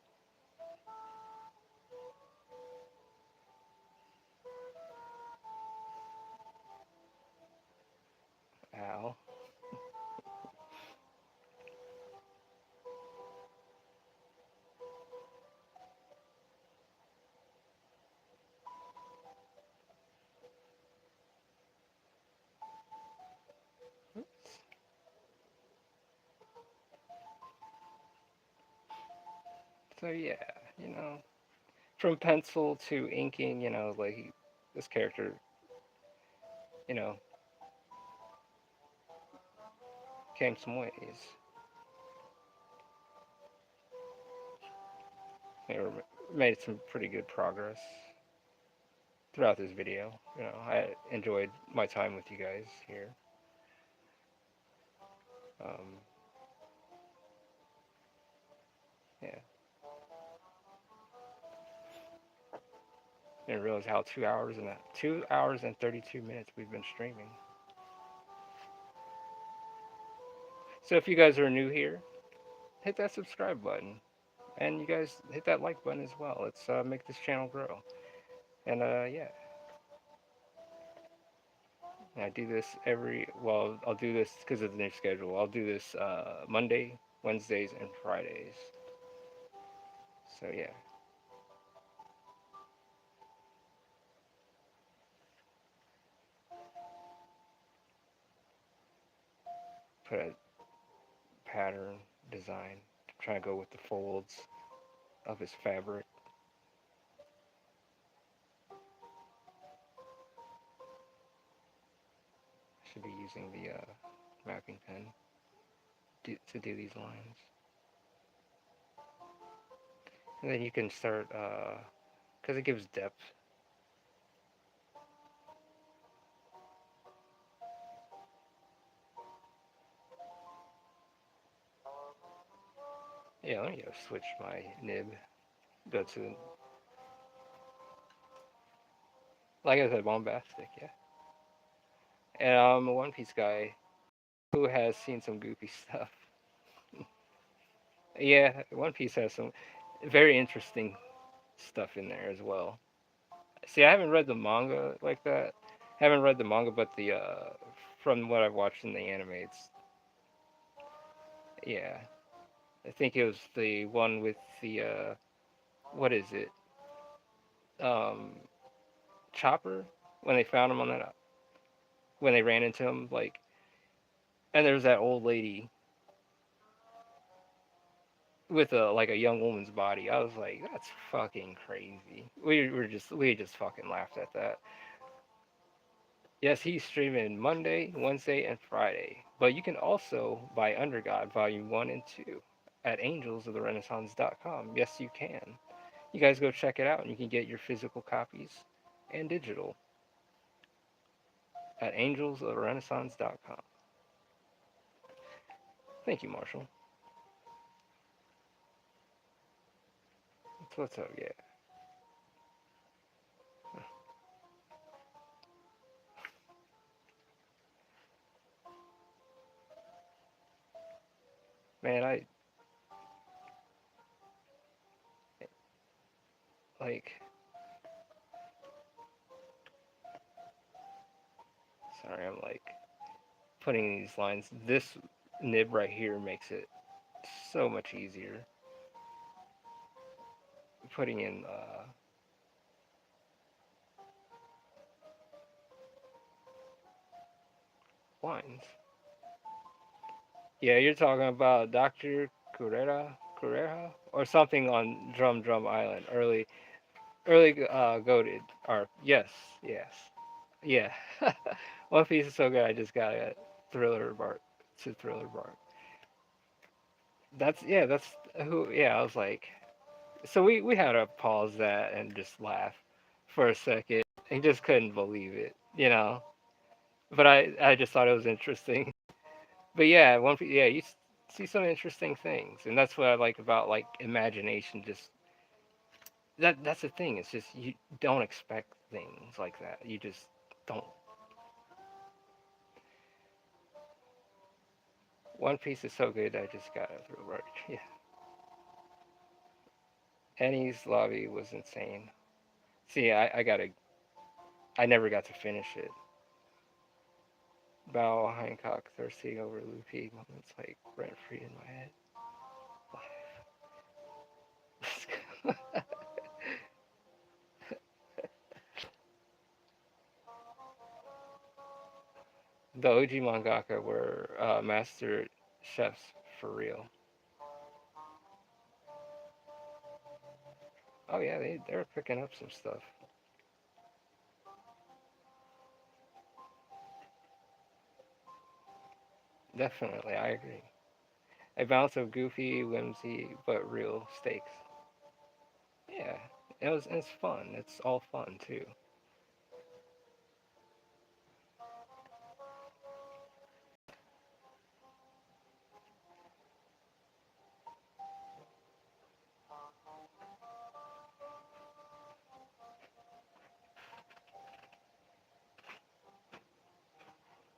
ow. So yeah, you know, from pencil to inking, like this character, you know, came some ways. They were made some pretty good progress throughout this video. I enjoyed my time with you guys here. Um, yeah, didn't realize how 2 hours and 32 minutes we've been streaming. So if you guys are new here, hit that subscribe button, and you guys hit that like button as well. Let's make this channel grow. And yeah, I do this I'll do this because of the new schedule. I'll do this Monday, Wednesdays, and Fridays. So yeah, put a pattern design. Trying to go with the folds of his fabric. Should be using the mapping pen to do these lines. And then you can start, because it gives depth. Yeah, let me go switch my nib. Go to, like I said, bombastic, yeah. And I'm a One Piece guy who has seen some goofy stuff. Yeah, One Piece has some very interesting stuff in there as well. See, I haven't read the manga like that. Haven't read the manga, but the from what I've watched in the anime, it's yeah. I think it was the one with the what is it? Um, Chopper when they found him on that when they ran into him like, and there's that old lady with a young woman's body. I was like, that's fucking crazy. We just fucking laughed at that. Yes, he's streaming Monday, Wednesday, and Friday. But you can also buy Undergod Volume 1 and 2 at angelsoftherenaissance.com. Yes, you can. You guys go check it out and you can get your physical copies and digital at angelsoftherenaissance.com. Thank you, Marshall. That's what's up, yeah. Man, I like, sorry, I'm like putting these lines. This nib right here makes it so much easier. Putting in lines. Yeah, you're talking about Dr. Carrera, or something on Drum Island. Early goaded. Or yes, yes, yeah. One Piece is so good. I just got a Thriller Bark to Thriller Bark. That's yeah. That's who. Yeah, I was like, So we had to pause that and just laugh for a second. He just couldn't believe it, you know. But I just thought it was interesting. But yeah, yeah, see some interesting things, and that's what I like about like imagination. Just that's the thing. It's just you don't expect things like that. You just don't. One Piece is so good. I just gotta throw right. Yeah, Annie's lobby was insane. See, I gotta. I never got to finish it. Bao Hancock thirsting over Luffy moments like rent free in my head. The OG mangaka were master chefs for real. Oh yeah, they're picking up some stuff. Definitely, I agree. A balance of goofy, whimsy, but real stakes. Yeah, it's fun. It's all fun too.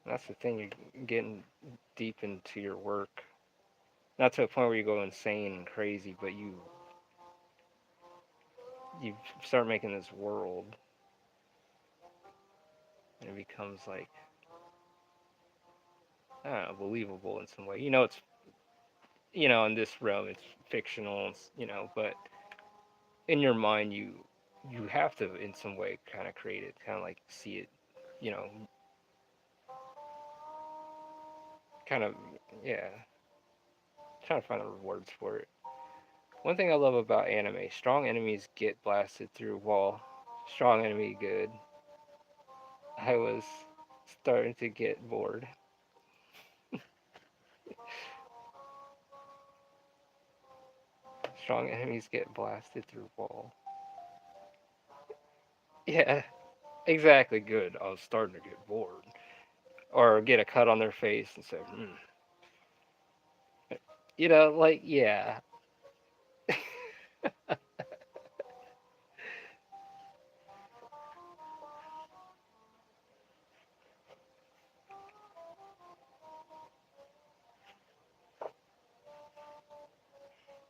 That's the thing. You're getting deep into your work, not to a point where you go insane and crazy, but you start making this world, and it becomes like I don't know, believable in some way. It's in this realm it's fictional, but in your mind you have to in some way kind of create it, kind of like see it, you know, kind of yeah. Trying to find the words for it. One thing I love about anime: strong enemies get blasted through wall. Strong enemy good. I was starting to get bored. Strong enemies get blasted through wall. Yeah, exactly. Good. I was starting to get bored, or get a cut on their face and say, like yeah,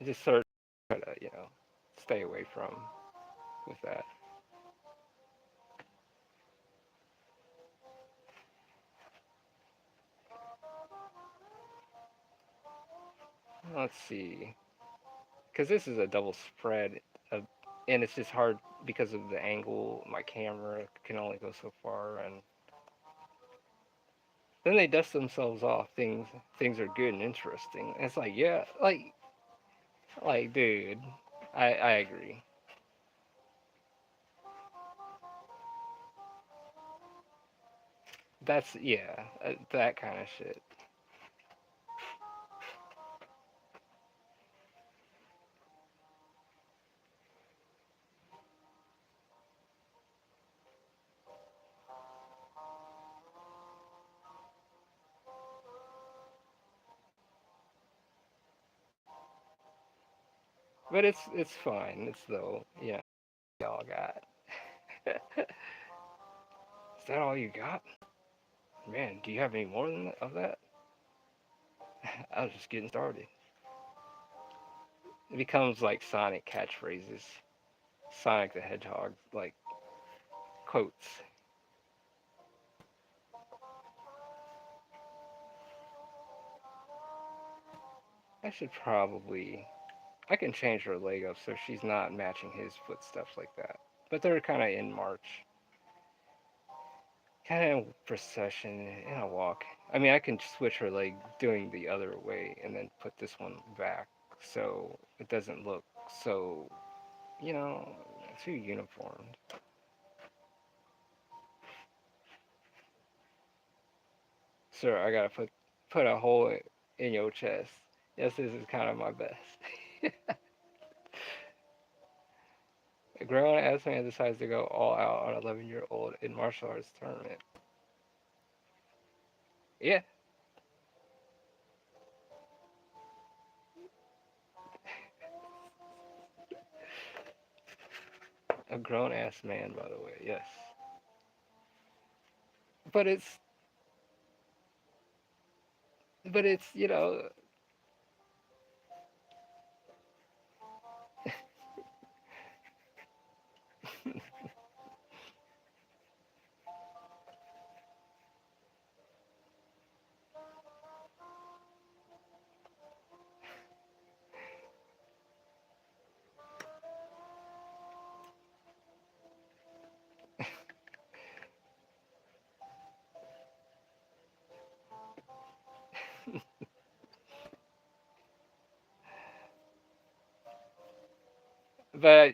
just sort of try to stay away from with that. Let's see, because this is a double spread, of, and it's just hard because of the angle. My camera can only go so far, and then they dust themselves off. Things are good and interesting. It's like yeah, like dude, I agree. That's yeah, that kind of shit. But it's fine. It's though y'all got. Is that all you got? Man, do you have any more than of that? I was just getting started. It becomes like Sonic catchphrases. Sonic the Hedgehog, like quotes. I should probably. I can change her leg up so she's not matching his footsteps like that. But they're kind of in march, kind of procession in a walk. I mean, I can switch her leg doing the other way and then put this one back so it doesn't look so, you know, too uniformed. Sir, I gotta put a hole in your chest. Yes, this is kind of my best. A grown ass man decides to go all out on an 11-year-old in martial arts tournament. Yeah, a grown ass man, by the way. Yes, but it's but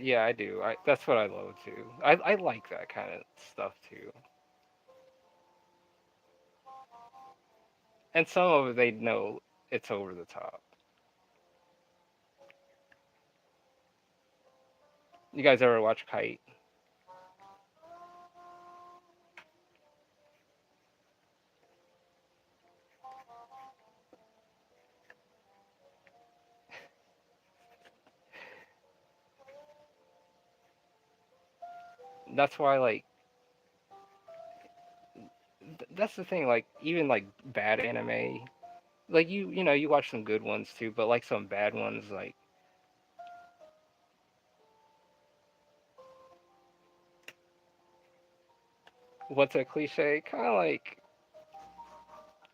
yeah, I do. That's what I love too. I like that kind of stuff too. And some of it they know it's over the top. You guys ever watch Kite? That's why like that's the thing. Like even like bad anime, like you watch some good ones too, but like some bad ones like what's a cliche? Kind of like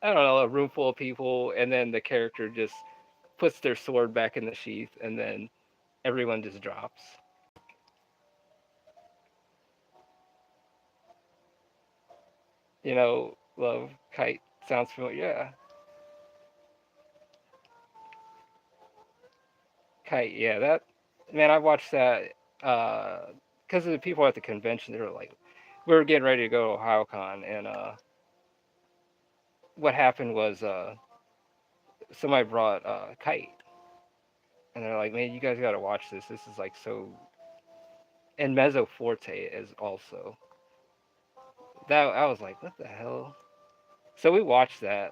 I don't know, a room full of people, and then the character just puts their sword back in the sheath, and then everyone just drops. Love Kite sounds familiar. Yeah, Kite. Yeah, that man. I watched that because of the people at the convention. They were like, we were getting ready to go to OhioCon, and what happened was somebody brought Kite, and they're like, man, you guys got to watch this. This is like so. And Mezzo Forte is also that. I was like, what the hell? So we watched that,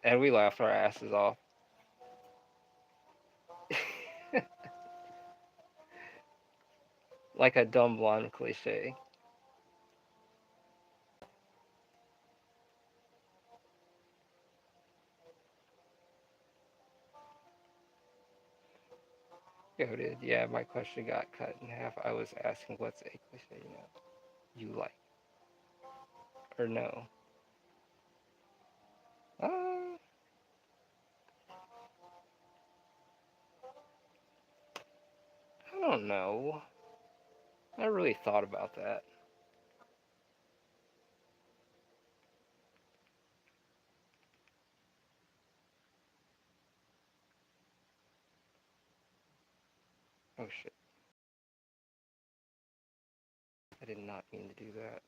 and we laughed our asses off. Like a dumb blonde cliche. Goaded. Yeah, my question got cut in half. I was asking what's a cliche you like or no. Uh, I don't know. I really thought about that. Oh shit. I did not mean to do that.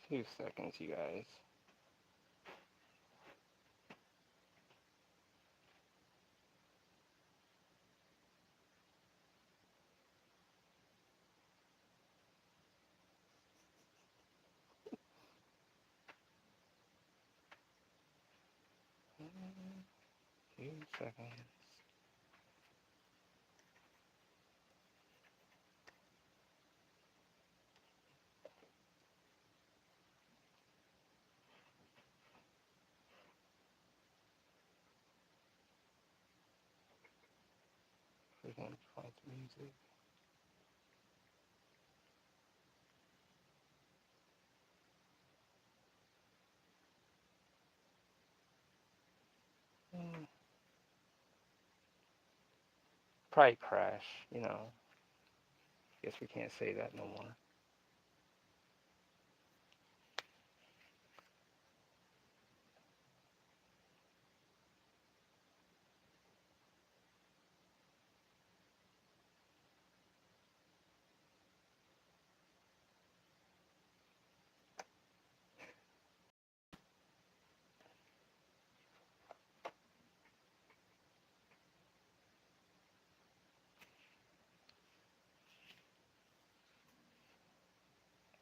2 seconds, you guys. Mm, 2 seconds. Freaking find music. Mm, Probably crash. Guess we can't say that no more.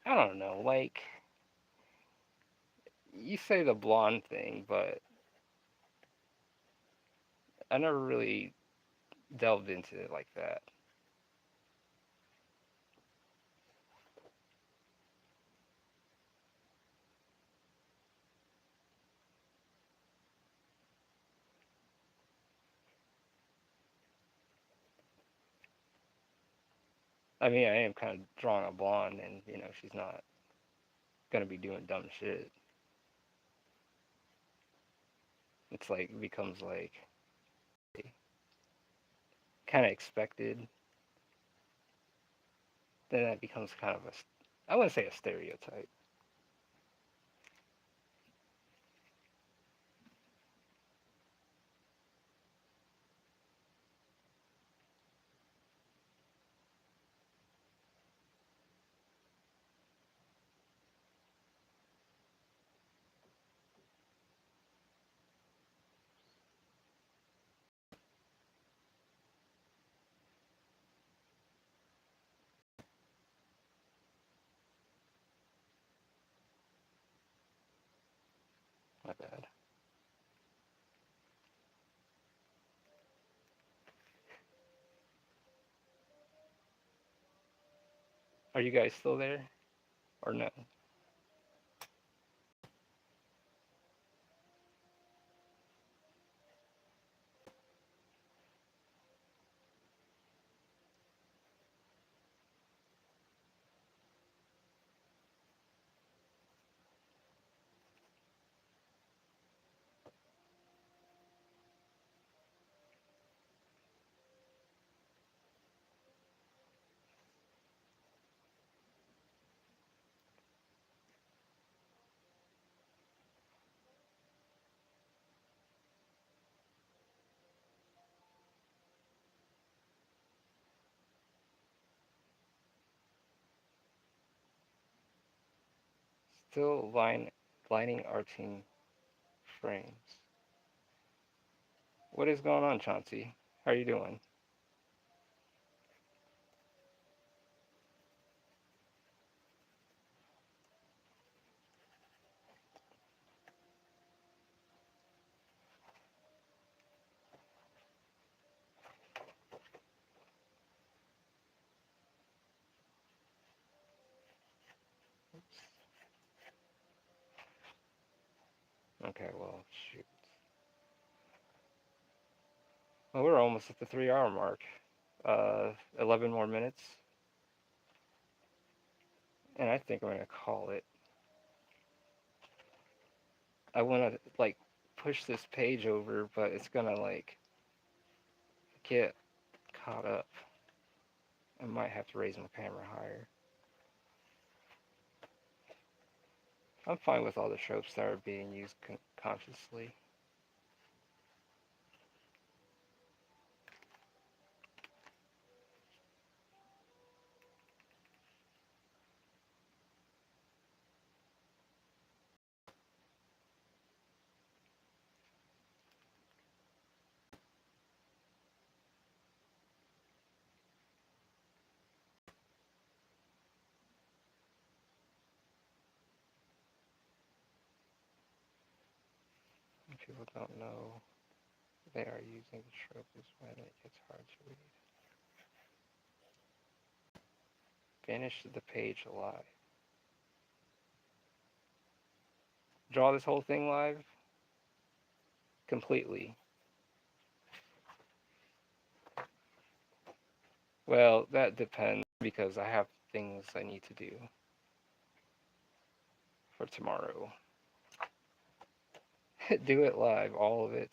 I don't know, like you say the blonde thing, but I never really delved into it like that. I mean, I am kind of drawing a blonde, and she's not gonna be doing dumb shit. It's like it becomes like kind of expected. Then that becomes kind of I wouldn't say a stereotype. My bad. Are you guys still there or no? Still lining arting frames. What is going on, Chauncey? How are you doing? Okay, well, shoot. Well, we're almost at the 3 hour mark. 11 more minutes, and I think I'm gonna call it. I want to like push this page over, but it's gonna like get caught up. I might have to raise my camera higher. I'm fine with all the tropes that are being used consciously. If people don't know they are using the trope is when it gets hard to read. Finish the page alive. Draw this whole thing live completely. Well, that depends because I have things I need to do for tomorrow. Do it live, all of it.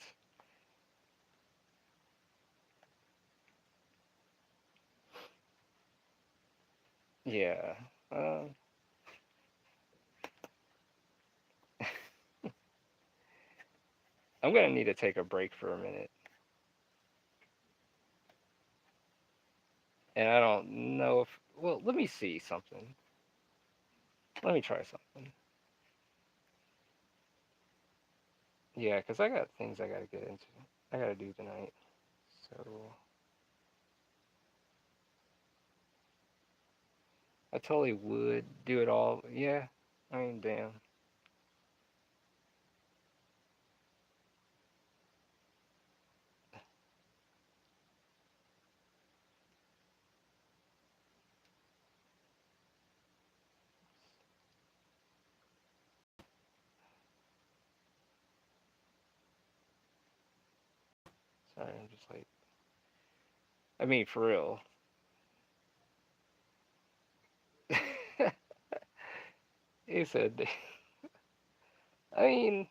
Yeah. Um, I'm gonna need to take a break for a minute, and I don't know if. Well, let me see something. Let me try something. Yeah, because I got things I gotta get into. I gotta do tonight. So I totally would do it all. Yeah. I mean, damn. Sorry, I'm just like, I mean, for real. He said, I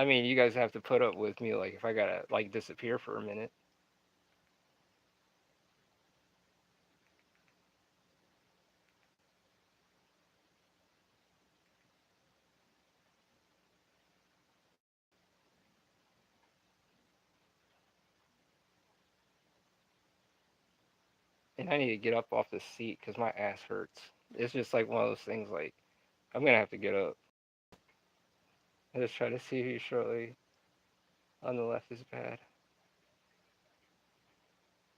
mean, you guys have to put up with me, like, if I gotta, like, disappear for a minute. And I need to get up off the seat because my ass hurts. It's just like one of those things, like, I'm gonna have to get up. I just try to see you shortly. On the left is bad.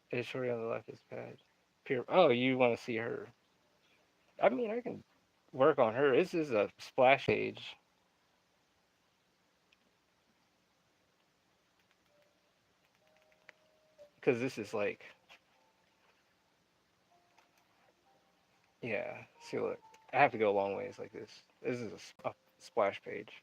It's shortly on the left is bad. Pure. Oh, you want to see her? I mean, I can work on her. This is a splash page because this is like, yeah. See, look, I have to go a long ways like this. This is a splash page.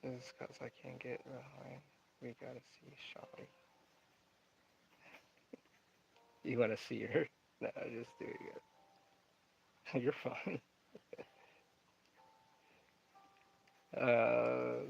This is because I can't get behind. We gotta see Shawty. You want to see her? No, just do it. You're fine. Uh,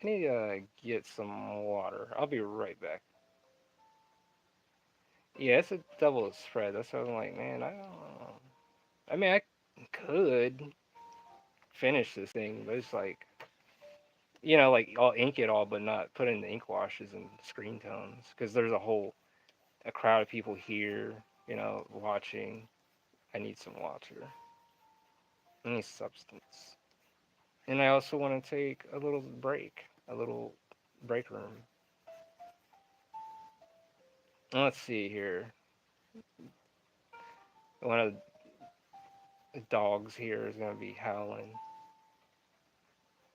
I need to get some water. I'll be right back. Yeah, it's a double spread. That's why I'm like, man, I don't know. I mean, I could finish this thing, but it's like, like I'll ink it all, but not put in the ink washes and screen tones because there's a crowd of people here, watching. I need some water. I need substance, and I also want to take a little break, a little break room. Let's see here. One of the dogs here is gonna be howling.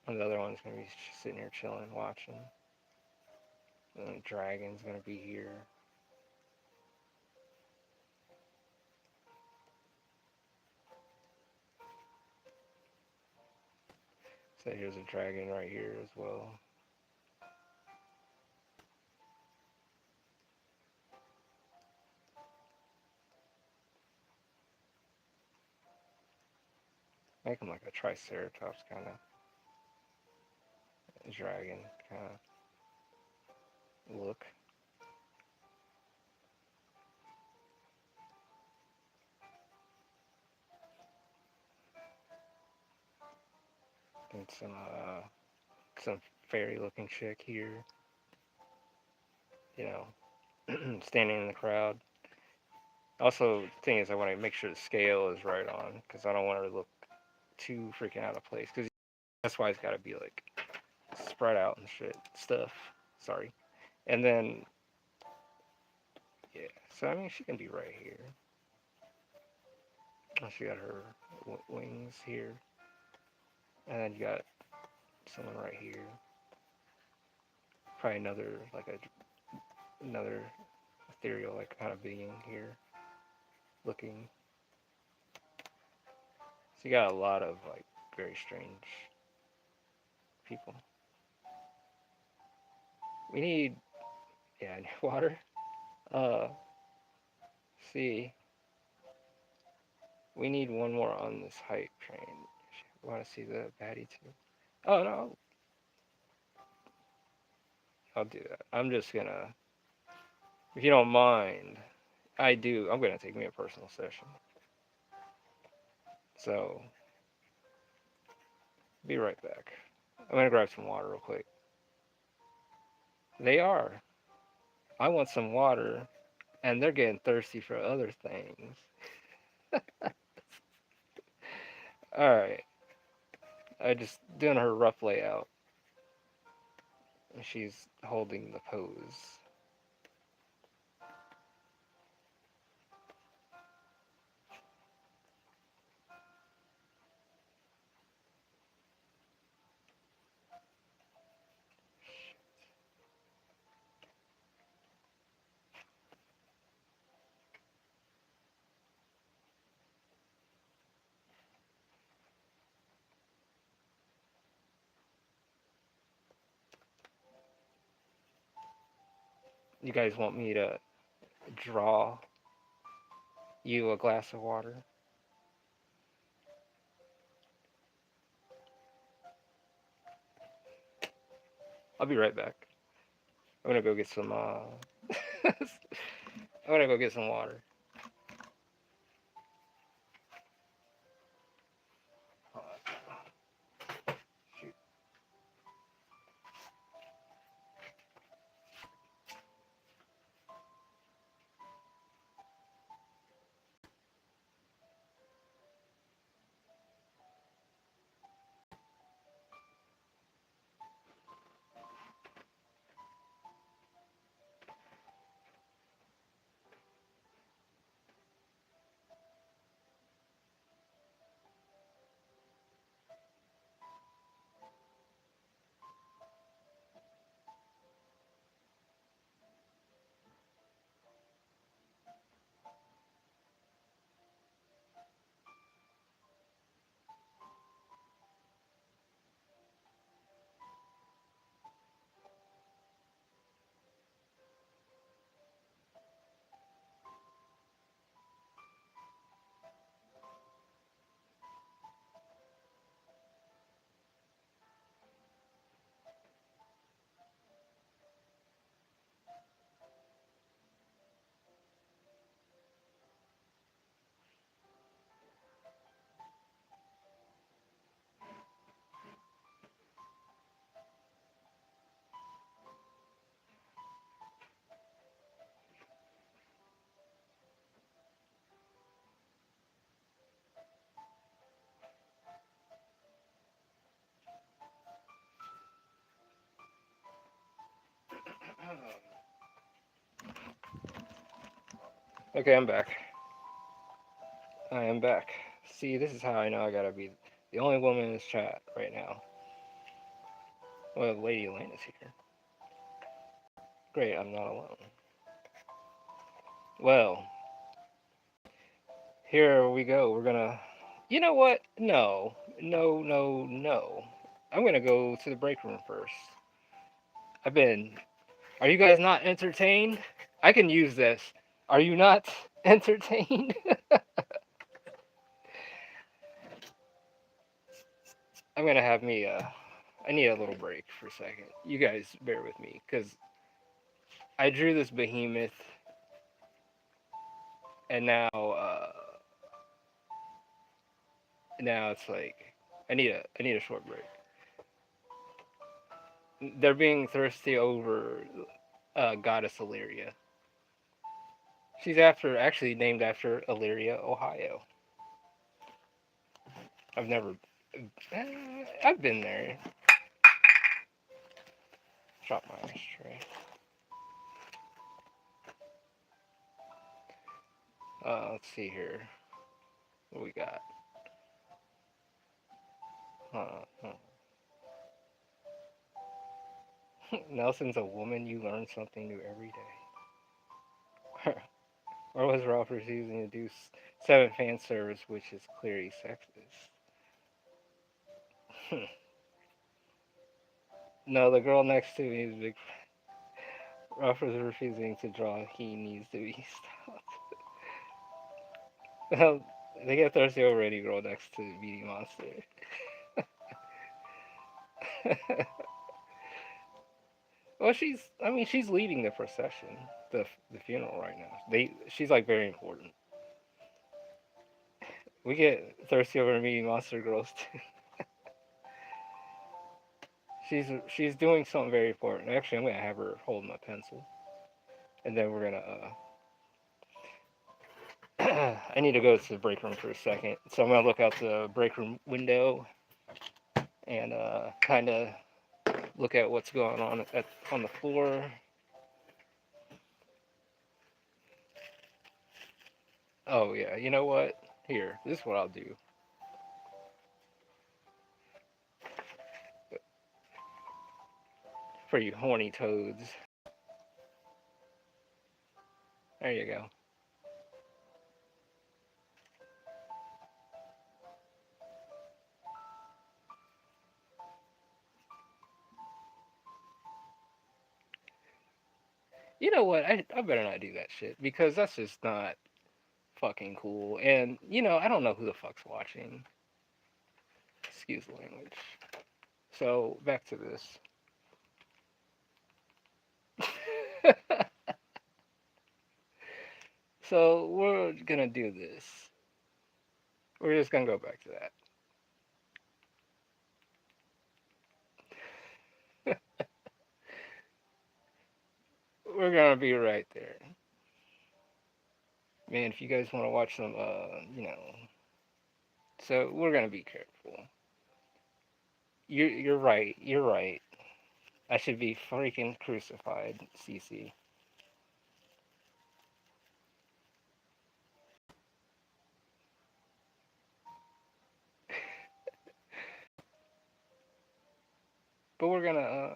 And the other one's gonna be sitting here chilling, watching. And the dragon's gonna be here. So here's a dragon right here as well. Make him like a triceratops kind of dragon kind of look. And some fairy looking chick here, you know, standing in the crowd. Also, the thing is, I want to make sure the scale is right on because I don't want her to look too freaking out of place. Because that's why it's got to be like spread out and shit stuff. Sorry. And then yeah, so I mean she can be right here. She got her wings here, and then you got someone right here. Probably another ethereal like kind of being here, looking. So you got a lot of like very strange people. We need yeah water. Uh, see, we need one more on this hype train. Want to see the baddie too? Oh no, I'll do that. I'm just gonna, if you don't mind, I'm gonna take me a personal session. So, be right back. I'm gonna grab some water real quick. They are. I want some water, and they're getting thirsty for other things. Alright. I just doing her rough layout. She's holding the pose. You guys want me to draw you a glass of water? I'll be right back. I'm gonna go get some. I'm gonna go get some water. Shoot. Okay, I'm back. I am back. See, this is how I know I gotta be the only woman in this chat right now. Well, Lady Elena's here. Great, I'm not alone. Well, here we go. We're gonna. You know what? No. No, no, no. I'm gonna go to the break room first. I've been. Are you guys not entertained? I can use this. Are you not entertained? I'm gonna have me. I need a little break for a second. You guys bear with me, because I drew this behemoth, and now it's like I need a short break. They're being thirsty over goddess Illyria. She's actually named after Elyria, Ohio. I've never, I've been there. Drop my ashtray. Let's see here. What we got? Huh. Nelson's a woman. You learn something new every day. Or was Ralph refusing to do seven fan service, which is clearly sexist? No, the girl next to me is big. Ralph was refusing to draw. He needs to be stopped. Well, they get thirsty over any girl next to Beauty Monster. Well, I mean, she's leading the procession, the funeral right now. She's like very important. We get thirsty over meeting monster girls too. She's doing something very important. Actually, I'm gonna have her hold my pencil, and then we're gonna. I need to go to the break room for a second, so I'm gonna look out the break room window and kind of look at what's going on the floor. Oh yeah, you know what? Here, this is what I'll do for you horny toads. There you go. You know what? I better not do that shit because that's just not fucking cool. And I don't know who the fuck's watching. Excuse the language. So back to this. So we're gonna do this. We're just gonna go back to that. We're gonna be right there. Man, if you guys want to watch some, so we're gonna be careful. You're right. You're right. I should be freaking crucified, CC. But we're gonna,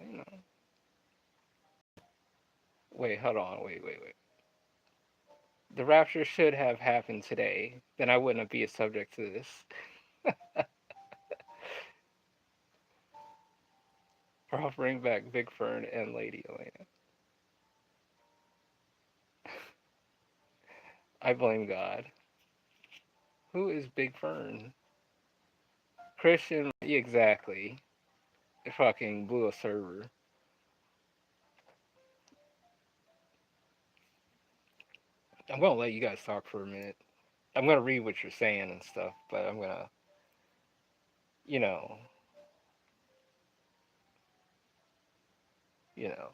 wait, hold on, wait. The rapture should have happened today. Then I wouldn't be a subject to this. I'll bring back Big Fern and Lady Elena. I blame God. Who is Big Fern? Christian, exactly. Fucking blew a server. I'm gonna let you guys talk for a minute. I'm gonna read what you're saying and stuff, but I'm gonna, you know, you know,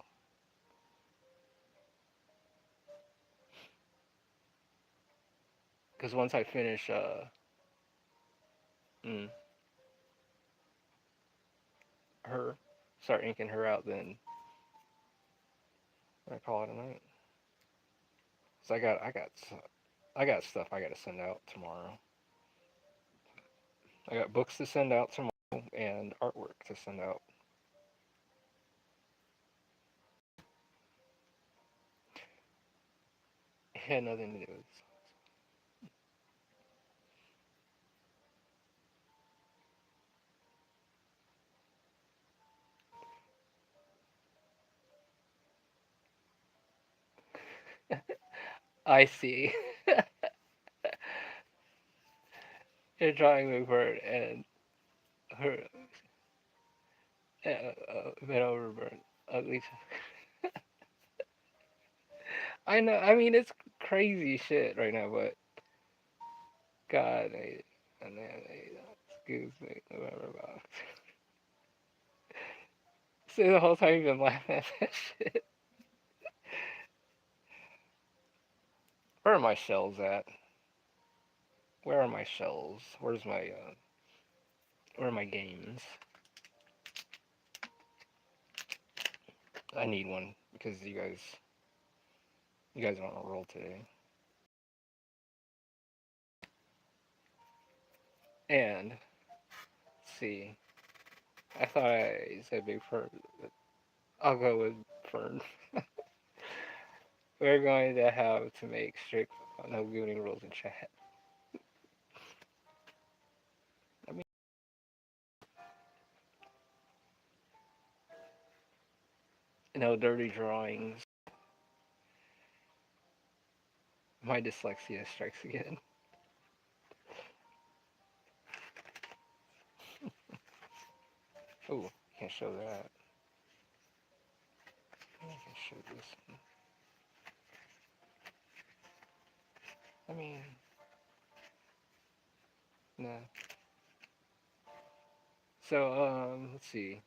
because once I finish, mm, her, start inking her out, then I call it a night. So I got stuff I gotta send out tomorrow. I got books to send out tomorrow and artwork to send out. It had nothing to do with. I see. You're drawing McBird and her been overburn. At least I know. I mean, it's crazy shit right now, but God, and then excuse me, whatever about. See, the whole time you've been laughing at that shit. Where are my shells at? Where are my shells? Where are my games? I need one because you guys are on a roll today. And let's see, I thought I said Big Fern. I'll go with Fern. We're going to have to make strict no gooning rules in chat. I mean, no dirty drawings. My dyslexia strikes again. Oh, can't show that. I can show this. I mean, no. So, let's see.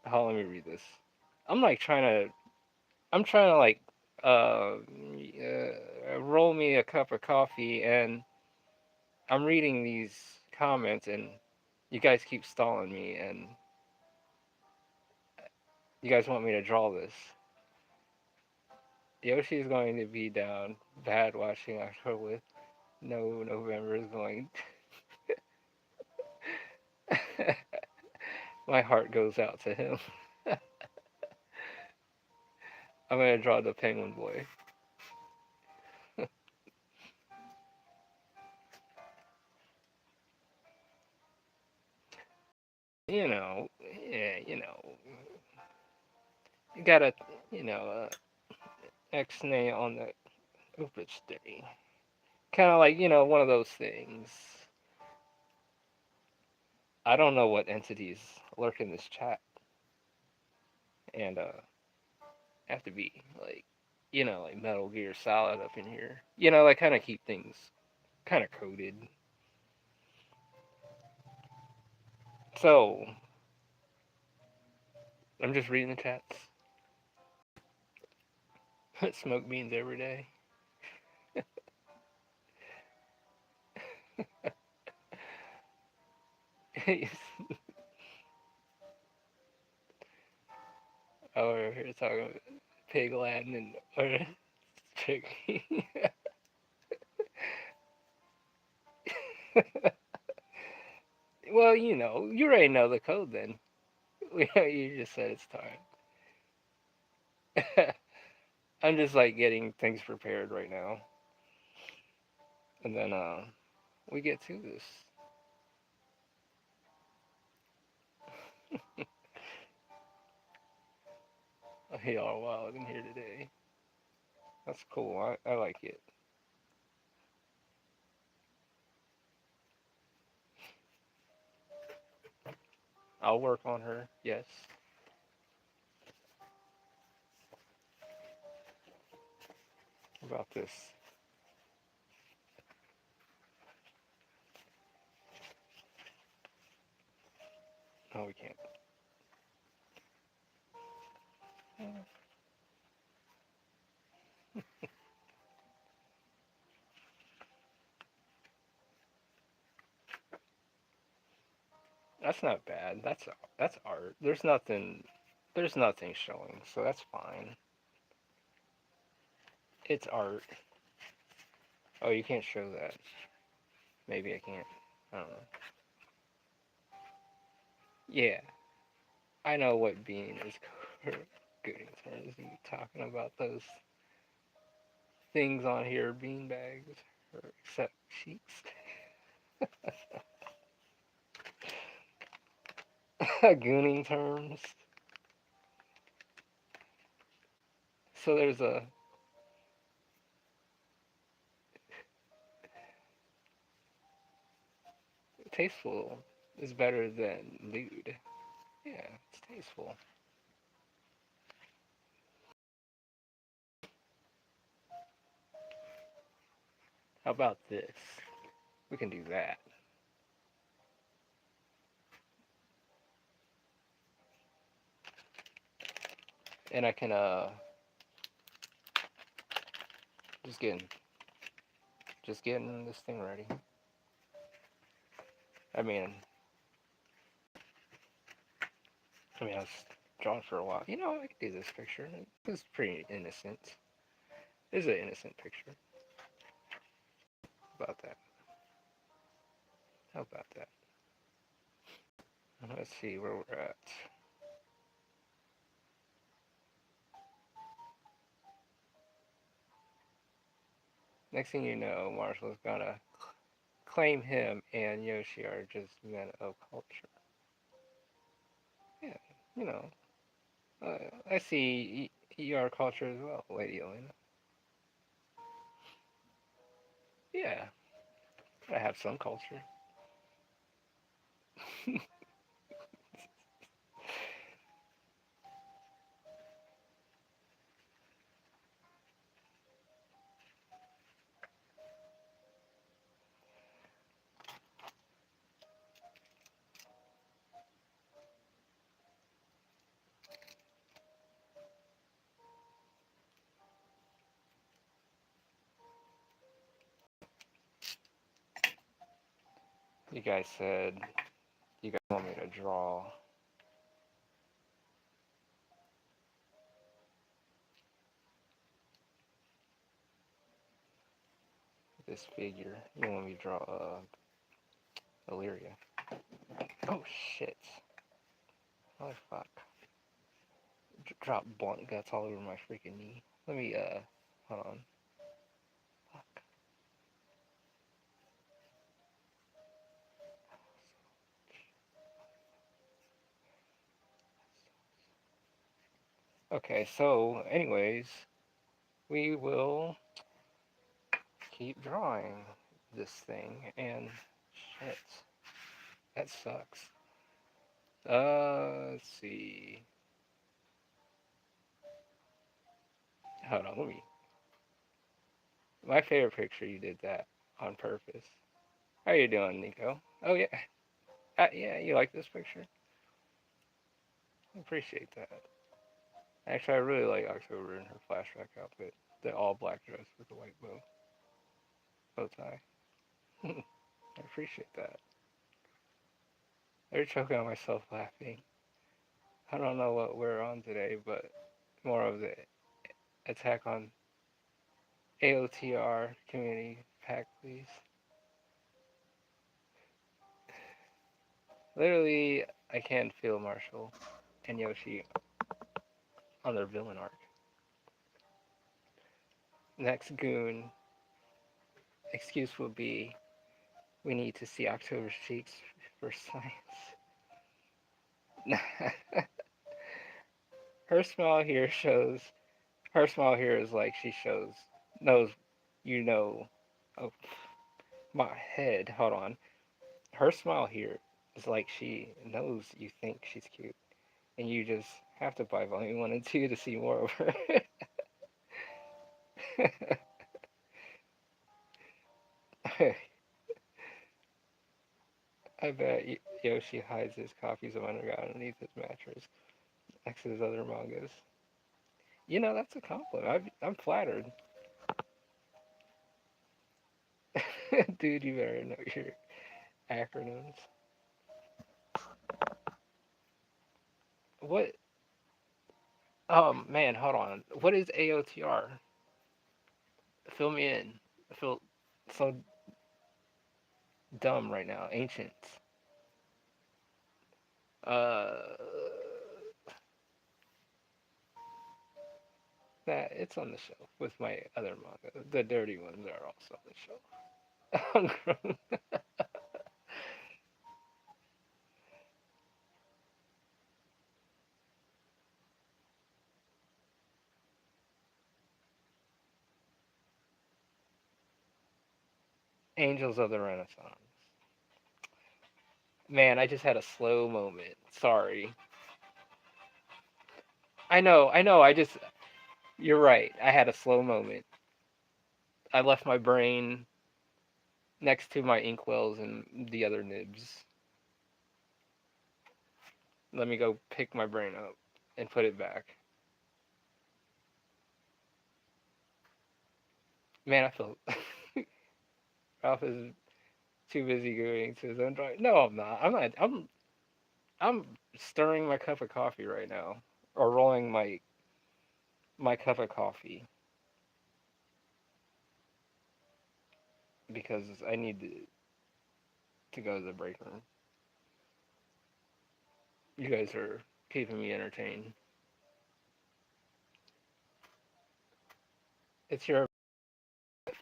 How let me read this. I'm like trying to. I'm trying to like roll me a cup of coffee, and I'm reading these comments, and you guys keep stalling me, and you guys want me to draw this. Yoshi is going to be down bad watching October with no November is going. My heart goes out to him. I'm gonna draw the penguin boy. Yeah, you gotta, you know, X-nay on the Opus Day. Kind of like, one of those things. I don't know what entities lurk in this chat, and have to be like, like Metal Gear Solid up in here. Like kind of keep things kind of coded. So I'm just reading the chats. Smoke beans every day. Oh, we're here talking about pig Latin and or pig. Well, you already know the code then. You just said it's time. I'm just like getting things prepared right now, and then we get to this. Y'all are wild in here today. That's cool. I like it. I'll work on her. Yes. What about this? No, we can't. That's not bad. That's art. There's nothing showing, so that's fine. It's art. Oh, you can't show that. Maybe I can't. I don't know. Yeah, I know what bean is good in terms of talking about those things on here, bean bags, or except cheeks. Gooning terms. So there's a tasteful is better than lewd. Yeah, it's tasteful. How about this? We can do that. And I can just getting just getting this thing ready. I mean I was drawing for a while. I could do this picture. It's pretty innocent. It's an innocent picture. How about that? How about that? Let's see where we're at. Next thing you know, Marshall's gonna claim him and Yoshi are just men of culture. Yeah, you know, I see your culture as well, Lady Elena. Yeah, I have some culture. You guys said you guys want me to draw this figure. You want me to draw Illyria. Oh shit. Oh fuck. Drop blunt guts all over my freaking knee. Let me hold on. Fuck. Okay, so anyways, we will keep drawing this thing and shit. That sucks. Let's see. Hold on, let me. My favorite picture, you did that on purpose. How you doing, Nico? Oh yeah, yeah. You like this picture? I appreciate that. Actually, I really like October in her flashback outfit, the all black dress with the white bow tie. I appreciate that. I'm choking on myself laughing. I don't know what we're on today, but more of the attack on AOTR community pack, please. Literally, I can feel Marshall and Yoshi on their villain arc. Next goon excuse will be we need to see October's cheeks for science. Her smile here shows. Her smile here is like she shows knows you know. Oh, my head. Hold on. Her smile here is like she knows you think she's cute, and you just have to buy volume 1 and 2 to see more of her. I bet Yoshi hides his copies of Underground underneath his mattress next to his other mangas. You know, that's a compliment. I'm flattered. Dude, you better know your acronyms. What? Oh, man, hold on. What is AOTR? Fill me in. I feel so dumb right now. Ancients. Uh, that it's on the shelf with my other manga. The dirty ones are also on the shelf. Angels of the Renaissance. Man, I just had a slow moment. Sorry. I know. You're right. I had a slow moment. I left my brain next to my inkwells and the other nibs. Let me go pick my brain up and put it back. Man, I feel Ralph is too busy going to his own drawing. No, I'm not. I'm not. I'm stirring my cup of coffee right now, or rolling my cup of coffee because I need to go to the break room. You guys are keeping me entertained. It's your.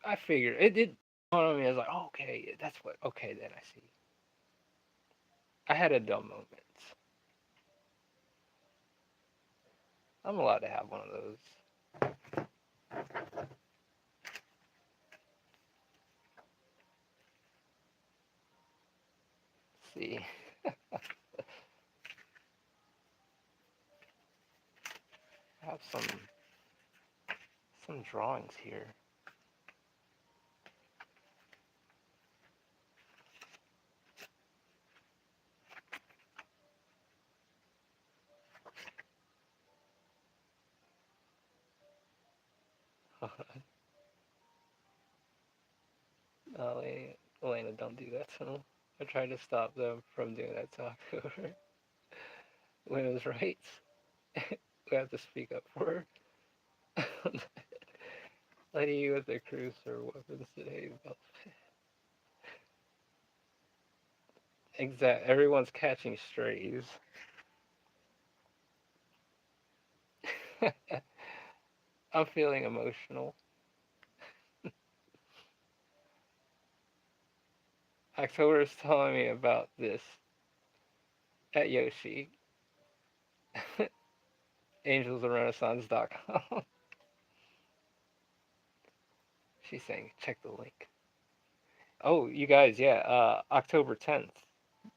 I figured it did. On me, I was like, oh, okay, that's what. Okay, then I see. I had a dumb moment. I'm allowed to have one of those. Let's see. I have some drawings here. Oh, Elena, don't do that to them. I tried to stop them from doing that to October. Women's rights. We have to speak up for her. Lady with the cruiser weapons today. Exact. Everyone's catching strays. I'm feeling emotional. October is telling me about this at Yoshi. AngelsOfRenaissance.com. She's saying, check the link. Oh, you guys, yeah, October 10th,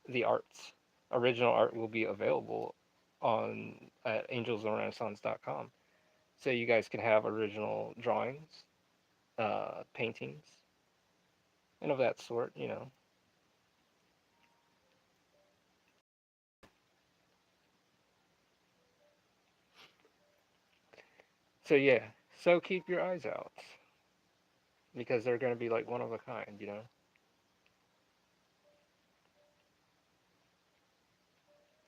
the arts, original art will be available on at AngelsOfRenaissance.com. So you guys can have original drawings, paintings, and of that sort, you know. So yeah, so keep your eyes out because they're going to be like one of a kind, you know.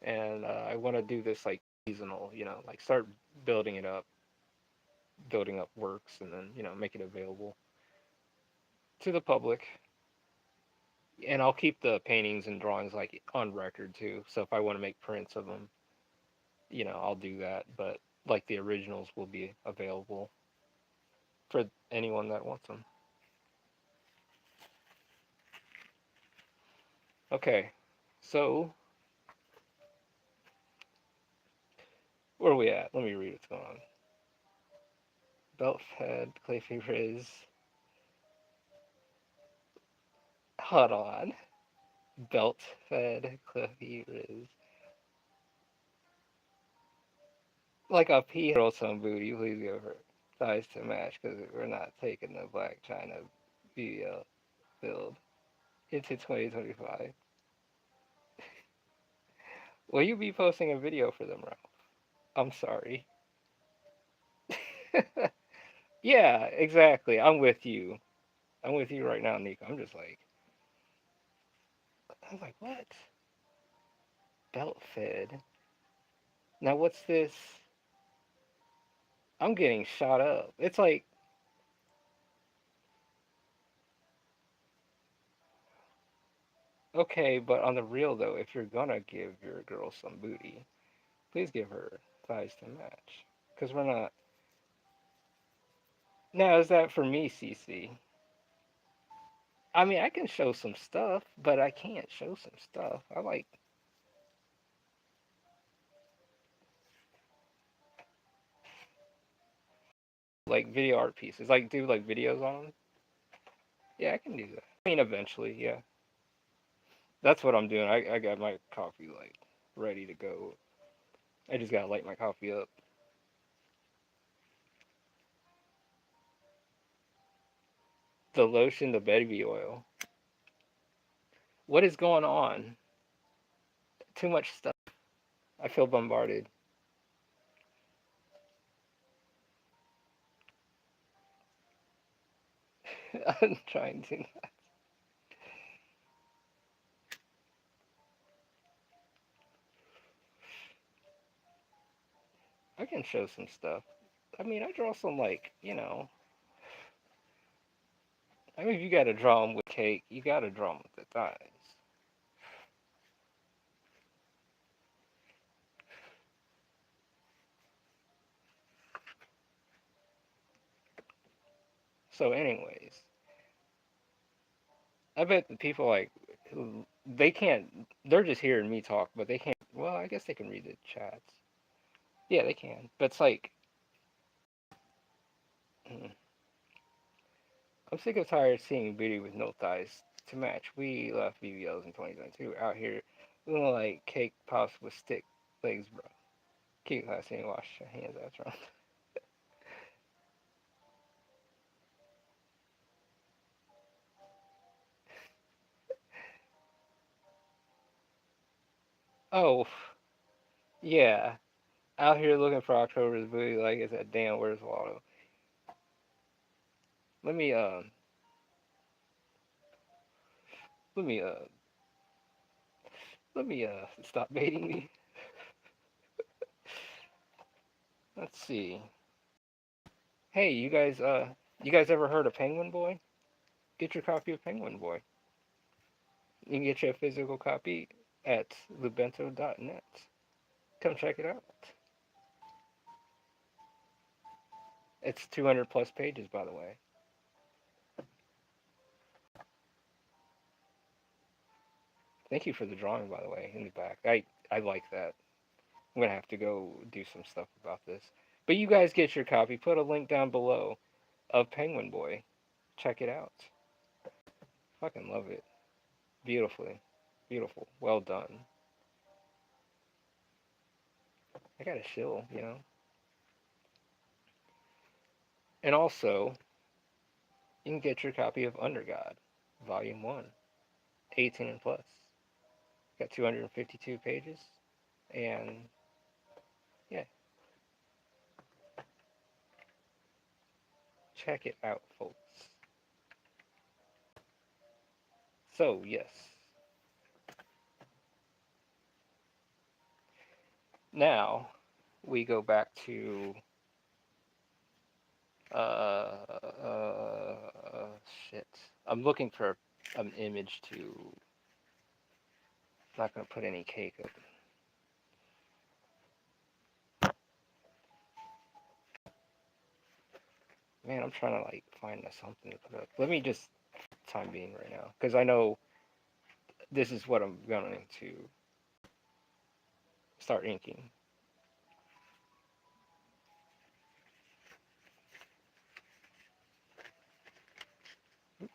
And I want to do this like seasonal, you know, like start building it up, building up works, and then you know make it available to the public. And I'll keep the paintings and drawings like on record too. So if I want to make prints of them, you know, I'll do that. But like the originals will be available for anyone that wants them. Okay, so where are we at? Let me read what's going on. Belt Fed, Clayface Riz. Hold on. Belt Fed, Cliffy Riz. Like a pea roll some booty, please give her size to match because we're not taking the Black China BBL build into 2025. Will you be posting a video for them, Ralph? I'm sorry. Yeah, exactly. I'm with you. I'm with you right now, Nico. I'm like, what? Belt fed. Now what's this? I'm getting shot up. It's like, okay, but on the real though, if you're gonna give your girl some booty, please give her thighs to match. Cause we're not. Now is that for me, CC? I mean, I can show some stuff, but I can't show some stuff. I like video art pieces. Like do like videos on them. Yeah, I can do that. I mean, eventually, yeah. That's what I'm doing. I got my coffee like ready to go. I just gotta light my coffee up. The lotion, the baby oil. What is going on? Too much stuff. I feel bombarded. I'm trying to. I can show some stuff. I mean, I draw some like you know. I mean, if you gotta draw them with cake, you gotta draw them with the thighs. So, anyways, I bet the people like who they can't. They're just hearing me talk, but they can't. Well, I guess they can read the chats. Yeah, they can. But it's like, mm, I'm sick of tired of seeing booty with no thighs to match. We left BBLs in 2022 out here Like cake pops with stick legs, bro. Keep classy and wash your hands after. Oh, yeah. Out here looking for October's booty, like I said, damn, where's Waldo? Let me, let me, stop baiting me. Let's see. Hey, you guys ever heard of Penguin Boy? Get your copy of Penguin Boy. You can get you a physical copy at lubento.net. Come check it out. It's 200 plus pages, by the way. Thank you for the drawing, by the way, in the back. I like that. I'm gonna have to go do some stuff about this. But you guys get your copy. Put a link down below of Penguin Boy. Check it out. Fucking love it. Beautifully. Beautiful. Well done. I got a shill, you know. And also, you can get your copy of Under God, Volume 1, 18 and plus. Got 252 pages. And yeah, check it out, folks. So, yes. Now, we go back to shit. I'm looking for an image to. I'm not gonna put any cake up. Man, I'm trying to like find something to put up. Let me just time being right now, because I know this is what I'm going to start inking. Oops.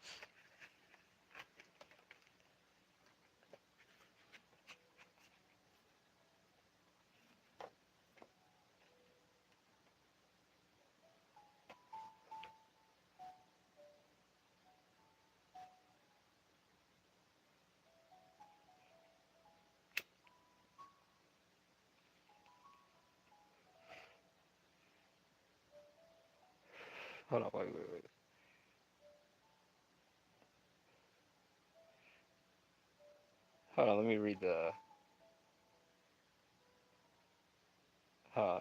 Hold on, wait. Hold on, let me read the. Uh,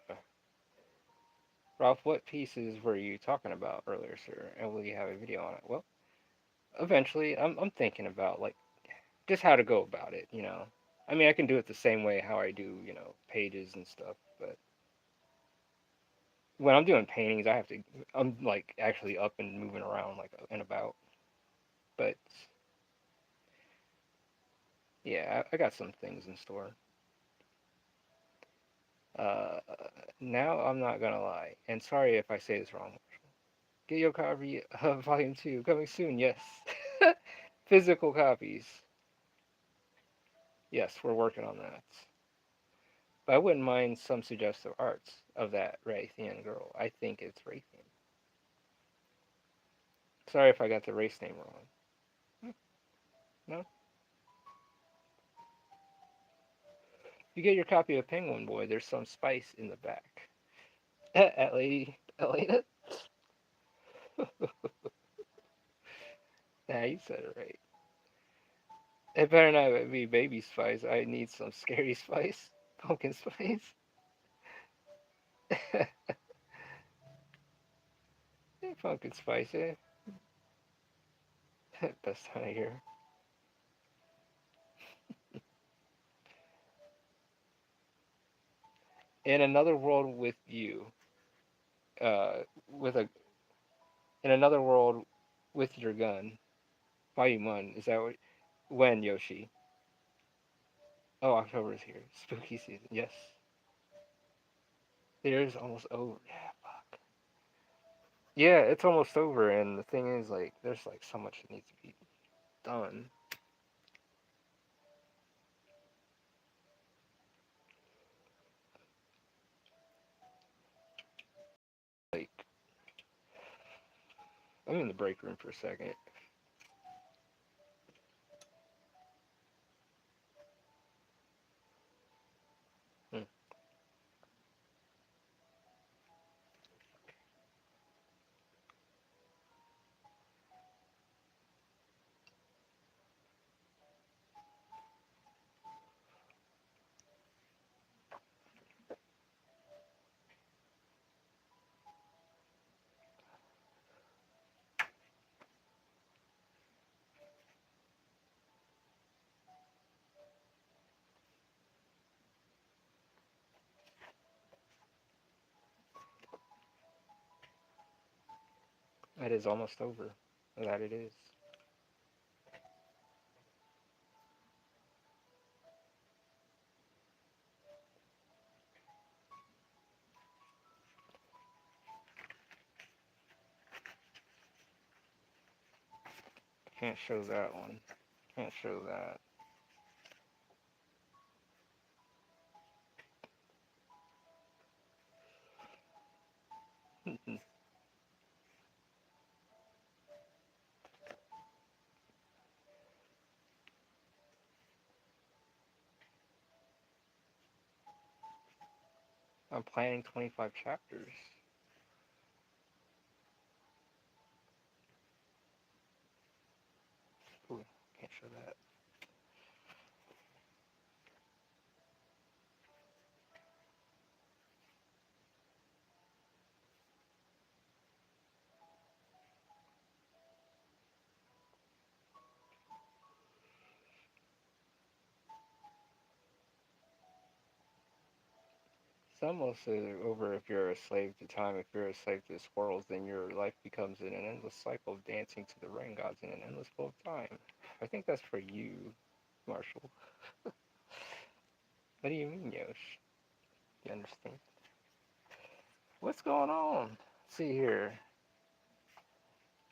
Ralph, what pieces were you talking about earlier, sir? And will you have a video on it? Well, eventually, I'm thinking about like just how to go about it. You know, I mean, I can do it the same way how I do pages and stuff, but when I'm doing paintings, I'm like actually up and moving around like and about. But yeah, I got some things in store. Uh, Now I'm not gonna lie, and sorry if I say this wrong. Get your copy of Volume 2 coming soon. Yes, physical copies. Yes, we're working on that. But I wouldn't mind some suggestive arts of that Raytheon girl. I think it's Raytheon. Sorry if I got the race name wrong. No? You get your copy of Penguin Boy, there's some spice in the back. At Lady Elena? Nah, you said it right. It better not be baby spice. I need some scary spice. Pumpkin spice. Pumpkin spice, eh? Best time of year. In another world with you, with a in another world with your gun. Volume 1. Is that what? When, Yoshi? Oh, October is here. Spooky season. Yes. The year is almost over. Yeah, fuck. Yeah, it's almost over, and the thing is, like, there's like so much that needs to be done. I'm in the break room for a second. Hmm. That is almost over. That it is. Can't show that one. Can't show that. I'm planning 25 chapters. Ooh, can't show that. Some will say over if you're a slave to time, if you're a slave to the squirrels, then your life becomes an endless cycle of dancing to the rain gods in an endless flow of time. I think that's for you, Marshall. What do you mean, Yosh? You understand? What's going on? Let's see here.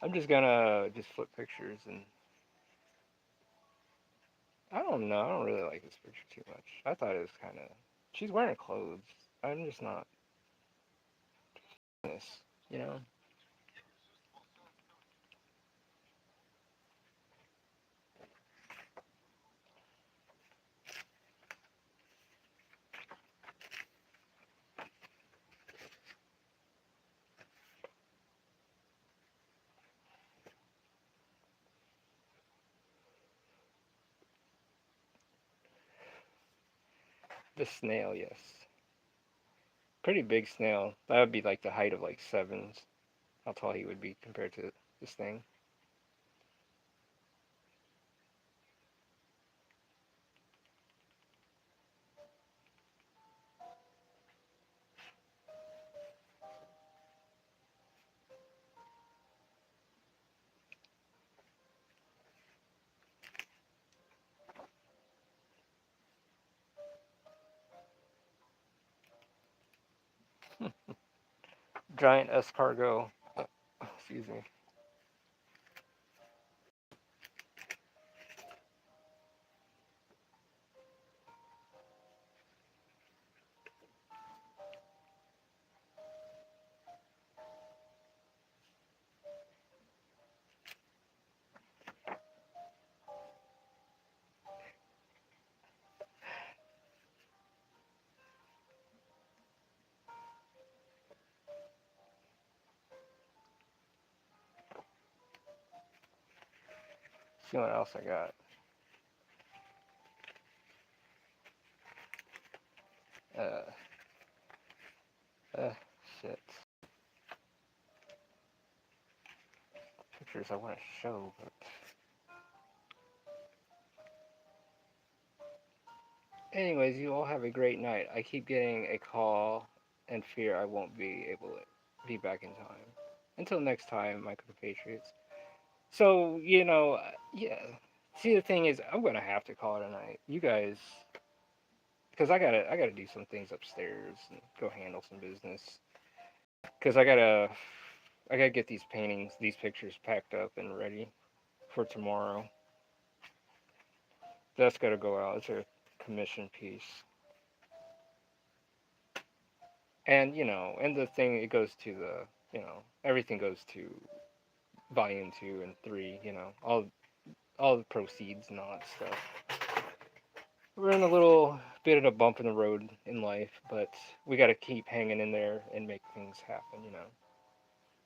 I'm just gonna just flip pictures and I don't know. I don't really like this picture too much. I thought it was kind of. She's wearing clothes. I'm just not this. You know, the snail. Yes, pretty big snail. That would be like the height of like sevens. How tall he would be compared to this thing. Giant escargot. Excuse me. See what else I got. Uh, uh, shit. Pictures I want to show, but anyways, you all have a great night. I keep getting a call and fear I won't be able to be back in time. Until next time, my compatriots. So, yeah. See, the thing is, I'm gonna have to call it a night. You guys, because I gotta do some things upstairs and go handle some business. Because I gotta get these paintings, these pictures packed up and ready for tomorrow. That's gotta go out. It's a commission piece. And the thing, it goes to everything goes to volume 2 and 3. All the proceeds and all that stuff. We're in a little bit of a bump in the road in life, but we got to keep hanging in there and make things happen.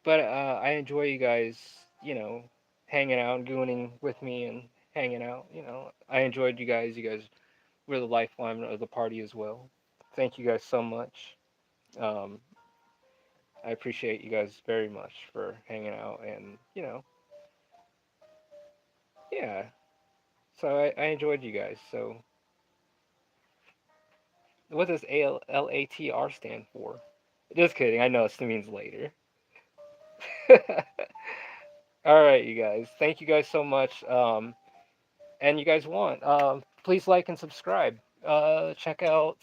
But I enjoy you guys, hanging out and gooning with me and hanging out. I enjoyed you guys. You guys were the lifeline of the party as well. Thank you guys so much. Um, I appreciate you guys very much for hanging out and yeah. So I enjoyed you guys. So what does ALATR stand for? Just kidding. I know it means later. All right, you guys. Thank you guys so much. And you guys want, please like and subscribe. Check out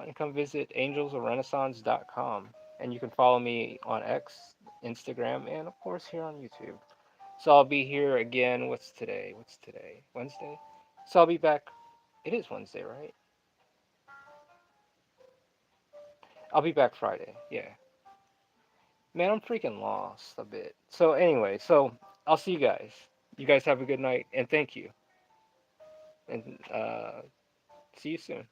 and come visit angelsofrenaissance.com. And you can follow me on X, Instagram, and of course here on YouTube. So I'll be here again. What's today? What's today? Wednesday? So I'll be back. It is Wednesday, right? I'll be back Friday. Yeah. Man, I'm freaking lost a bit. So anyway, I'll see you guys. You guys have a good night and thank you. And see you soon.